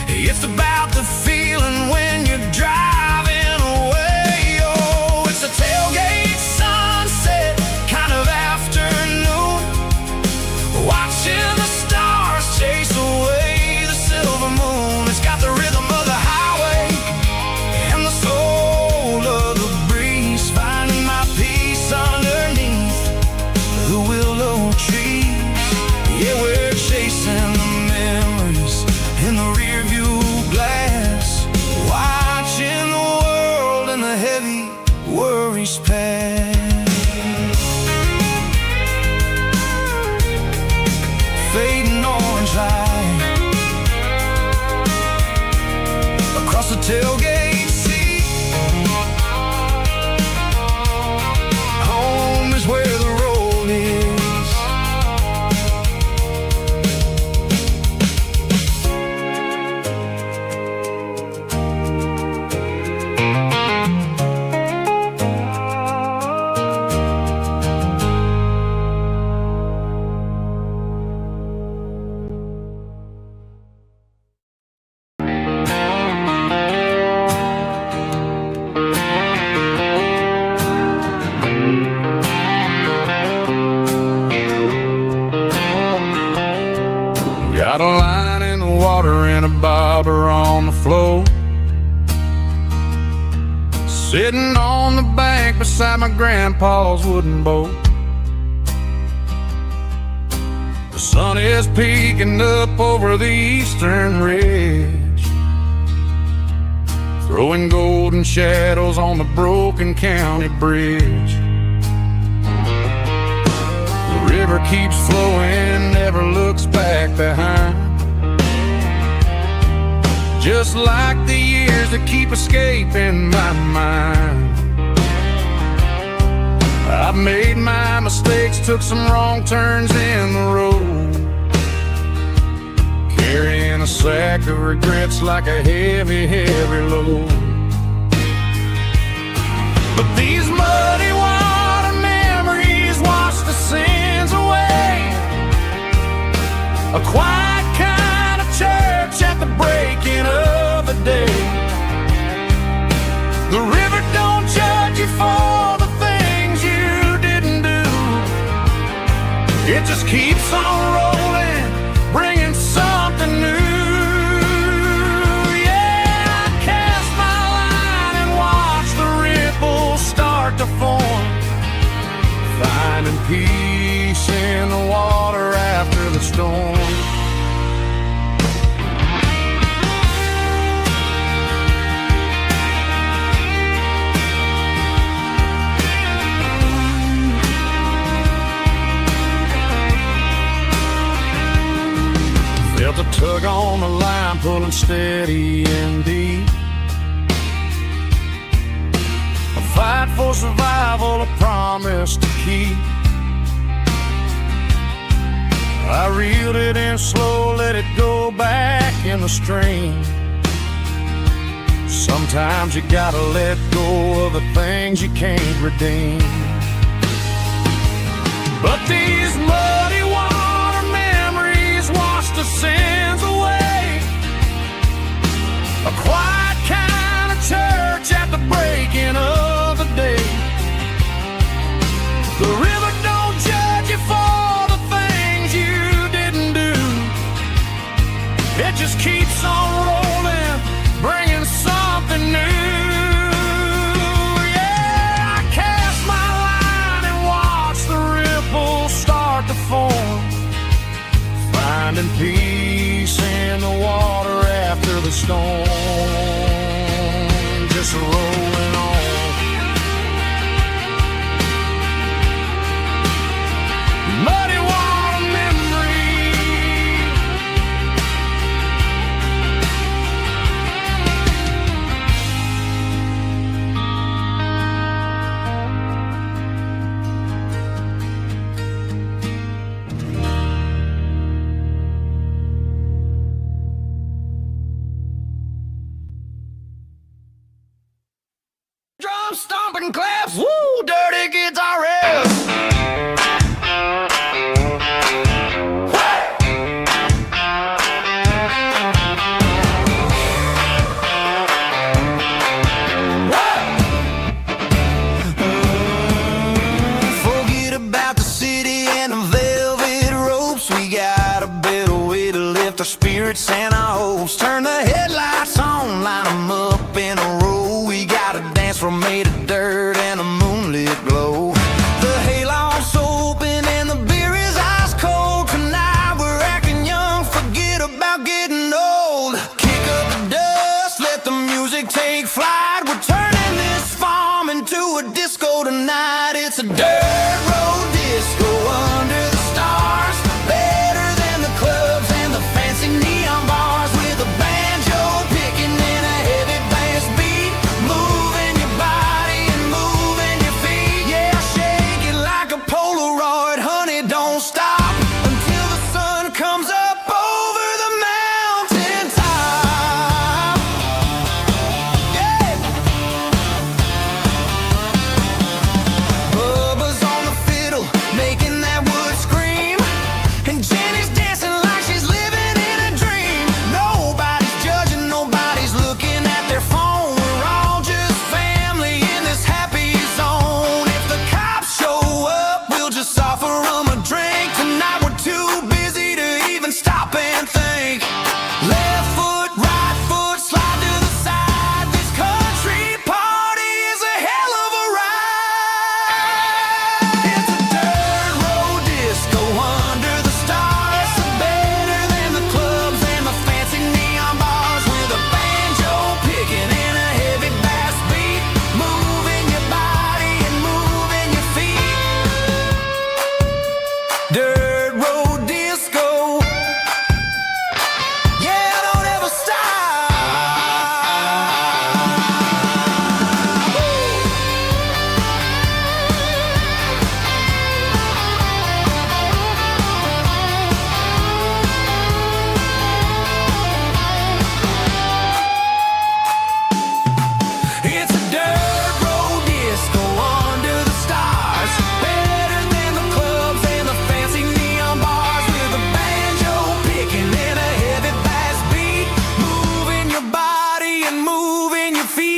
it's about the feeling when you're driving away. Oh, it's a tailgate sunset kind of afternoon, watching the stars chase away the silver moon. It's got the rhythm of the highway and the soul of the breeze, finding my peace underneath the willow trees. Yeah, we're chasing the memories in the rearview glass, watching the world and the heavy worries pass. Fading orange light across the tailgate seat. Home is where the road is.
Got a line in the water and a bobber on the floor, sitting on the bank beside my grandpa's wooden boat. The sun is peeking up over the eastern ridge, throwing golden shadows on the broken county bridge. The river keeps flowing, never looks back behind, just like the years that keep escaping my mind. I've made my mistakes, took some wrong turns in the road, carrying a sack of regrets like a heavy, heavy load. But these muddy water memories wash the sins away, a quiet kind of church at the breaking of the day. The river don't judge you for the things you didn't do, it just keeps on rolling, bringing something new. Yeah, I cast my line and watch the ripples start to form, finding peace in the water after the storm. Felt a tug on the line, pulling steady and deep, a fight for survival, a promise to keep.
I reeled it in slow, let it go back in the stream. Sometimes you gotta let go of the things you can't redeem. But these muddy water memories wash the sins away. A quiet kind of church at the breaking of the day. The river don't judge you for the things you didn't do. It just keeps on rolling, bringing something new. Yeah, I cast my line and watch the ripples start to form, finding peace in the water after the storm. Just rolling on. Muddy water memory. Drum stomping claps, woo, dirty guitar riffs. Forget about the city and the velvet ropes. We got a better way to lift our spirits and our hopes. Turn the headlights on, line them up in a row. We got a dance floor made of dirt and a moonlit glow. The hayloft's open and the beer is ice cold. Tonight we're acting young, forget about getting old. Kick up the dust, let the music take flight. We're turning this farm into a disco tonight. It's a dirt road disco under the stars. Better than the clubs and the fancy neon bars. With a banjo picking in a heavy bass beat. Moving your body and moving your feet. Yeah, shake it like a Polaroid, honey, don't stop until the sun comes up over the mountain top. Yeah. Bubba's on the fiddle, making that wood scream. And Jenny's dancing like she's living in a dream. Nobody's judging, nobody's looking at their phone. We're all just family in this happy zone. If the cops show up, we'll just offer them a drink. Tonight we're too busy to even stop and think. Left foot, right foot, slide to the side. This country party is a hell of a ride. It's a dirt road disco under the stars. Better than the clubs and the fancy neon bars. With a banjo picking in a heavy bass beat. Moving your body and moving your feet. Dirt road disco. Yeah, don't ever stop. It's a dirt road disco under the stars. Better than the clubs and the fancy neon bars. With a banjo picking in a heavy bass beat. Moving your body and moving your feet.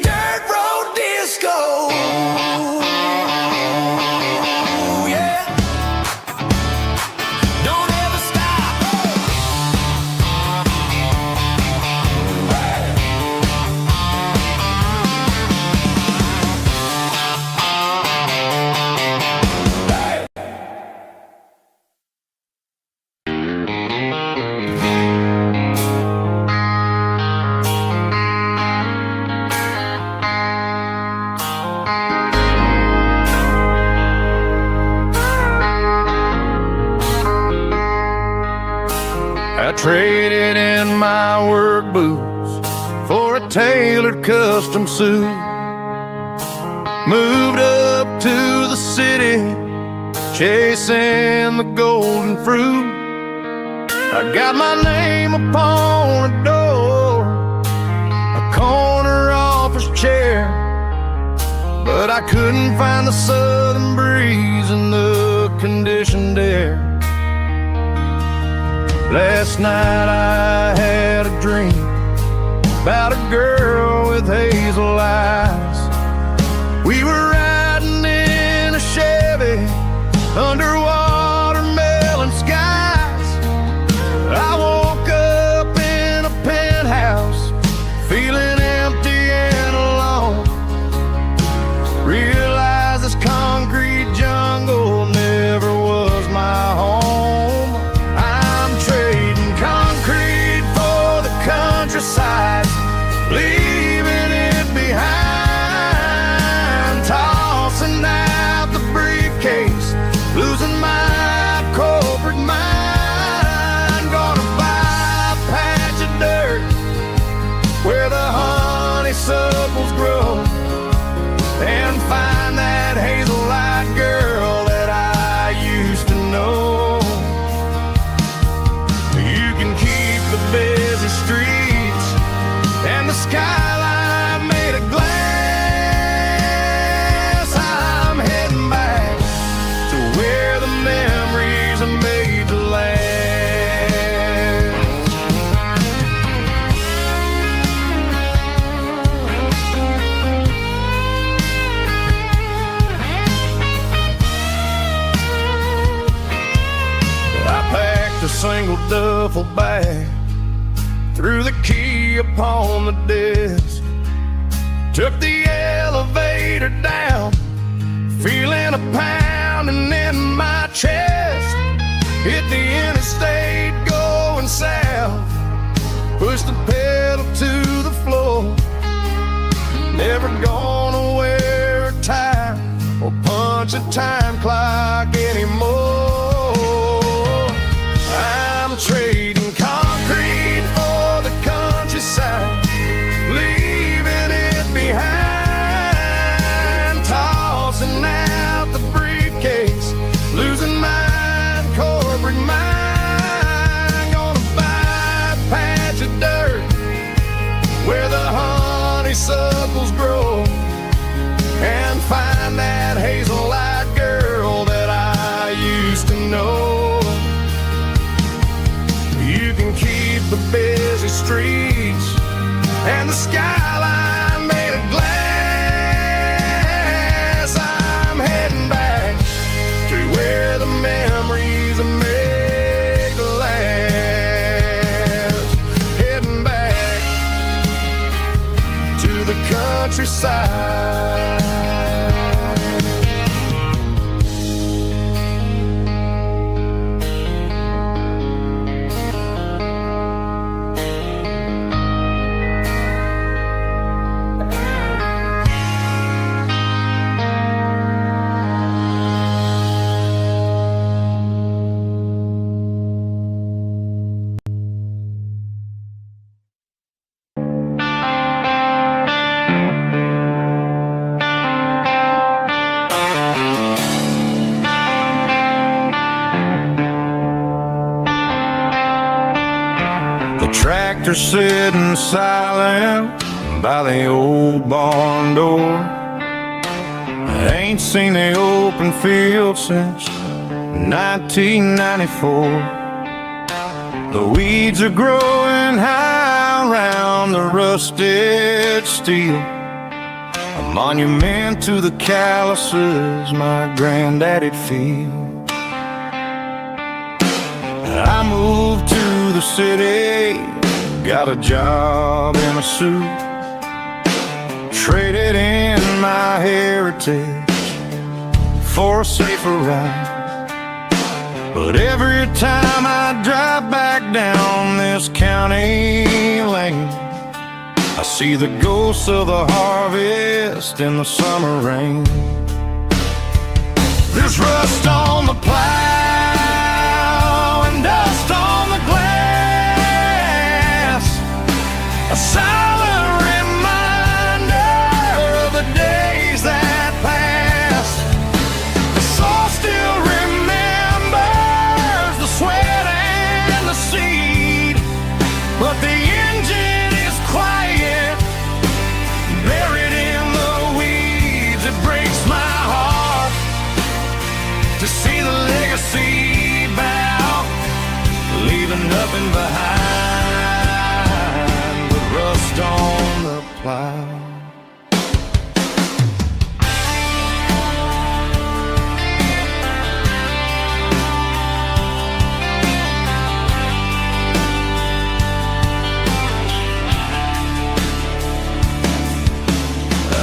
Dirt road disco. Yeah. Don't ever stop. I traded in my work boots for a tailored custom suit. Moved up to the city,
chasing the golden fruit. I got my name upon a door, a corner office chair, but I couldn't find the southern breeze in the conditioned air. Last night I had a dream about a girl with hazel eyes. We were riding in a Chevy under watermelon skies. I woke up in a penthouse feeling empty and alone. Realized this concrete jungle never was my home. I'm trading concrete for the countryside, leaving it behind, tossing out the briefcase, losing my corporate mind. Gonna buy a patch of dirt where the honeysuckles grow, and find that hazel-eyed girl that I used to know. You can keep the busy streets and the skyline made of glass. I'm heading back to where the memories are made to last. I packed a single duffel bag, threw the key upon the desk, took the elevator down, feeling a pounding in my chest. Hit the interstate going south, pushed the pedal to the floor. Never gonna wear a tie or punch a time clock anymore. I'm trading concrete for the countryside, leaving it behind, tossing out the briefcase, losing my corporate mind. Gonna buy a patch of dirt where the honeysuckles grow, and find that hazel-eyed girl that I used to know. You can keep the busy streets and the skyline made of glass. I'm heading back to where the memories are made to last. Heading back to the countryside. Tractor sitting silent by the old barn door. I ain't seen the open field since 1994. The weeds are growing high around the rusted steel, a monument to the calluses my granddaddy'd feel. I moved to the city, got a job in a suit, traded in my heritage for a safer ride. But every time I drive back down this county lane, I see the ghosts of the harvest in the summer rain. There's rust on the plow and dust on the glass, a silent reminder of the days that passed. The soul still remains
leaving nothing behind but rust on the plow.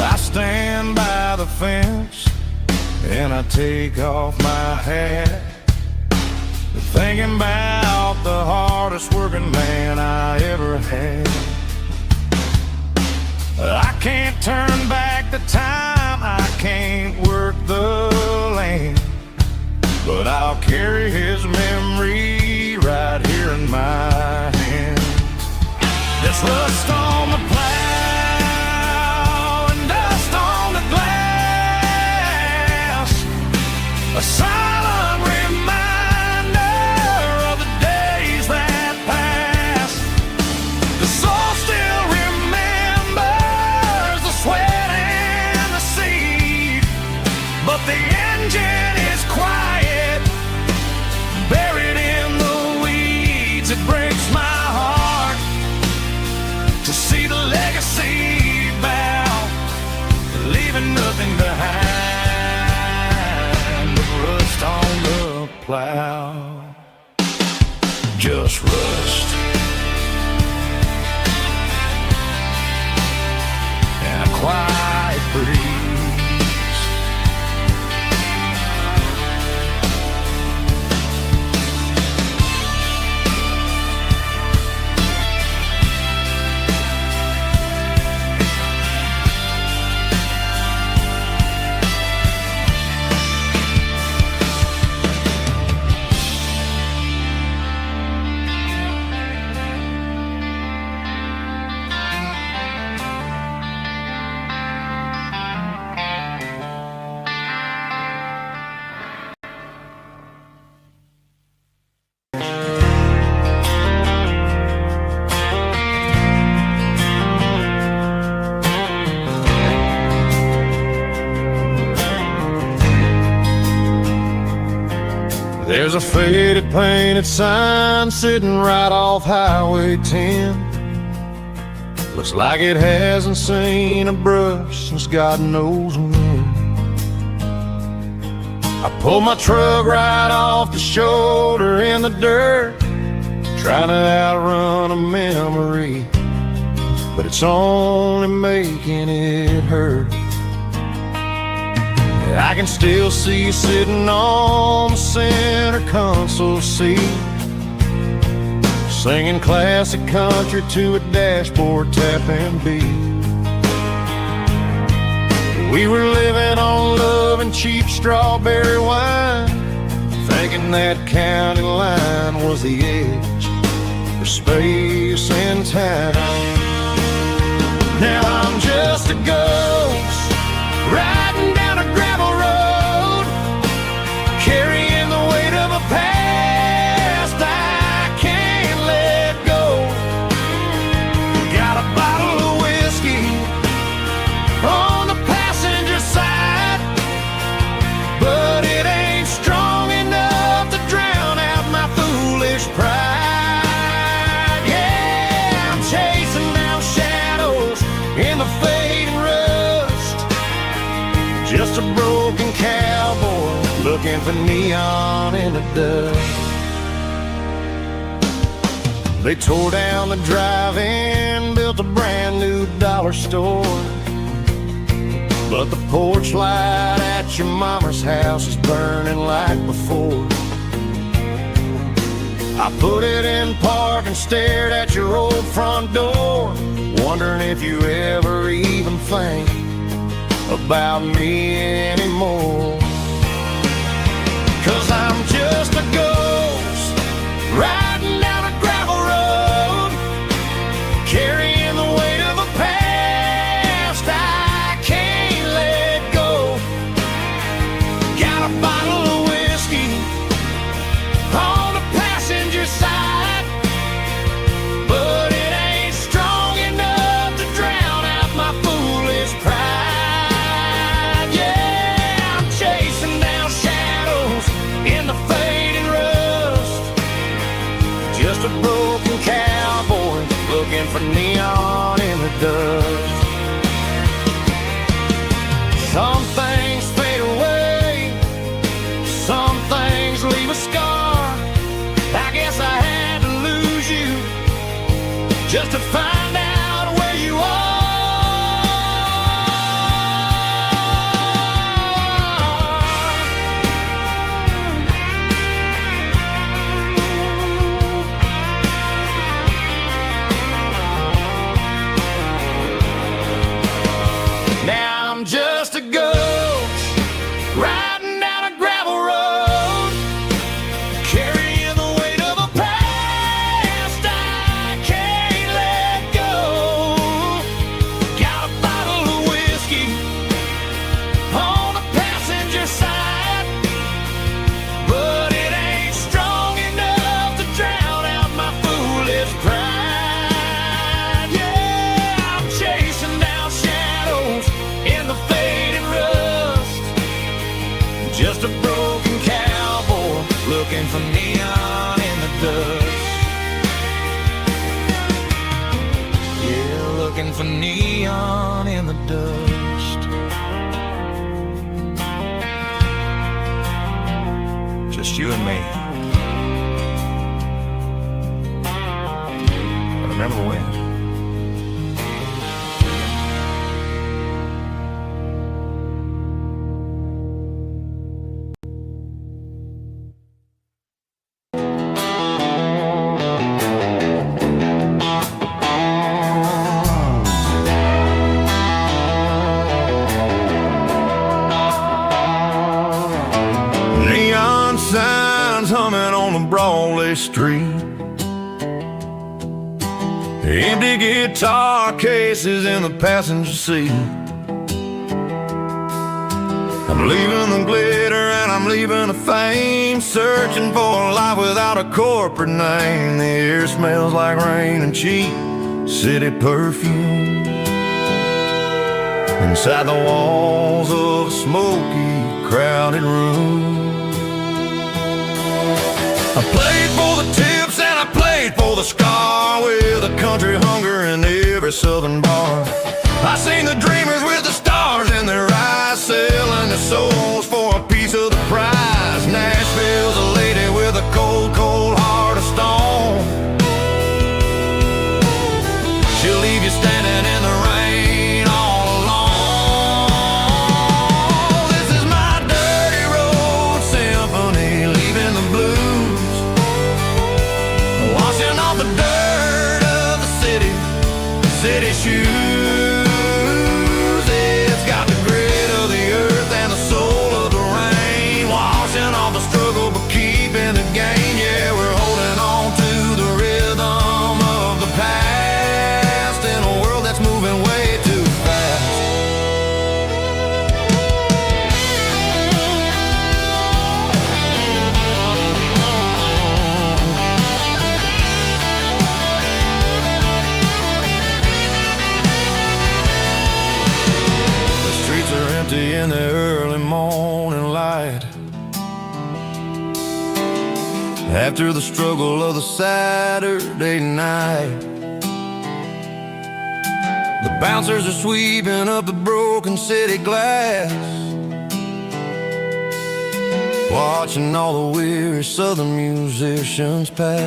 I stand by the fence and I take off my hat, thinking about the hardest working man I ever had. I can't turn back the time, I can't work the land, but I'll carry his memory right here in my hands. There's rust on the plow and dust on the glass, a silent reminder of the days that pass. The soul still remembers the sweat and the seed, but the engine is quiet, buried in the weeds. It breaks my heart to see the legacy bow, leaving nothing behind but rust on the plow. Just rust and a quiet breeze. There's a faded painted sign sitting right off Highway 10. Looks like it hasn't seen a brush since God knows when. I pulled my truck right off the shoulder in the dirt, trying to outrun a memory, but it's only making it hurt. I can still see you sitting on the center console seat, singing classic country to a dashboard tapping beat. We were living on love and cheap strawberry wine, thinking that county line was the edge for space and time. Now I'm just a ghost riding down a gravel road, carrying the weight of a past I can't let go. Got a bottle of whiskey on the passenger side, but it ain't strong enough to drown out my foolish pride. Yeah, I'm chasing down shadows in the fading rust, just a broken cowboy looking for neon in the dust. They tore down the drive-in, built a brand new dollar store, but the porch light at your mama's house is burning like before. I put it in park and stared at your old front door, wondering if you ever even think about me anymore. 'Cause I'm just a ghost riding down a gravel road, carrying the weight of a past I can't let go. Got a bottle of whiskey on the passenger side, but it ain't strong enough to drown out my foolish pride. Yeah, I'm chasing Just a broken cowboy looking for neon in the dust. Some things fade away, some things leave a scar. I guess I had to lose you just to find out where you are. Now I'm just a ghost riding down a gravel road, carrying the weight of a past I can't let go. Got a bottle of whiskey on the passenger side, but it ain't strong enough to drown out my foolish pride. Yeah, I'm chasing down shadows in the faded rust. Just a broken cowboy looking for neon in the dust. Yeah, looking for neon in the dust. Just you and me. I remember when. Neon signs humming on the Broadway street, empty guitar cases in the passenger seat. I'm leaving the glitter and I'm leaving the fame, searching for a life without a corporate name. The air smells like rain and cheap city perfume inside the walls of a smoky, crowded room. I played for the tips and I played for the scar, with a country hunger in every southern bar. I seen the dreamers with the stars in their eyes, selling their souls for a piece of the prize. Nashville's a lady with a cold, cold heart of stone. She'll leave you standing in the rain all alone. This is my dirty road symphony, leaving the blues, washing off the dirt of the city shoes. It's got the grit of the earth and the soul of the rain, washing off the struggle but keeping the gain. Yeah, we're holding on to the rhythm of the past in a world that's moving way too fast. In the early morning light, after the struggle of the Saturday night, the bouncers are sweeping up the broken city glass, watching all the weary southern musicians pass.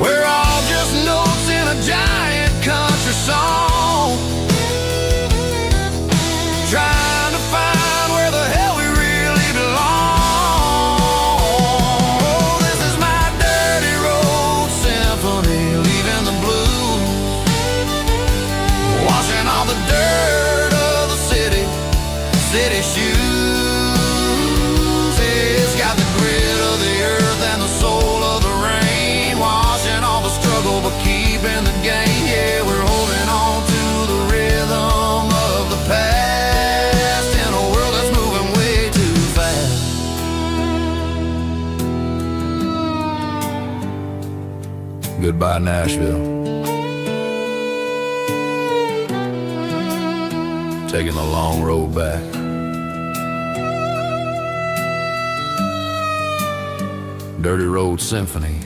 We're all just notes in a giant country song, trying to find where the hell we really belong. Oh, this is my dirty road symphony, leaving the blues, washing all the dirt of the city shoes. It's got the grit of the earth and the soul of the rain, washing all the struggle but keeping the gain. Yeah, we're holding on to the rhythm of the past. Goodbye, Nashville. Taking the long road back.
Dirty Road Symphony.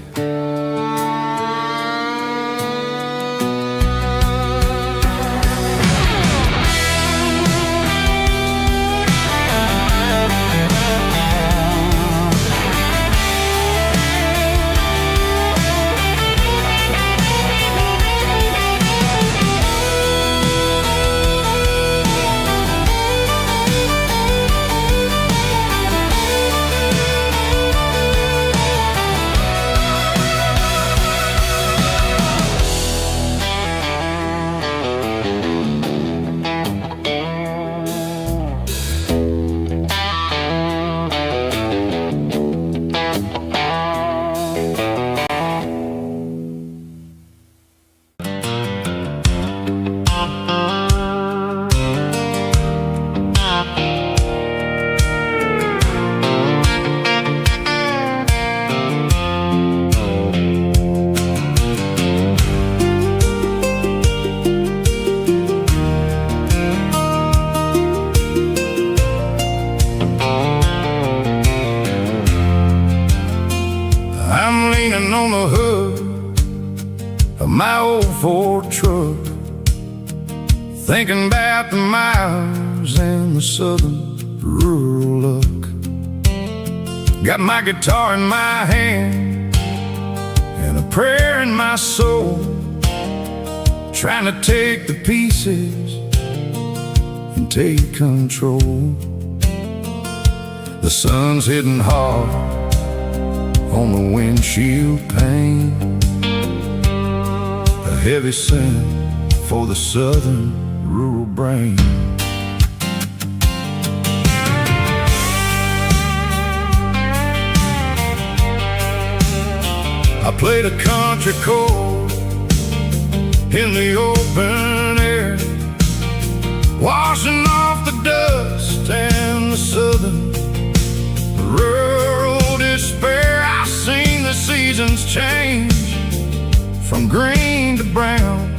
On the hood of my old Ford truck, thinking about the miles and the southern rural look. Got my guitar in my hand and a prayer in my soul, trying to take the pieces and take control. The sun's hitting hard on the windshield pane, a heavy scent for the southern rural brain. I played a country chord in the open air, washing off the dust and the southern rural despair. I've seen the seasons change from green to brown,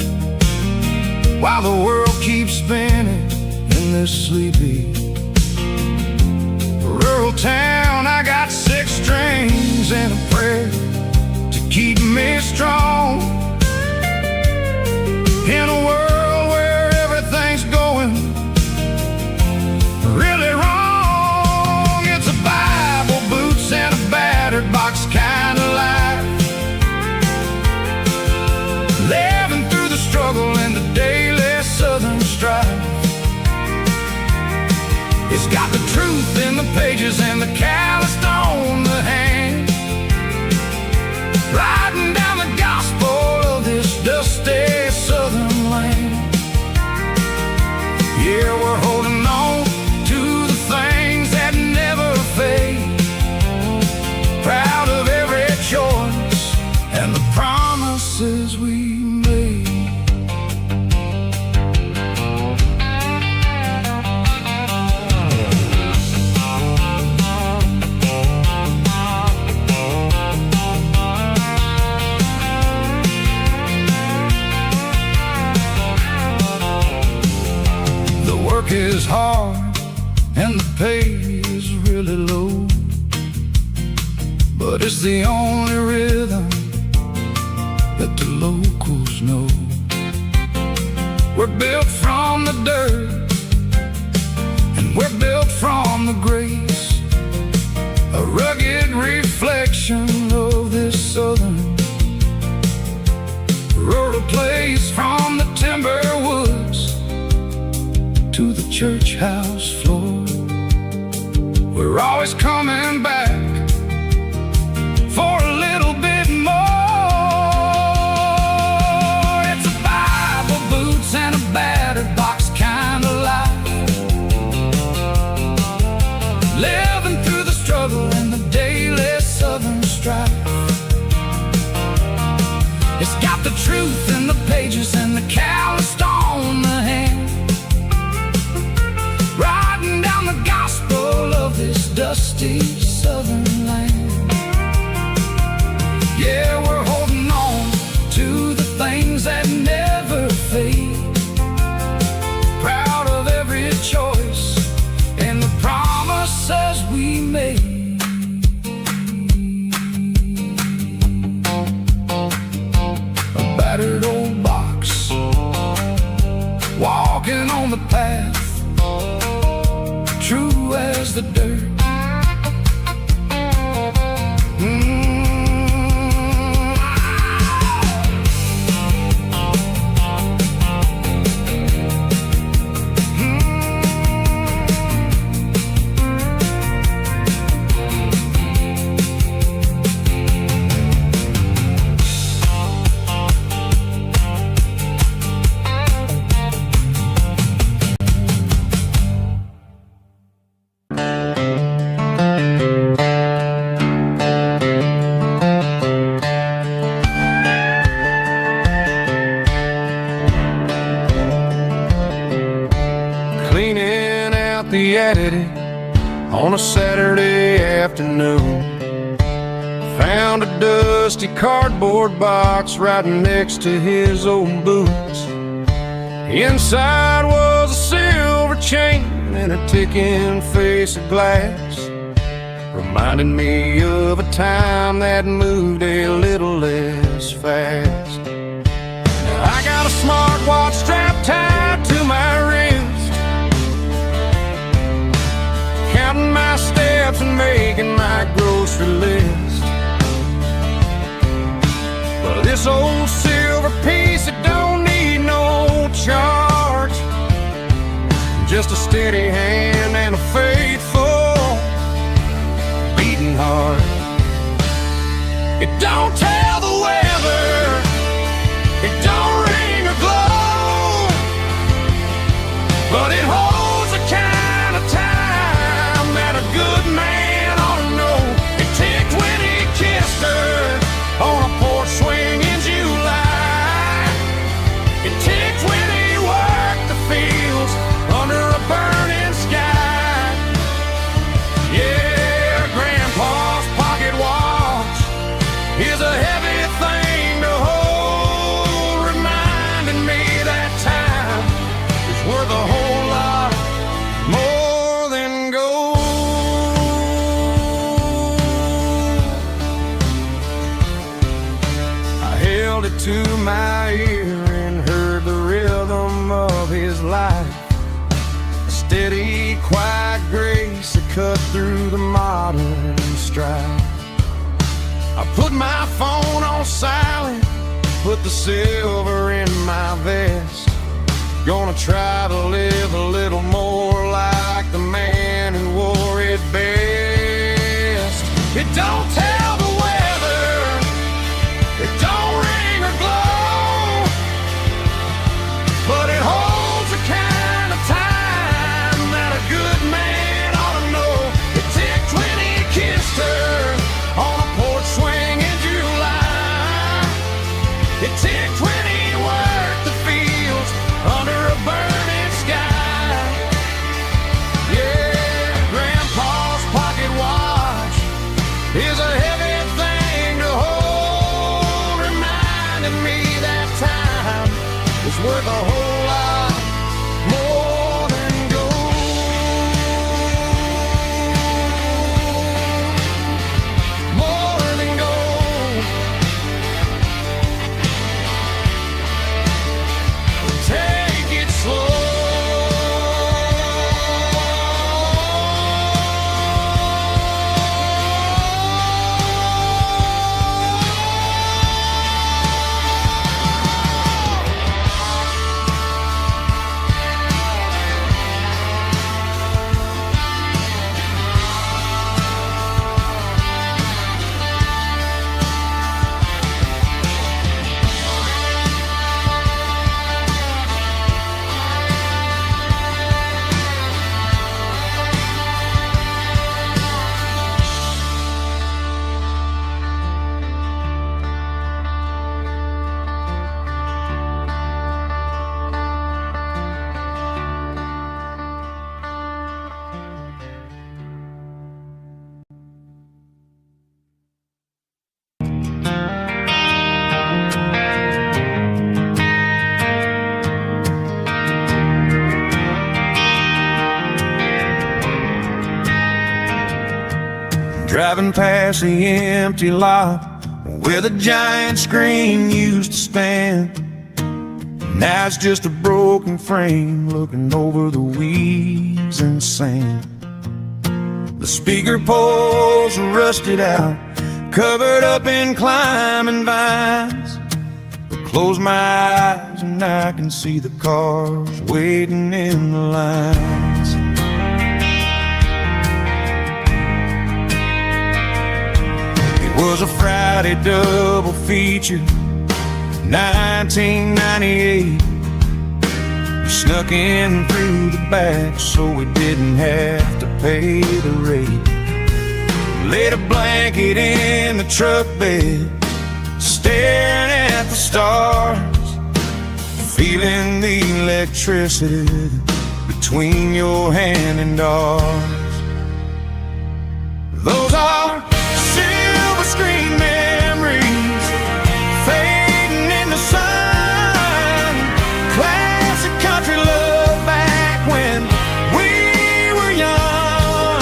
while the world keeps spinning in this sleepy rural town. I got 6 strings and a prayer to keep me strong in a world where everything's going really wrong. It's a Bible, boots, and a battered box kind of life, living through the struggle and the daily southern strife. It's got the truth in the pages and the calloused on the hand, riding down the gospel of this dusty southern land. Yeah, we're holding on to the things that never fade, proud of every choice and the promises we made. The work is hard and the pay is really low, but it's the only rhythm that the locals know. We're built from the dirt and we're built from the grace, a rugged reflection of this southern rural place. From the timber woods to the church house floor, we're always coming back for a little bit more. It's a Bible, boots, and a battered box kind of life, living through the struggle and the daily southern strife. It's got the truth in the pages and the calloused on the hand, riding down the gospel of this dusty southern land. Yeah, we're holding on to the things that never fade, proud of every choice and the promises we made.
the path, true as the dirt.
On a Saturday afternoon, found a dusty cardboard box right next to his old boots. Inside was a silver chain and a ticking face of glass, reminding me of a time that moved a little less fast. Now I got a smartwatch strapped tied to my wrist, counting my steps and making my grocery list. But this old silver piece, it don't need no charge, just a steady hand and a faithful beating heart. It don't tell the weather, it don't ring or glow, but it holds a kind of time that a good man ought to know. It ticked when he kissed her on a porch swing in July. It ticked when he worked the fields under a burning sky. Yeah, Grandpa's pocket watch is a heavy thing to hold, reminding me that time is worth a whole lot more than gold. I held it to my ear and heard the rhythm of his life, a steady, quiet grace that cut through the modern strife. I put my phone on silent, put the silver in my vest. Gonna try to live a little more like the man who wore it best. It don't tell the weather, it don't ring or glow, but it holds a kind of time that a good man ought to know. It ticked when he kissed her on a porch swing in July. It ticked when he worked the fields under a burning sky. Yeah, Grandpa's pocket watch is a heavy thing to hold, reminding me that time is worth a whole lot more than gold. More than gold. Take it slow. Driving past the empty lot where the giant screen used to stand,
Now it's just a broken frame looking over the weeds and sand. The speaker poles are rusted out, covered up in climbing vines. But close my eyes and I can see the cars waiting in the lines. It was a Friday double feature, 1998. We snuck in through the back so we didn't have to pay the rate. Laid a blanket in the truck bed, staring at the stars, feeling the electricity between your hand and ours. Those are silver screen memories fading in the sun. Classic country love back when we were young.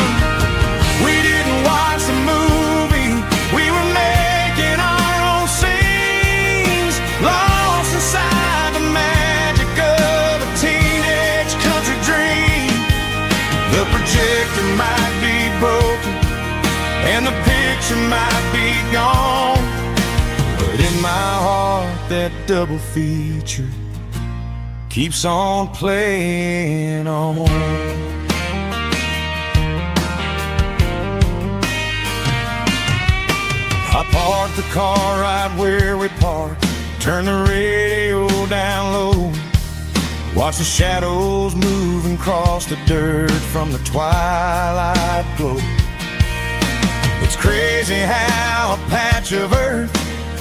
We didn't watch the movie, we were making our own scenes, lost inside the magic of a teenage country dream. The projector might be broken and the picture might be gone, but in my heart that double feature keeps on playing on. I parked the car right where we parked, turned the radio down low, watch the shadows move and cross the dirt from the twilight glow. It's crazy how a patch of earth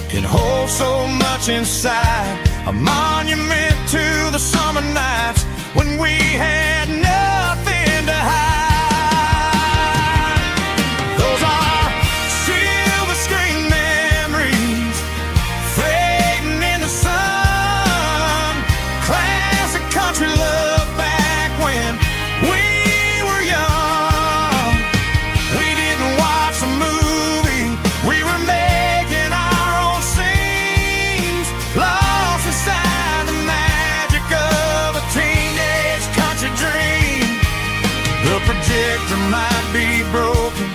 can hold so much inside, a monument to the summer nights when we had nothing to hide. Those are silver screen memories fading in the sun. Classic country love back when we were young. We didn't watch a movie, we were making our own scenes, lost inside the magic of a teenage country dream. The projector might be broken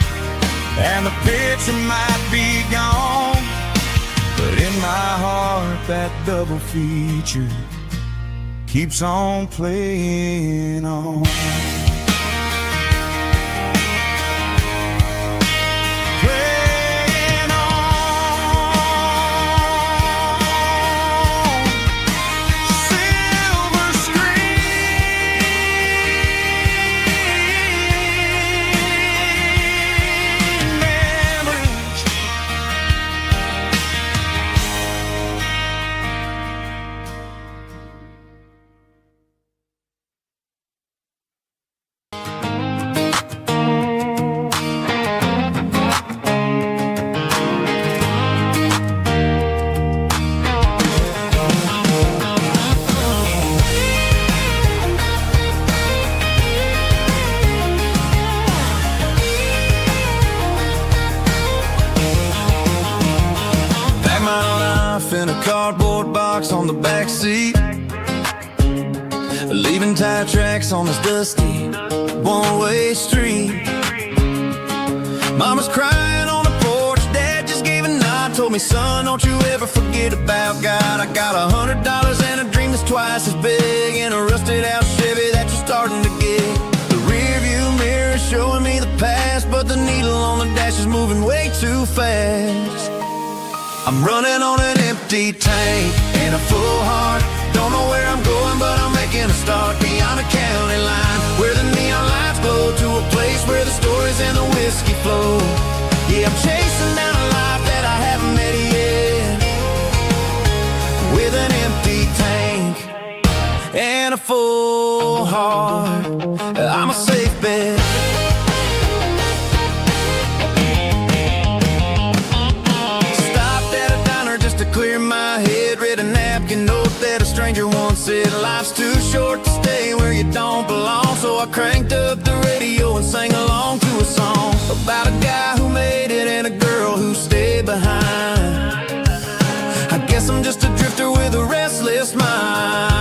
and the picture might be gone, but in my heart that double feature keeps on playing on. Playing on. Silver screen memories.
Pack my life in a cardboard box on the back seat, leaving tire tracks on this dusty one-way street. Mama's crying on the porch, Dad just gave a nod, told me, son, don't you ever forget about God. I got $100 and a dream that's twice as big, in a rusted out Chevy that you're starting to get. The rear view mirror is showing me the past, but the needle on the dash is moving way too fast. I'm running on an empty tank and a full heart. Don't know where I'm going, but I'm making a start beyond a county line, where the neon lights glow, to a place where the stories and the whiskey flow. Yeah, I'm chasing down a life that I haven't met yet, with an empty tank and a full heart. I'm a safe bet. Clear my head, read a napkin note that a stranger once said, life's too short to stay where you don't belong. So I cranked up the radio and sang along to a song about a guy who made it and a girl who stayed behind. I guess I'm just a drifter with a restless mind.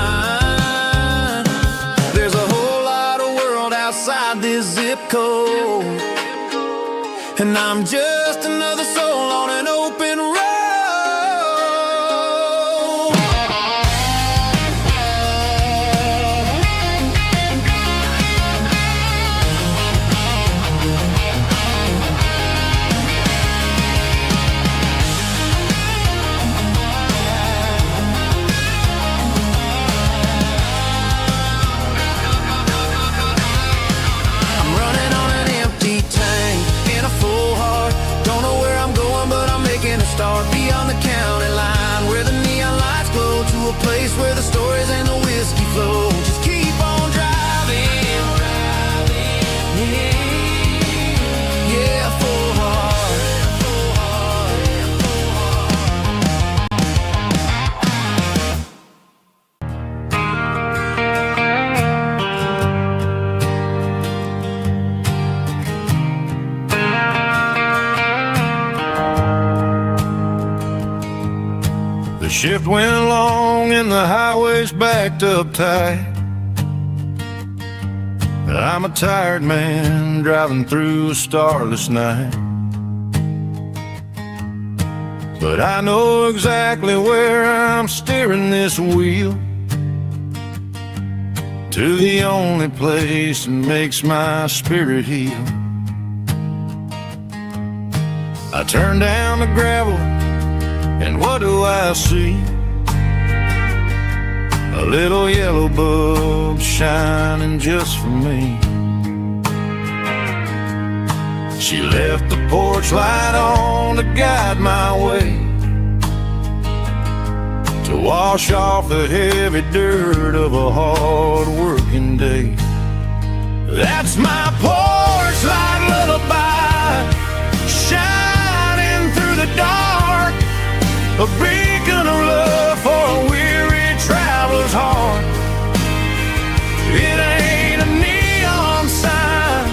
and I'm just another soul on an open road. Start beyond the county line, where the neon lights glow, to a place where the stories and the whiskey flow. Just keep on driving, yeah, full heart.
The shift went long and the highway's backed up tight. I'm a tired man driving through a starless night, but I know exactly where I'm steering this wheel, to the only place that makes my spirit heal. I turn down the gravel, and what do I see? A little yellow bulb shining just for me. She left the porch light on to guide my way, to wash off the heavy dirt of a hard working day. That's my porch light lullaby, shining through the dark, a beacon of love for a weary traveler's heart. It ain't a neon sign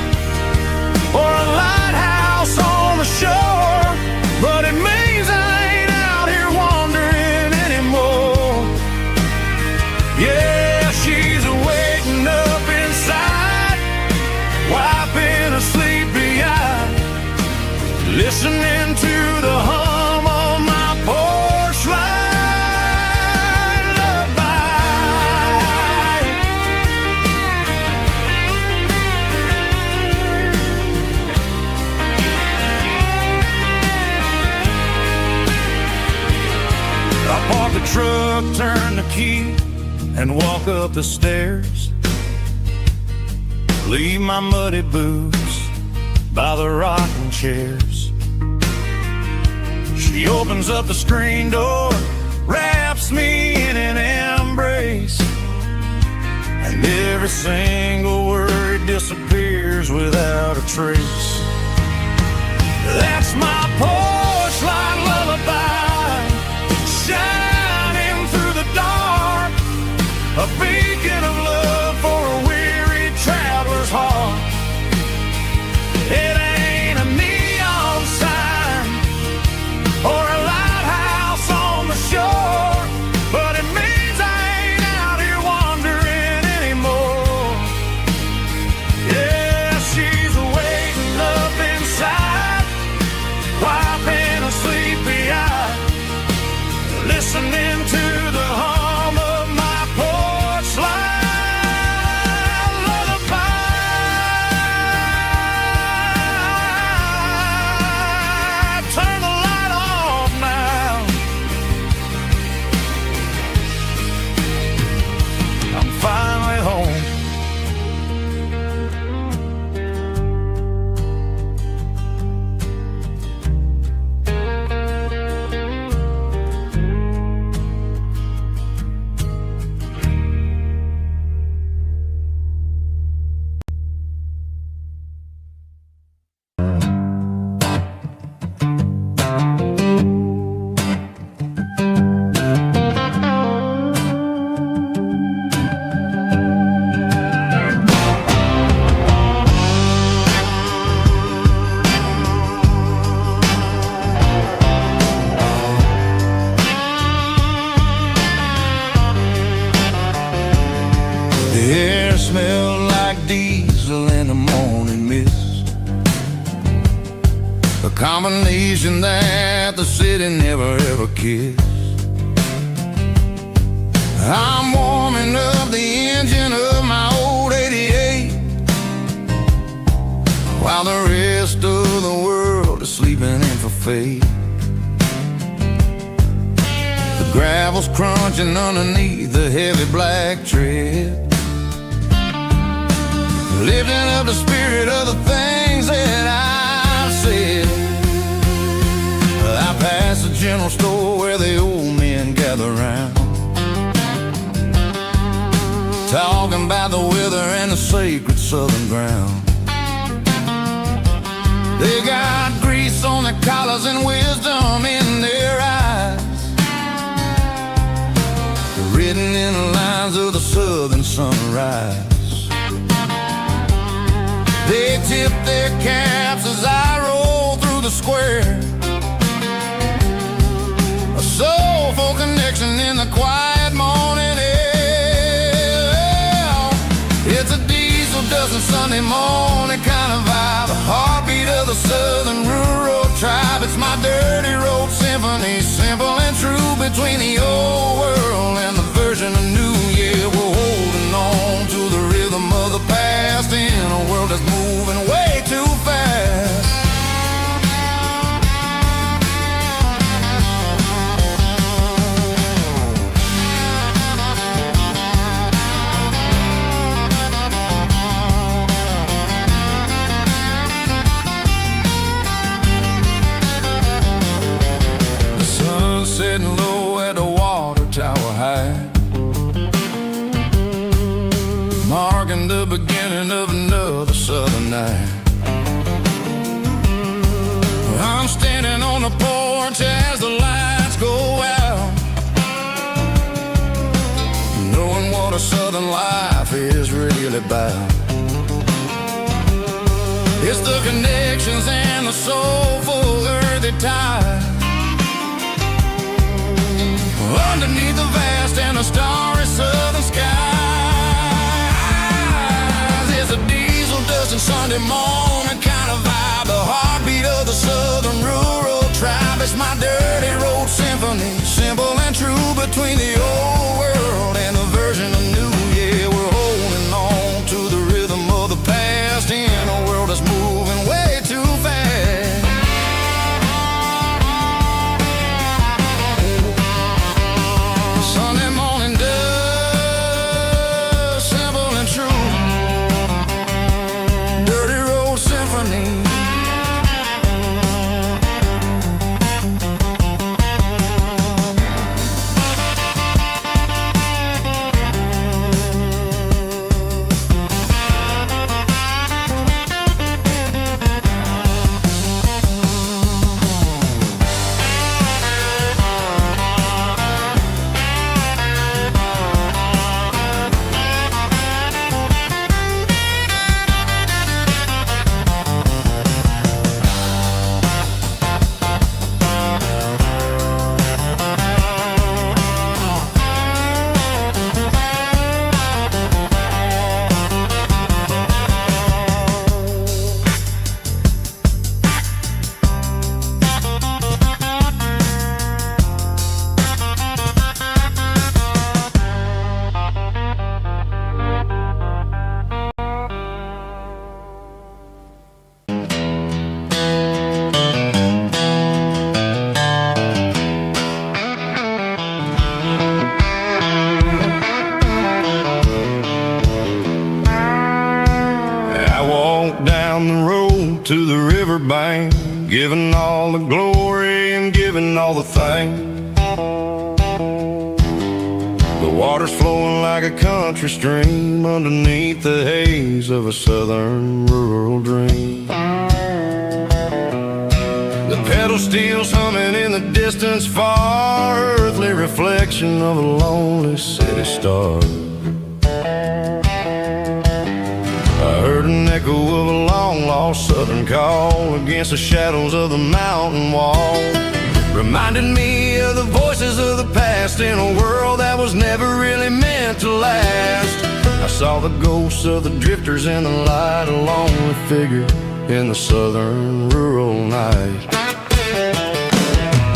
or a lighthouse on the shore, but it means I ain't out here wandering anymore. Yeah, she's waiting up inside, wiping a sleepy eye, listening to the hum of my porch light lullaby. I park the truck, turn the key, and walk up the stairs. Leave my muddy boots by the rocking chairs. She opens up the screen door, wraps me in an embrace, and every single word disappears without a trace. That's my porch light lullaby, shining through the dark, a beacon of love for a weary traveler's heart. It ain't a neon sign or a lighthouse on the shore, but it means I ain't out here wandering anymore. Yeah, she's waiting up inside, wiping
combination that the city never ever kissed. I'm warming up the engine of my old 88 while the rest of the world is sleeping in for fate. The gravel's crunching underneath the heavy black tread, lifting up the spirit of the things that I've said. I pass the general store where the old men gather round, talking about the weather and the sacred southern ground. They got grease on their collars and wisdom in their eyes, written in the lines of the southern sunrise. They tip their caps as I roll through the square, a soulful connection in the quiet morning air. It's a diesel dusting Sunday morning kind of vibe, the heartbeat of the southern rural tribe. It's my dirty road symphony, simple and true, between the old world and the version of new. Yeah, we're holding on to the rhythm of the past in a world that's moving way too fast. The sun's setting low at the water tower high, marking the beginning of another southern night. I'm standing on the porch as the lights go out, knowing what a southern life is really about. It's the connections and the soulful earthy tide, underneath the vast and the starry southern skies. It's a diesel dusting Sunday morning kind of vibe, the heartbeat of the southern rural tribe. It's my dirty road symphony, simple and true, between the old world and the version of new. Yeah, we're holding on to the rhythm of the past in a world that's moving way too fast. Sunday morning dust, simple and true, dirty road symphony. To the riverbank, giving all the glory and giving all the thanks. The water's flowing like a country stream underneath the haze of a southern rural dream. The pedal steel's humming in the distance far, earthly reflection of a lonely city star. I heard an echo of a long-lost southern call against the shadows of the mountain wall, reminded me of the voices of the past in a world that was never really meant to last. I saw the ghosts of the drifters in the light, a lonely figure in the southern rural night.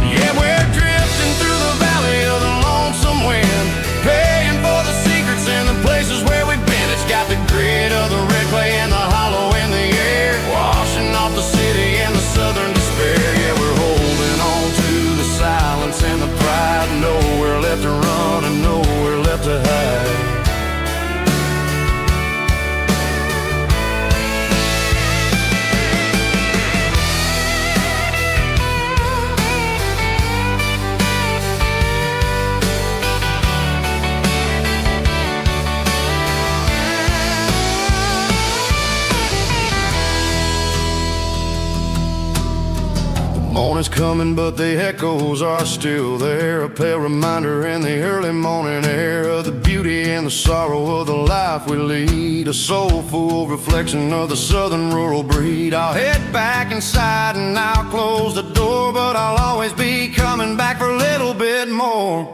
Yeah, we're drifting through the valley of the lonesome wind, paying for the secrets and the places where we've been. It's got the grit of the red clay and the hollow in the air, washing off the city and the southern despair. Yeah, we're holding on to the silence and the pride, nowhere left to run and nowhere left to hide.
Morning's coming, but the echoes are still there. A pale reminder in the early morning air of the beauty and the sorrow of the life we lead. A soulful reflection of the southern rural breed. I'll head back inside and I'll close the door, but I'll always be coming back for a little bit more.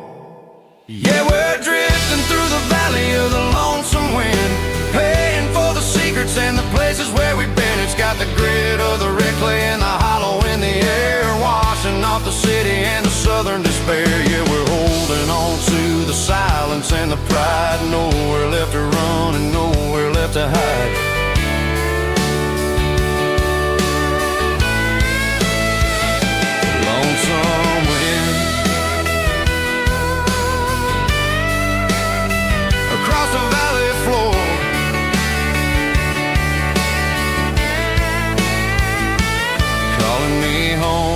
Yeah, we're drifting through the valley of the lonesome wind, paying for the secrets and the places where we've been. It's got the grit of the red clay and the hollow in the air, washing off the city and the southern despair. Yeah, we're holding on to the silence and the pride, nowhere left to run and nowhere left to hide. Lonesome wind across the valley floor, calling me home.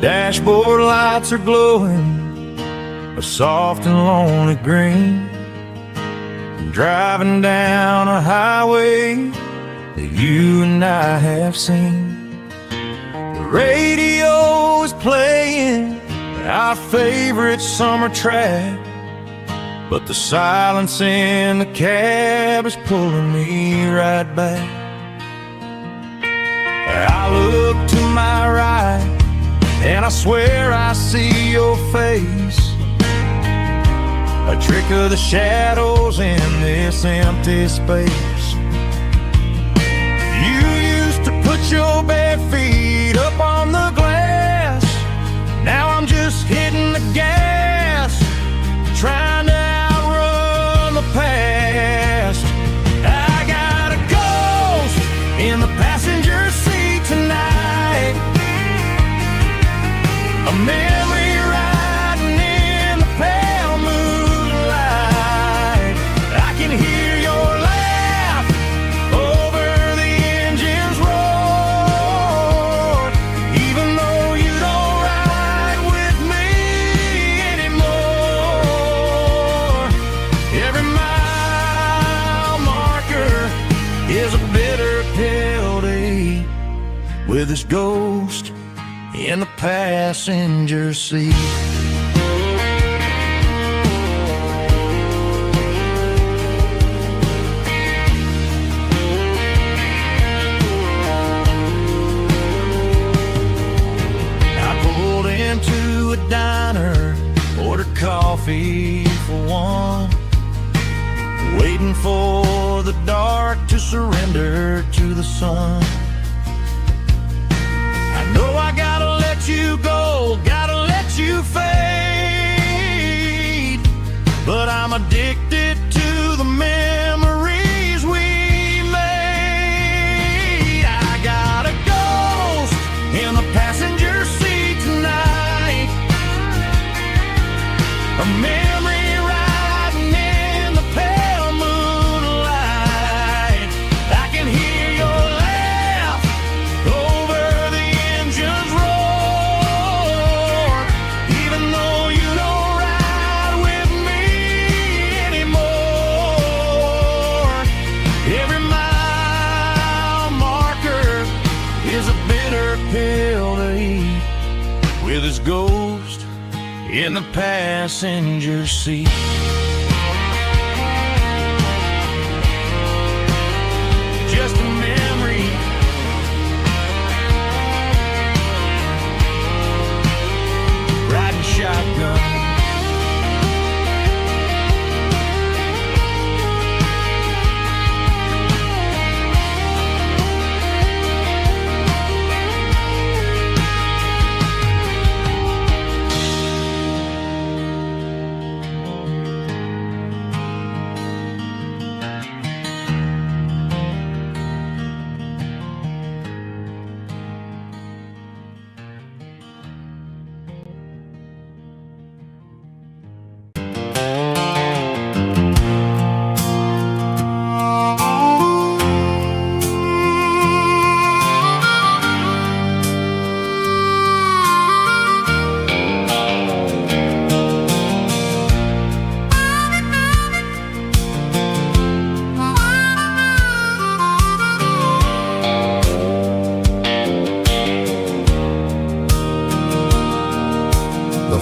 Dashboard lights are glowing a soft and lonely green, driving down a highway that you and I have seen. The radio is playing our favorite summer track, but the silence in the cab is pulling me right back. I look to my right and I swear I see your face, a trick of the shadows in this empty space. You used to put your bare feet up on the glass, now I'm just hitting the gas, trying to outrun the past. I got a ghost in the passenger seat tonight, a memory riding in the pale moonlight. I can hear your laugh over the engine's roar, even though you don't ride with me anymore. Every mile marker is a bitter pill to eat, with this ghost in the passenger seat. I pulled into a diner, ordered coffee for one, waiting for the dark to surrender to the sun. I know I gotta let you go, gotta let you fade, but I'm addicted to the memories we made. I got a ghost in the passenger seat tonight, a memory riding in the pale moonlight. I can hear your laugh over the engine's roar, even though you don't ride with me anymore. Every mile marker is a bitter pill to eat,
his ghost in the passenger seat. Just a memory, riding shotgun.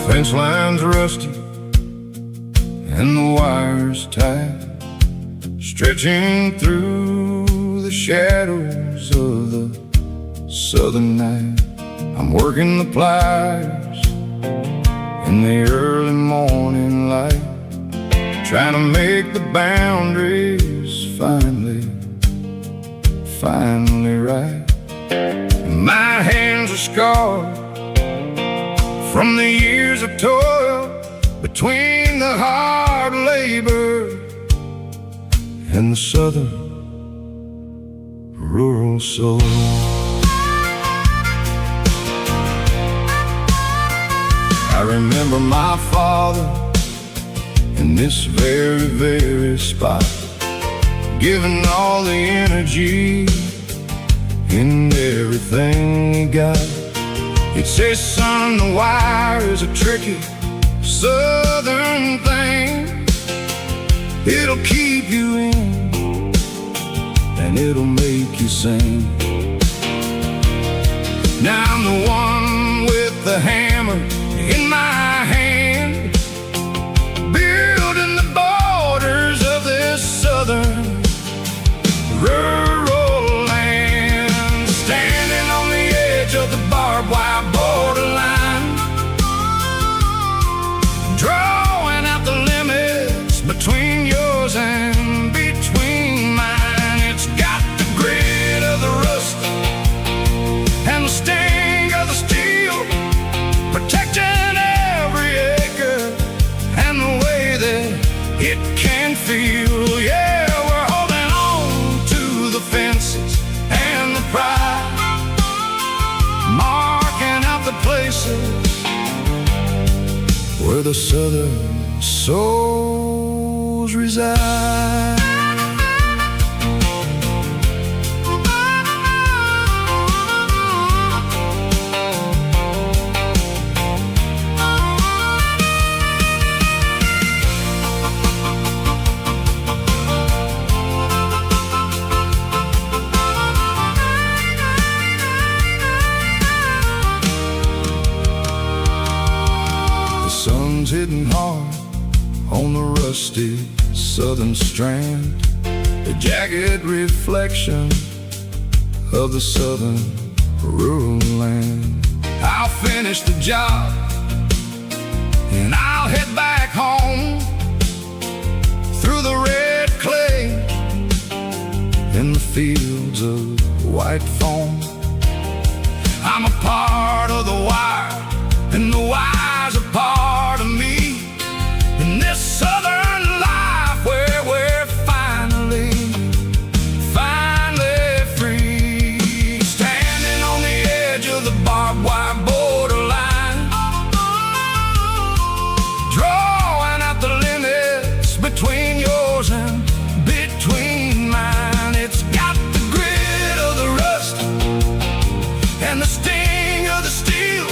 Fence line's rusty and the wires tight, stretching through the shadows of the southern night. I'm working the pliers in the early morning light, trying to make the boundaries finally right. My hands are scarred from the years of toil, between the hard labor and the southern rural soul. I remember my father in this very spot, giving all the energy in everything he got. He'd say, son, the wire is a tricky southern thing. It'll keep you in and it'll make you sing. Now I'm the one with the hammer in my hand, building the borders of this southern rural land, standing on the edge of the barbed wire borderline, drawing out the limits between yours and between mine. It's got the grit of the rust and the sting of the steel, protecting every acre and the way that it can feel. Yeah, we're holding on to the fences and the pride, marking out the places where the southern souls reside. Sun's hitting hard on the rusty southern strand, the jagged reflection of the southern rural land. I'll finish the job and I'll head back home through the red clay in the fields of white foam. I'm a part of the wire and the wire's a part of me in this southern life where we're finally free, standing on the edge of the barbed wire borderline, drawing out the limits between yours and between mine. It's got the grit of the rust and the sting of the steel,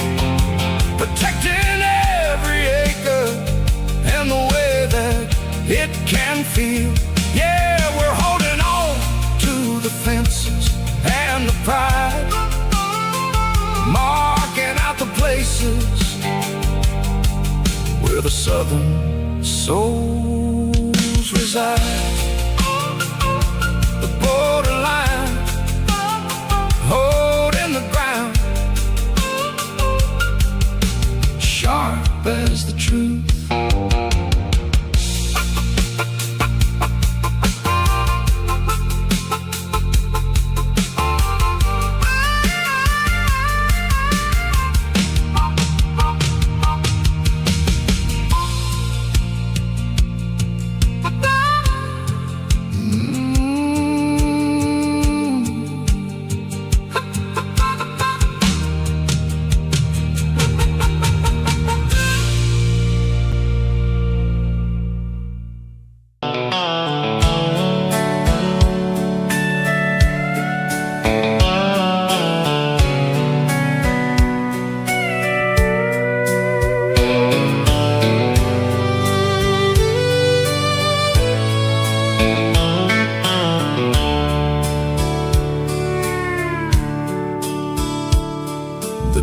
protecting every acre and the way that it can feel. Yeah, we're holding on to the fences and the pride, marking out the places the southern souls reside. The borderline, holding the ground, sharp as the truth.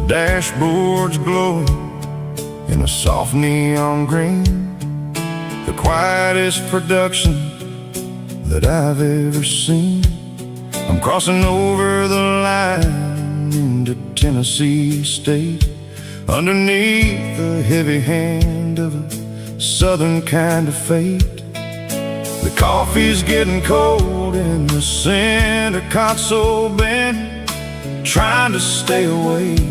Dashboard's glowing in a soft neon green, the quietest production that I've ever seen. I'm crossing over the line into Tennessee State, underneath the heavy hand of a southern kind of fate. The coffee's getting cold in the center console bin, trying to stay awake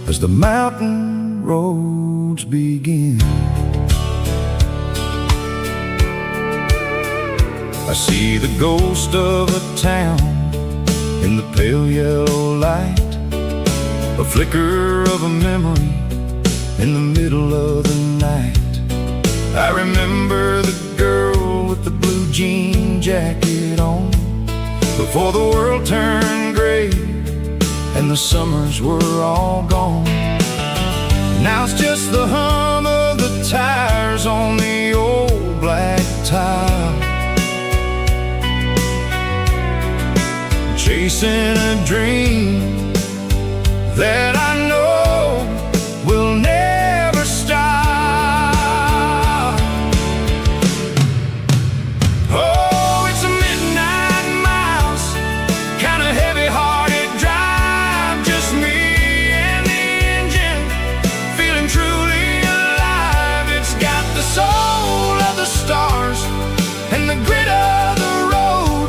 as the mountain roads begin. I see the ghost of a town in the pale yellow light, a flicker of a memory in the middle of the night. I remember the girl with the blue jean jacket on, before the world turned gray and the summers were all gone. Now it's just the hum of the tires on the old black tile, chasing a dream that I know will never stop. Oh, it's a midnight mouse, kind of heavy-hearted drive, just me and the engine, feeling truly alive. It's got the soul of the stars and the grit of the road,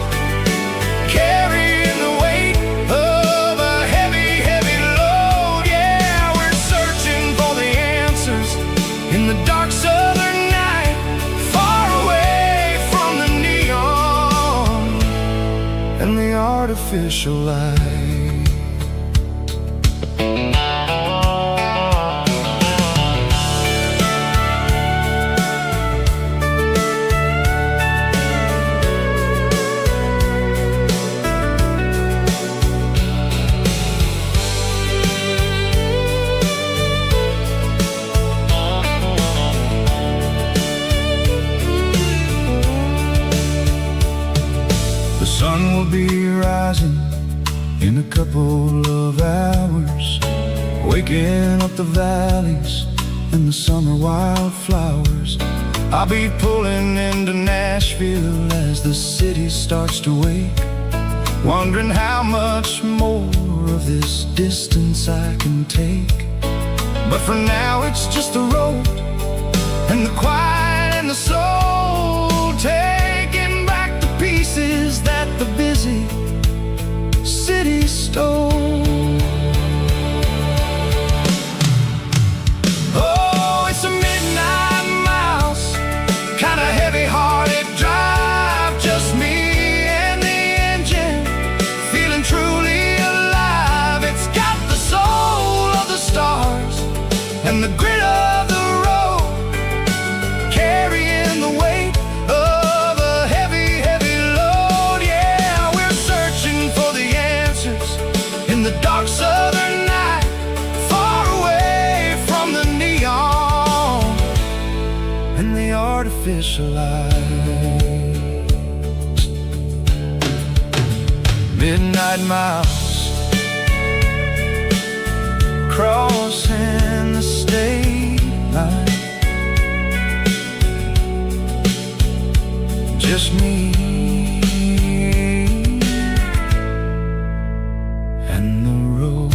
carrying the weight of a heavy, heavy load. Yeah, we're searching for the answers in the dark southern night, far away from the neon and the artificial light. The sun will be rising in a couple of hours, waking up the valleys and the summer wildflowers. I'll be pulling into Nashville as the city starts to wake, wondering how much more of this distance I can take. But for now it's just the road and the quiet and the soul, taking back the pieces that the busy city stole. Oh, it's a midnight mouse, kind of heavy-hearted drive, just me and the engine, feeling truly alive. It's got the soul of the stars and the grit of the road, carrying the weight of a heavy, heavy load. Yeah, we're searching for the answers in the dark southern night, far away from the neon and the artificial light. Midnight mouse, crossing the state line, just me and the road.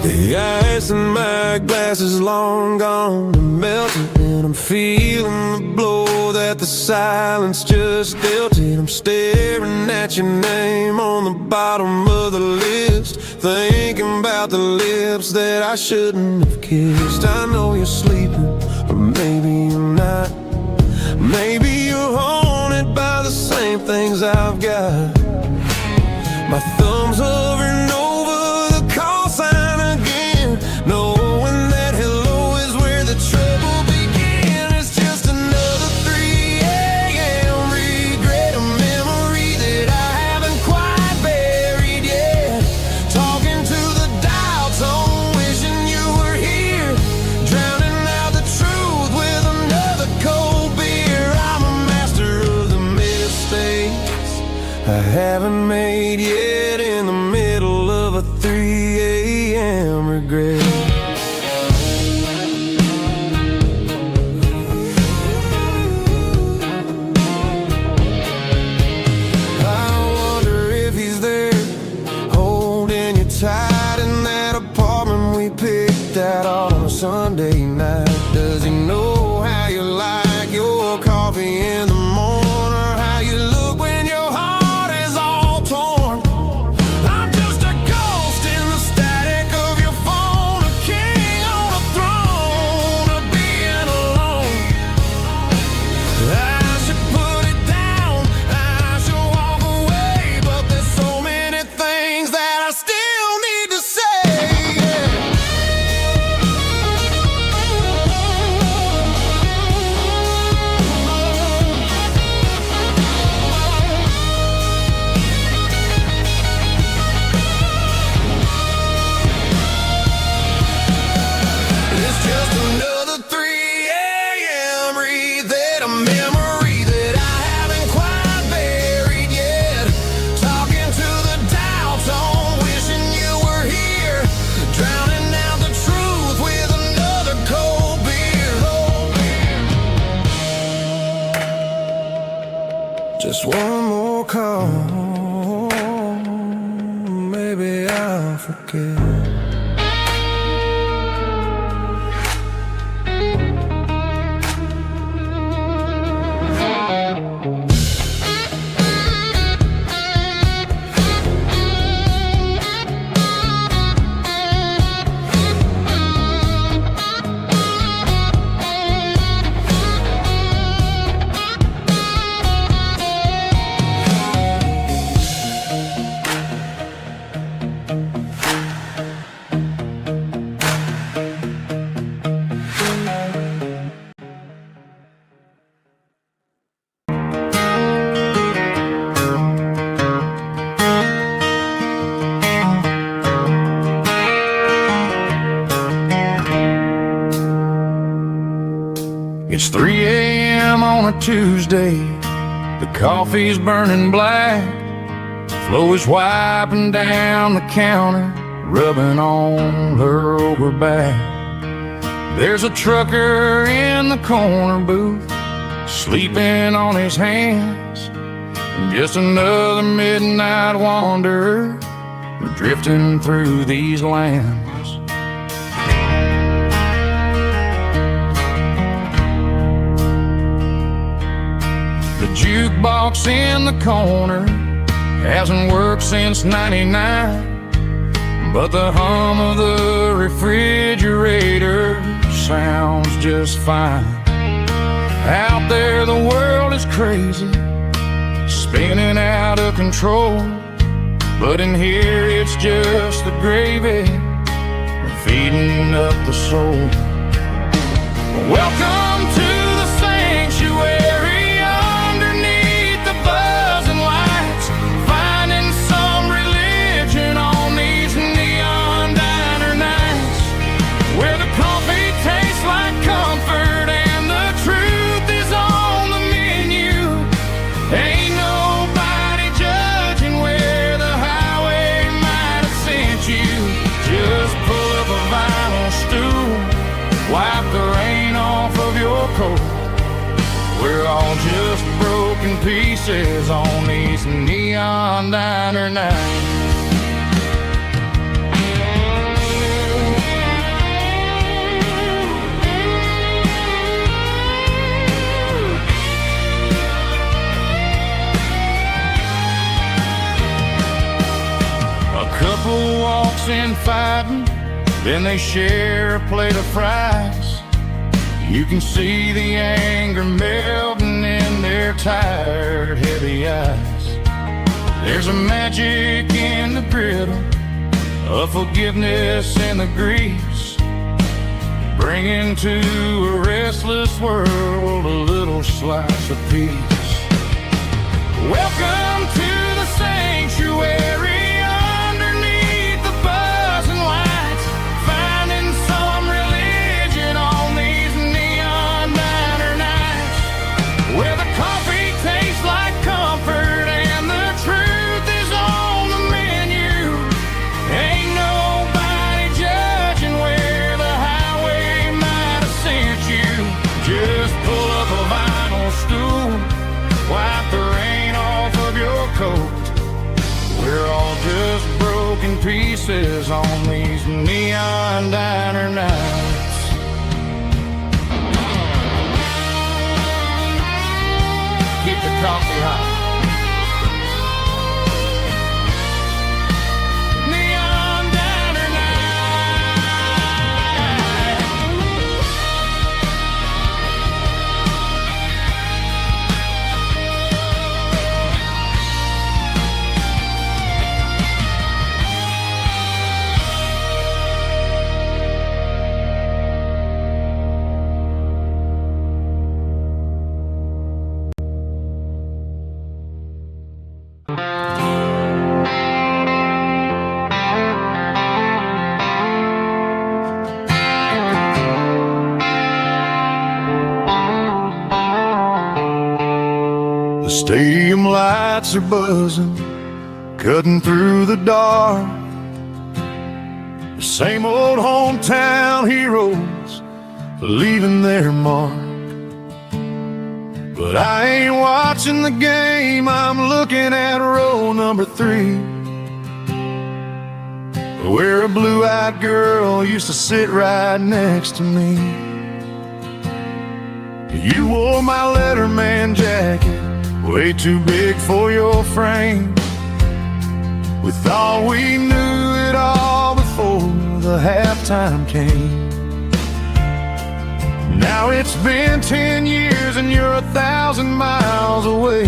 The ice in my glass is long gone and melted, and I'm feeling the blow that the silence just dealt it. I'm staring at your name on the bottom of the list, thinking about the lips that I shouldn't have kissed. I know you're sleeping, or maybe you're not. Maybe you're haunted by the same things I've got. My thumb's hovering over the call sign again, knowing that hello is where the trouble began. It's just another 3 a.m. regret, a memory that I haven't quite buried yet. Talking to the dial tone, wishing you were here, drowning out the truth with another cold beer. I'm a master of the mistakes I haven't made yet, in the middle of a 3 a.m. regret. I wonder if he's there, holding you tight in that apartment we picked out on a Sunday night. Does he know how you like your coffee in the morning, or how you look when your heart is all torn? I'm just a ghost in the static of your phone, a king on a throne of being alone. I should put it down, I should walk away, but there's so many things that I still need to say. It's just another 3 a.m. read, a memory that I haven't quite buried yet. Talking to the dial tone, wishing you were here, drowning out the truth with another cold beer. Just one more call, maybe I'll forget.
It's 3 a.m. on a Tuesday, the coffee's burning black, Flo is wiping down the counter, rubbing on her over back. There's a trucker in the corner booth, sleeping on his hands, and just another midnight wanderer, drifting through these lands. The jukebox in the corner hasn't worked since '99, but the hum of the refrigerator sounds just fine. Out there the world is crazy, spinning out of control, but in here it's just the gravy feeding up the soul. Welcome to the sanctuary underneath the buzzing lights, finding some religion on these neon diner nights, where the coffee tastes like comfort and the truth is on the menu. Ain't nobody judging where the highway might have sent you. Just pull up a vinyl stool, wipe the rain off of your coat. We're all just broken pieces on these neon diner nights. A couple walks in fighting, then they share a plate of fries. You can see the anger melting in their tired, heavy eyes. There's a magic in the griddle, a forgiveness in the grease, bringing to a restless world a little slice of peace. Welcome to the sanctuary. We're all just broken pieces on these neon diner nights. Keep the coffee hot. Neon diner
The stadium lights are buzzing, cutting through the dark. The same old hometown heroes leaving their mark. But I ain't watching the game, I'm looking at row number 3, where a blue-eyed girl used to sit right next to me. You wore my Letterman jacket, way too big for your frame. We thought we knew it all before the halftime came. Now it's been 10 years and you're 1,000 miles away.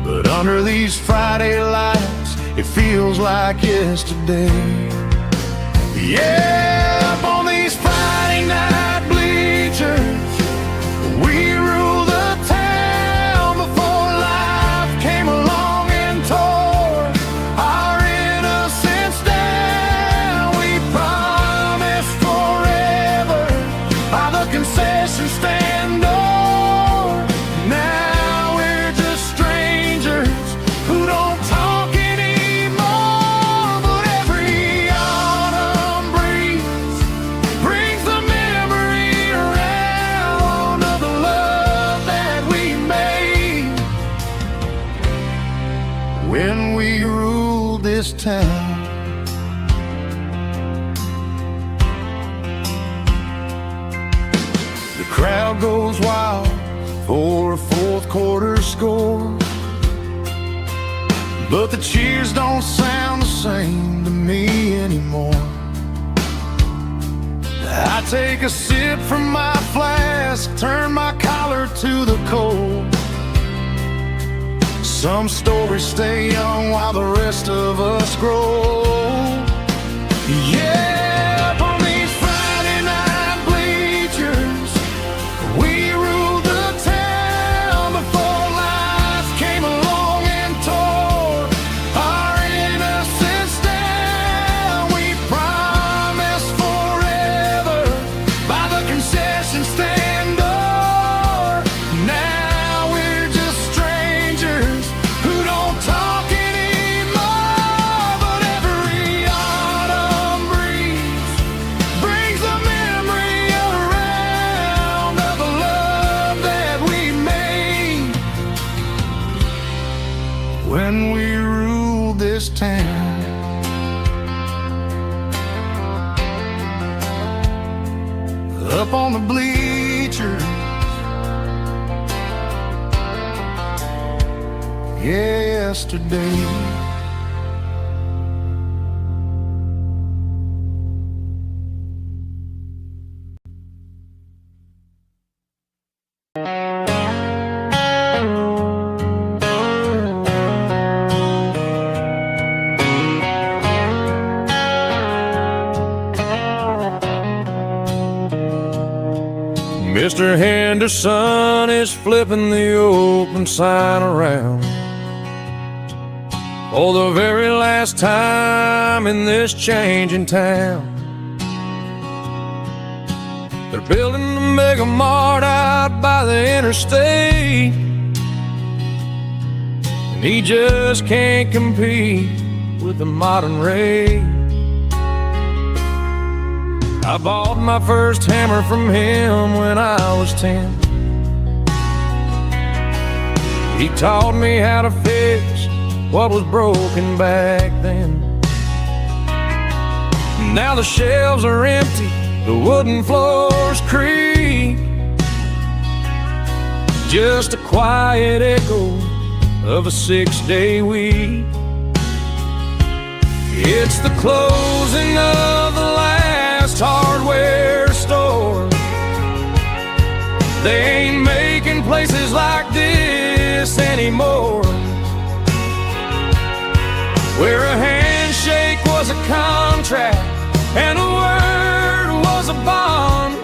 But under these Friday lights, it feels like yesterday. Yeah, up on these Friday night bleachers, we rule the town before life came along and tore our innocence down. We promised forever by the concession stand door. Now we're just strangers who don't talk anymore. But every autumn breeze brings the memory around of the love that we made when we ruled this town. The crowd goes wild for quarter score. But the cheers don't sound the same to me anymore. I take a sip from my flask, turn my collar to the cold. Some stories stay young while the rest of us grow. Yeah, up on these Friday night bleachers, we ruled the town before life came along and tore our innocence down. We promised forever by the concession stand door. Now we're just strangers who don't talk anymore. But every autumn breeze brings the memory around of the love that we made when we ruled this town. Up on the bleachers, yesterday.
Mr. Henderson is flipping the open sign around for the very last time in this changing town. They're building the mega mart out by the interstate, and he just can't compete with the modern rate. I bought my first hammer from him when I was 10. He taught me how to fix what was broken back then. Now the shelves are empty, the wooden floors creak, just a quiet echo of a 6-day week. It's the closing of the last hardware store. They ain't making places like this anymore, where a handshake was a contract and a word was a bond.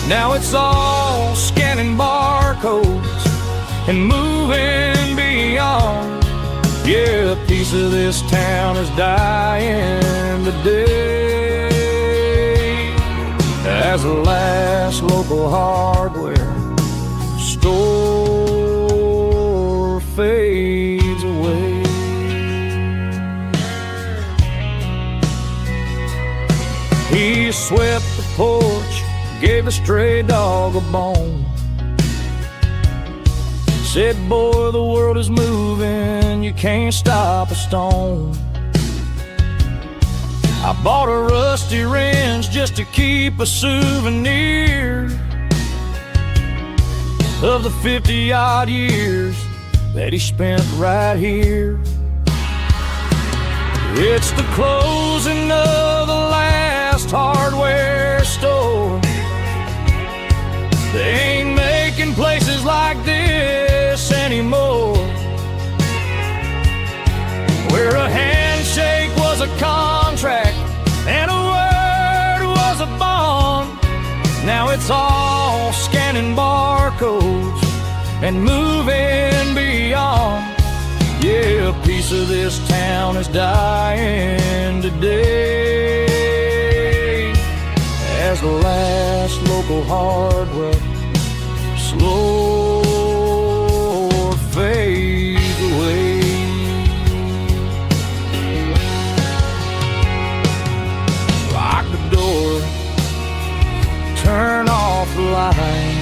Now it's all scanning barcodes and moving beyond. Yeah, a piece of this town is dying today as the last local hardware store fades away. He swept the porch, gave a stray dog a bone, said, boy, the world is moving, you can't stop a stone. I bought a rusty wrench just to keep a souvenir of the 50-odd years that he spent right here. It's the closing of the last hardware store. They ain't making places like this anymore, where a handshake was a contract and a word was a bond. Now it's all scanning barcodes and moving beyond. Yeah, a piece of this town is dying today as the last local hardware slow fades away. Lock the door, turn off the light.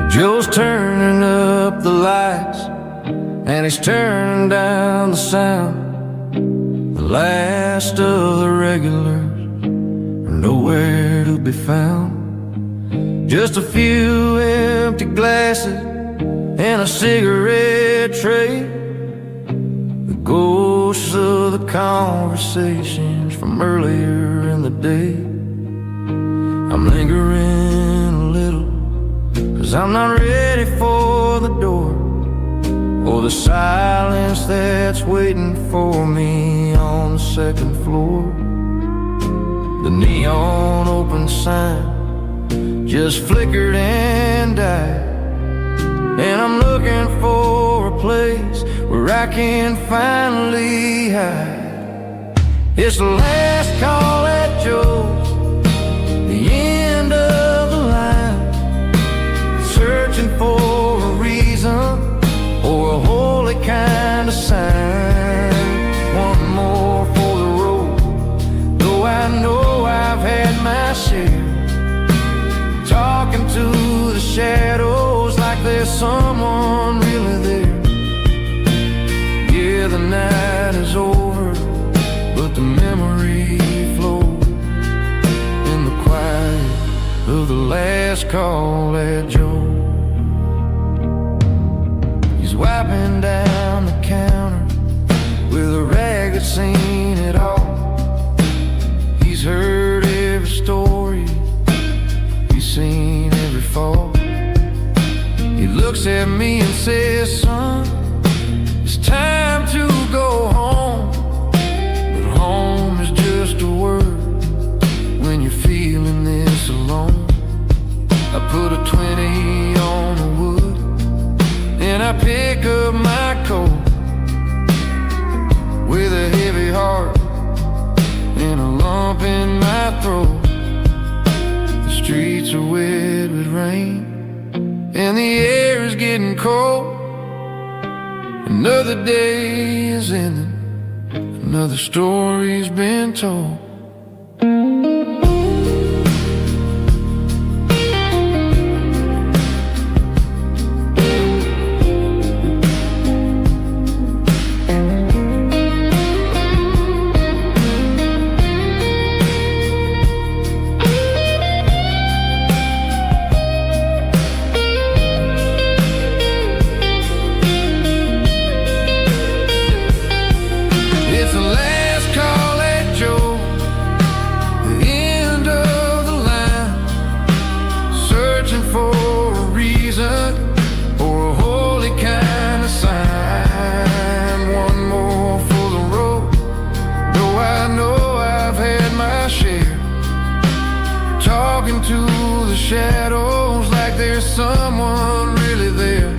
Joe's turning up the lights, and he's turning down the sound. The last of the regulars are nowhere to be found. Just a few empty glasses and a cigarette tray, the ghosts of the conversations from earlier in the day. I'm lingering a little, 'cause I'm not ready for the door, or the silence that's waiting for me on the second floor. The neon open sign just flickered and died, and I'm looking for a place where I can finally hide. It's the last call at Joe's, the end of the line, searching for a reason or a holy kind of sign. One more for the road, though I know I've had my share. Talking to the shadows like there's someone really there. Yeah, the night is over, but the memory flows in the quiet of the last call at Joe. He's wiping down the counter with a rag that's seen it all. He's heard every story, he's seen every fall. He looks at me and says, son, it's time to go home. But home is just a word when you're feeling this alone. I put a 20 on the wood, and I pick up my coat with a heavy heart and a lump in my throat. The streets are wet with rain, and the air is getting cold. Another day is ending, another story's been told. To the shadows like there's someone really there.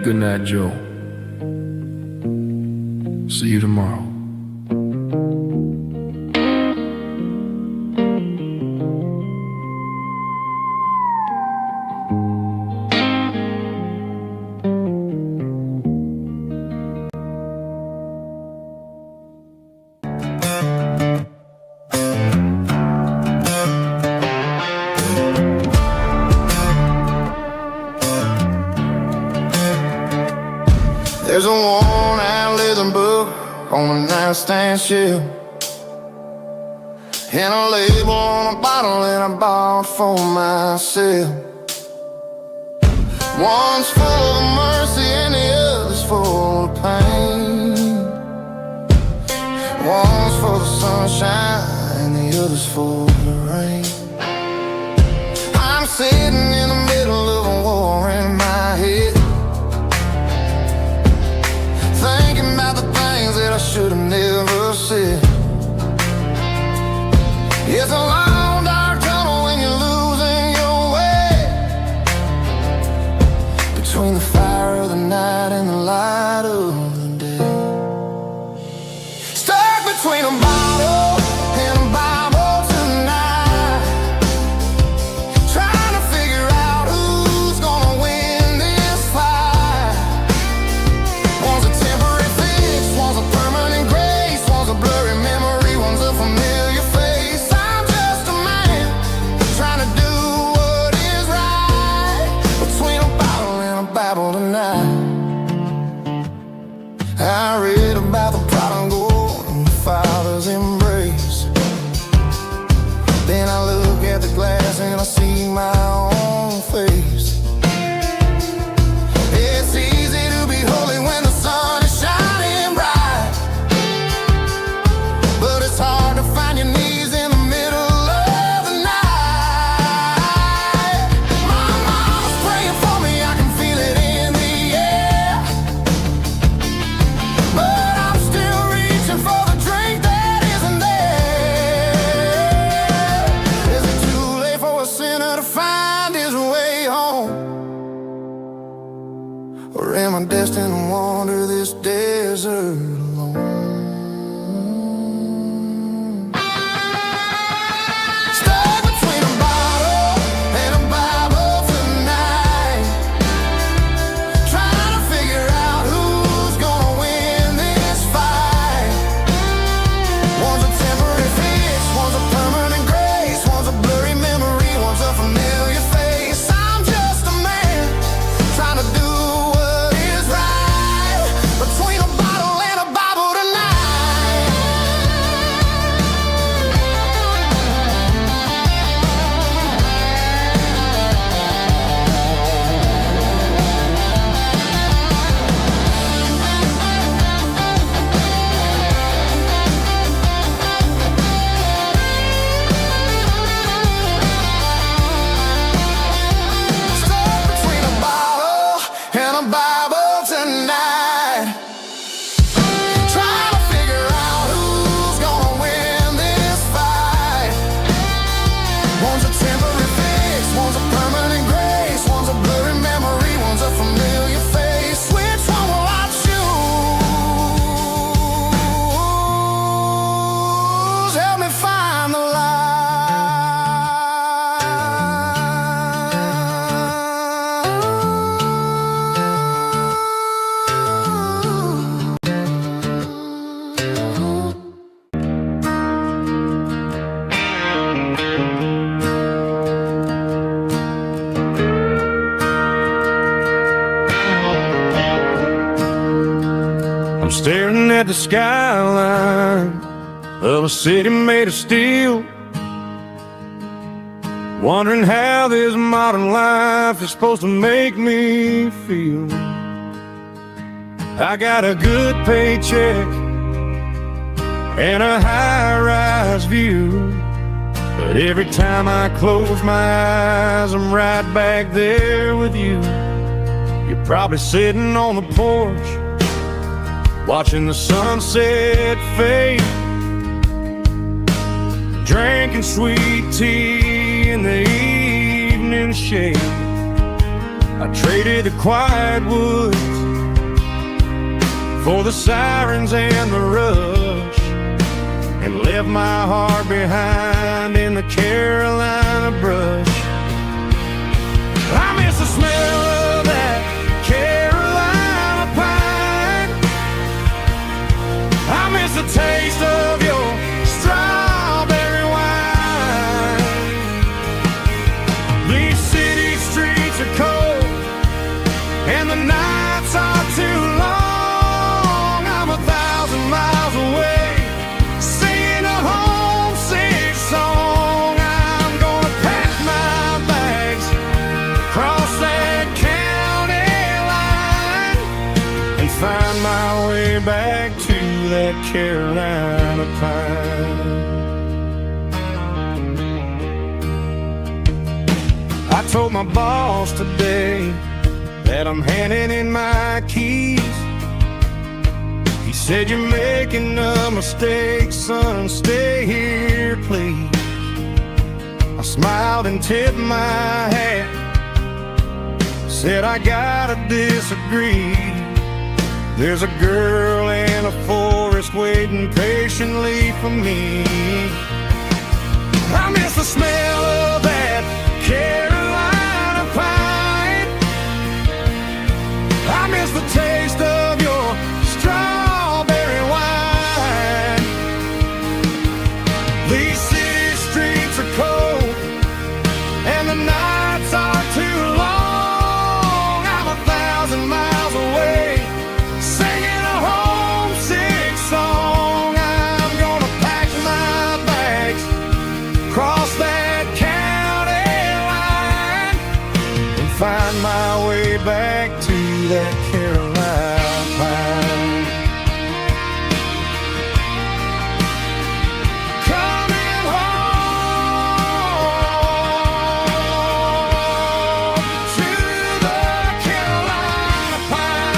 Good night, Joe. See you tomorrow.
There's a worn-out leather book on the nightstand shelf, and a label on a bottle that I bought for myself. One's full of mercy and the other's full of pain. One's full of sunshine and the other's full of rain. I'm sitting in the middle of a war in my head, thinking about the things that I should have never said. It's a long dark tunnel when you're losing your way, between the fire of the night and the light of the day. Stuck between a bottle and a Bible tonight. sinner to find his way home? Or am I destined to wander this desert alone? Stuck between a bottle and a Bible tonight, trying to figure out who's gonna win this fight. One's a temporary fix, one's a permanent grace, one's a blurry memory, one's a familiar face. I'm just a man trying to do what is right, between a bottle and a Bible tonight. Stuck between a bottle and a Bible tonight, trying to figure out who's gonna win this fight. One's a temporary fix, one's a permanent grace, one's a blurry memory, one's a familiar face. Which one will I choose? Help me find the light.
I'm staring at the skyline of a city made of steel, wondering how this modern life is supposed to make me feel. I got a good paycheck and a high-rise view, but every time I close my eyes, I'm right back there with you. You're probably sitting on the porch, watching the sunset fade, drinking sweet tea in the evening shade. I traded the quiet woods for the sirens and the rush, and left my heart behind in the Carolina brush. I miss the smell of that Carolina pine. I miss the taste of your strawberry wine. These city streets are cold and the nights are too long. I'm 1,000 miles away, singing a homesick song. I'm gonna pack my bags, cross that county line, and find my way back to that Carolina pine. I told my boss today that I'm handing in my keys. He said, "You're making a mistake, son, stay here, please." I smiled and tipped my hat, said, "I gotta disagree. There's a girl in a forest waiting patiently for me." I miss the smell of that Carolina pine. I miss the taste of your strawberry wine. These city streets are cold and the nights are too long. I'm 1,000 miles away, singing a homesick song. I'm gonna pack my bags, cross that county line, and find my way back to that Carolina pine. Coming home to the Carolina pine.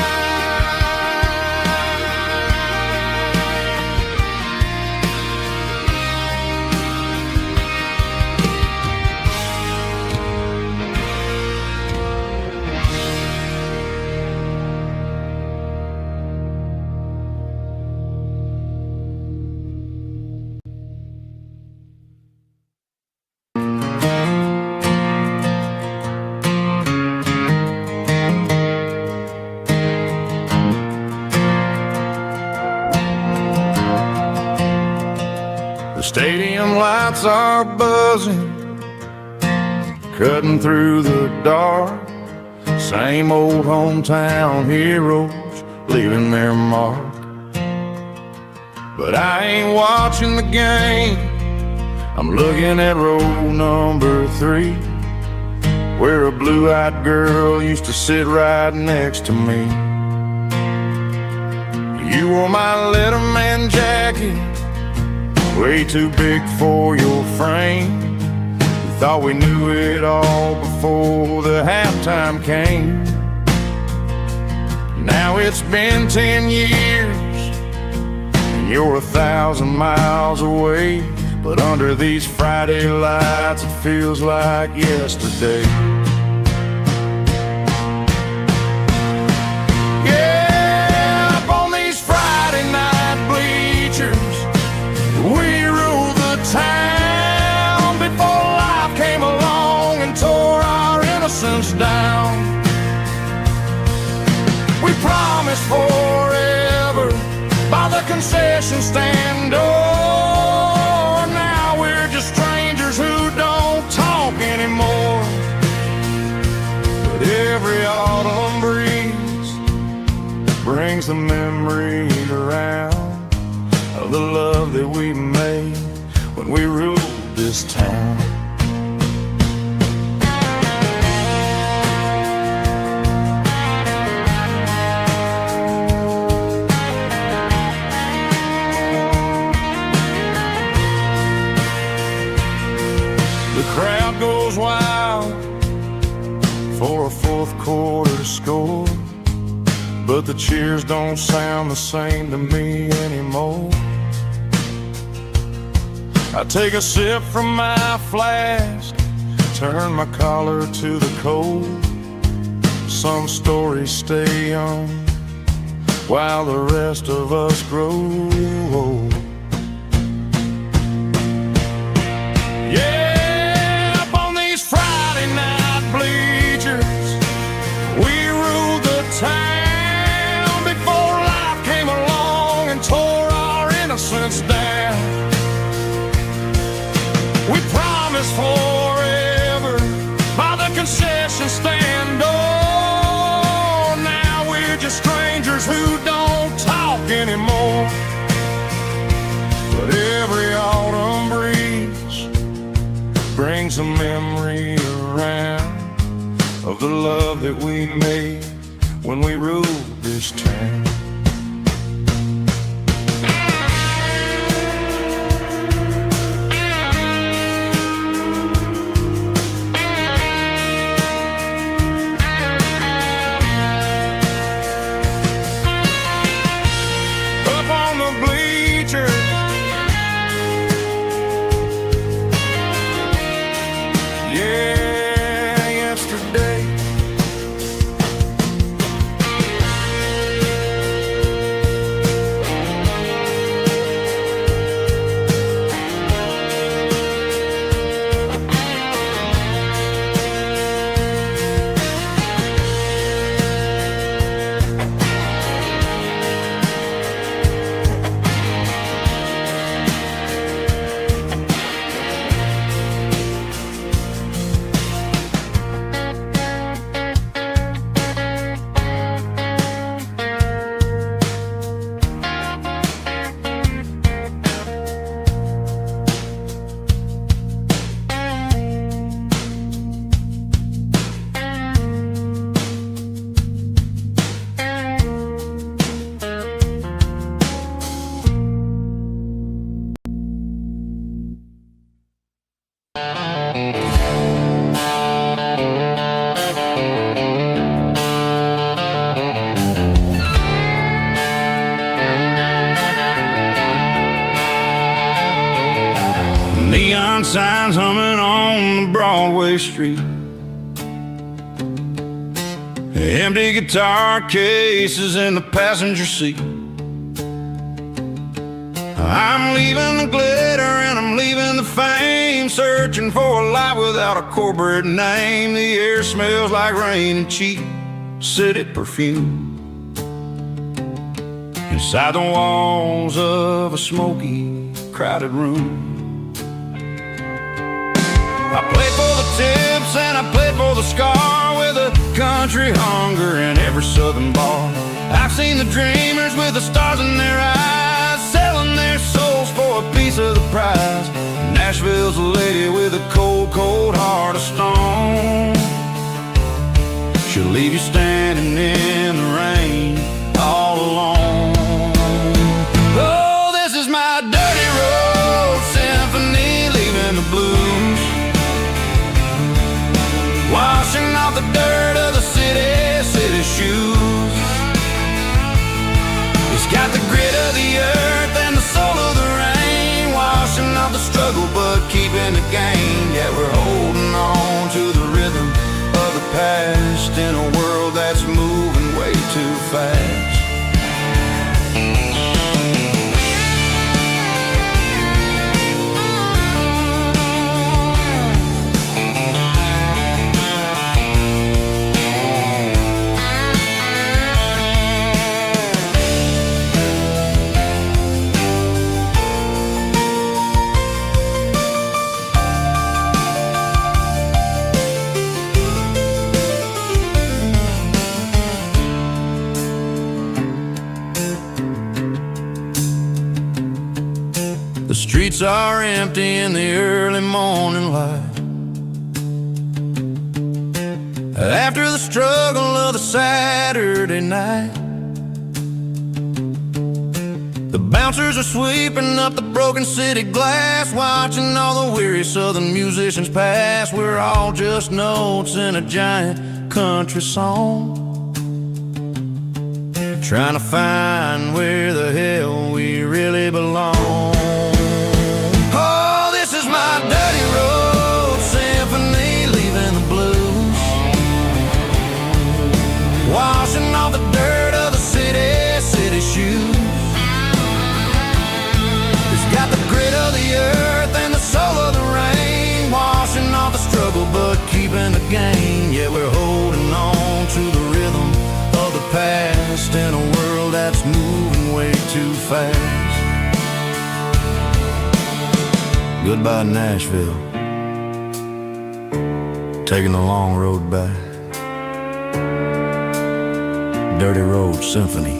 lights are buzzing, cutting through the dark. Same old hometown heroes leaving their mark. But I ain't watching the game, I'm looking at row number 3, where a blue-eyed girl used to sit right next to me. You wore my Letterman jacket, way too big for your frame. We thought we knew it all before the halftime came. Now it's been 10 years, and you're 1,000 miles away. But under these Friday lights, it feels like yesterday. Yeah, up on these Friday night bleachers, we ruled the town before life came along and tore our innocence down. We promised forever by the concession stand door. Strangers who don't talk anymore. But every autumn breeze brings the memory around of the love that we made when we ruled this town. The crowd goes wild for a fourth quarter score, but the cheers don't sound the same to me anymore. I take a sip from my flask, turn my collar to the cold. Some stories stay young while the rest of us grow old. Town before life came along and tore our innocence down. We promised forever by the concession stand door. Now we're just strangers who don't talk anymore. But every autumn breeze brings a memory around of the love that we made when we ruled this town. Up on the bleachers, yeah, yesterday. Neon signs humming on the Broadway street, empty guitar cases in the passenger seat. I'm leaving the glitter and I'm leaving the fame, searching for a life without a corporate name. The air smells like rain and cheap city perfume. Inside the walls of a smoky, crowded room, I played for the tips and I played for the scar, with a country hunger in every southern bar. I've seen the dreamers with the stars in their eyes, selling their souls for a piece of the prize. Nashville's a lady with a cold, cold heart of stone. She'll leave you standing in the rain all alone. Oh, this is my dirty road symphony, leaving the blues, washing off the dirt of the city shoes. It's got the grit of the earth and the soul of the rain, washing off the struggle but keeping the gain. Yeah, we're holding on to the rhythm of the past in a world that's moving way too fast. The streets are empty in the early morning light, after the struggle of the Saturday night. The bouncers are sweeping up the broken city glass, watching all the weary southern musicians pass. We're all just notes in a giant country song, trying to find where the hell we really belong. My dirty road symphony, leaving the blues, washing off the dirt of the city shoes. It's got the grit of the earth and the soul of the rain, washing off the struggle but keeping the gain. Yeah, we're holding on to the rhythm of the past in a world that's moving way too fast. Goodbye, Nashville, taking the long road back. Dirty Road Symphony.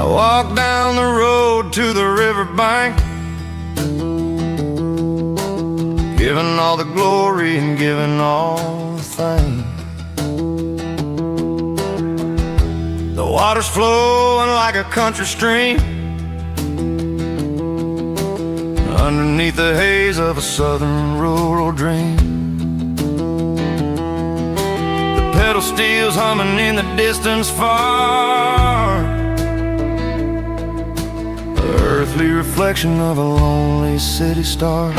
Walk down the road to the riverbank, giving all the glory and giving all the thanks. The water's flowing like a country stream, underneath the haze of a southern rural dream. The pedal steel's humming in the distance far, earthly reflection of a lonely city star.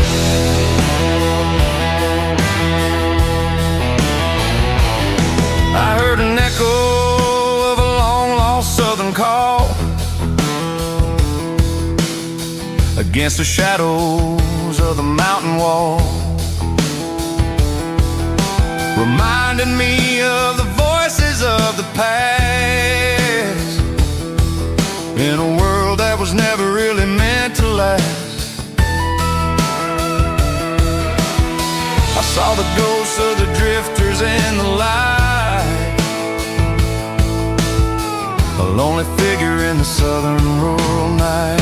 I heard an echo of a long-lost southern call against the shadows of the mountain wall, reminding me of the voices of the past in a world that was never really meant to last. I saw the ghosts of the drifters in the light, a lonely figure in the southern rural night.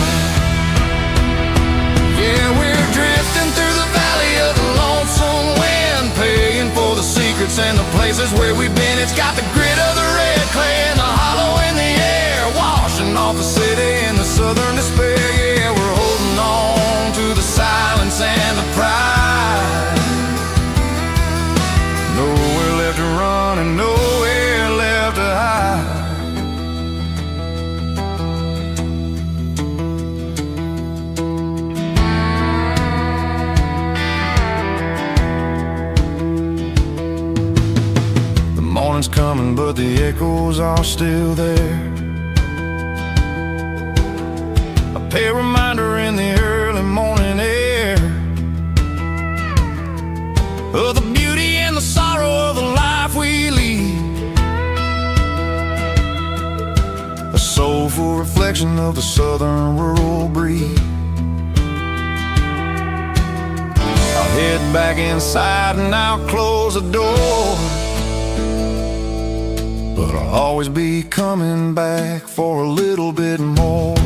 Yeah, we're drifting through the valley of the lonesome wind, paying for the secrets and the places where we've been. It's got the grit of the red clay and the hollow in the air, washing off the city in the southern despair. Yeah, we're holding on to the silence and the pride. Nowhere left
morning's coming, but the echoes are still there. A pale reminder in the early morning air of the beauty and the sorrow of the life we lead. A soulful reflection of the southern rural breed. I'll head back inside and I'll close the door, but I'll always be coming back for a little bit more.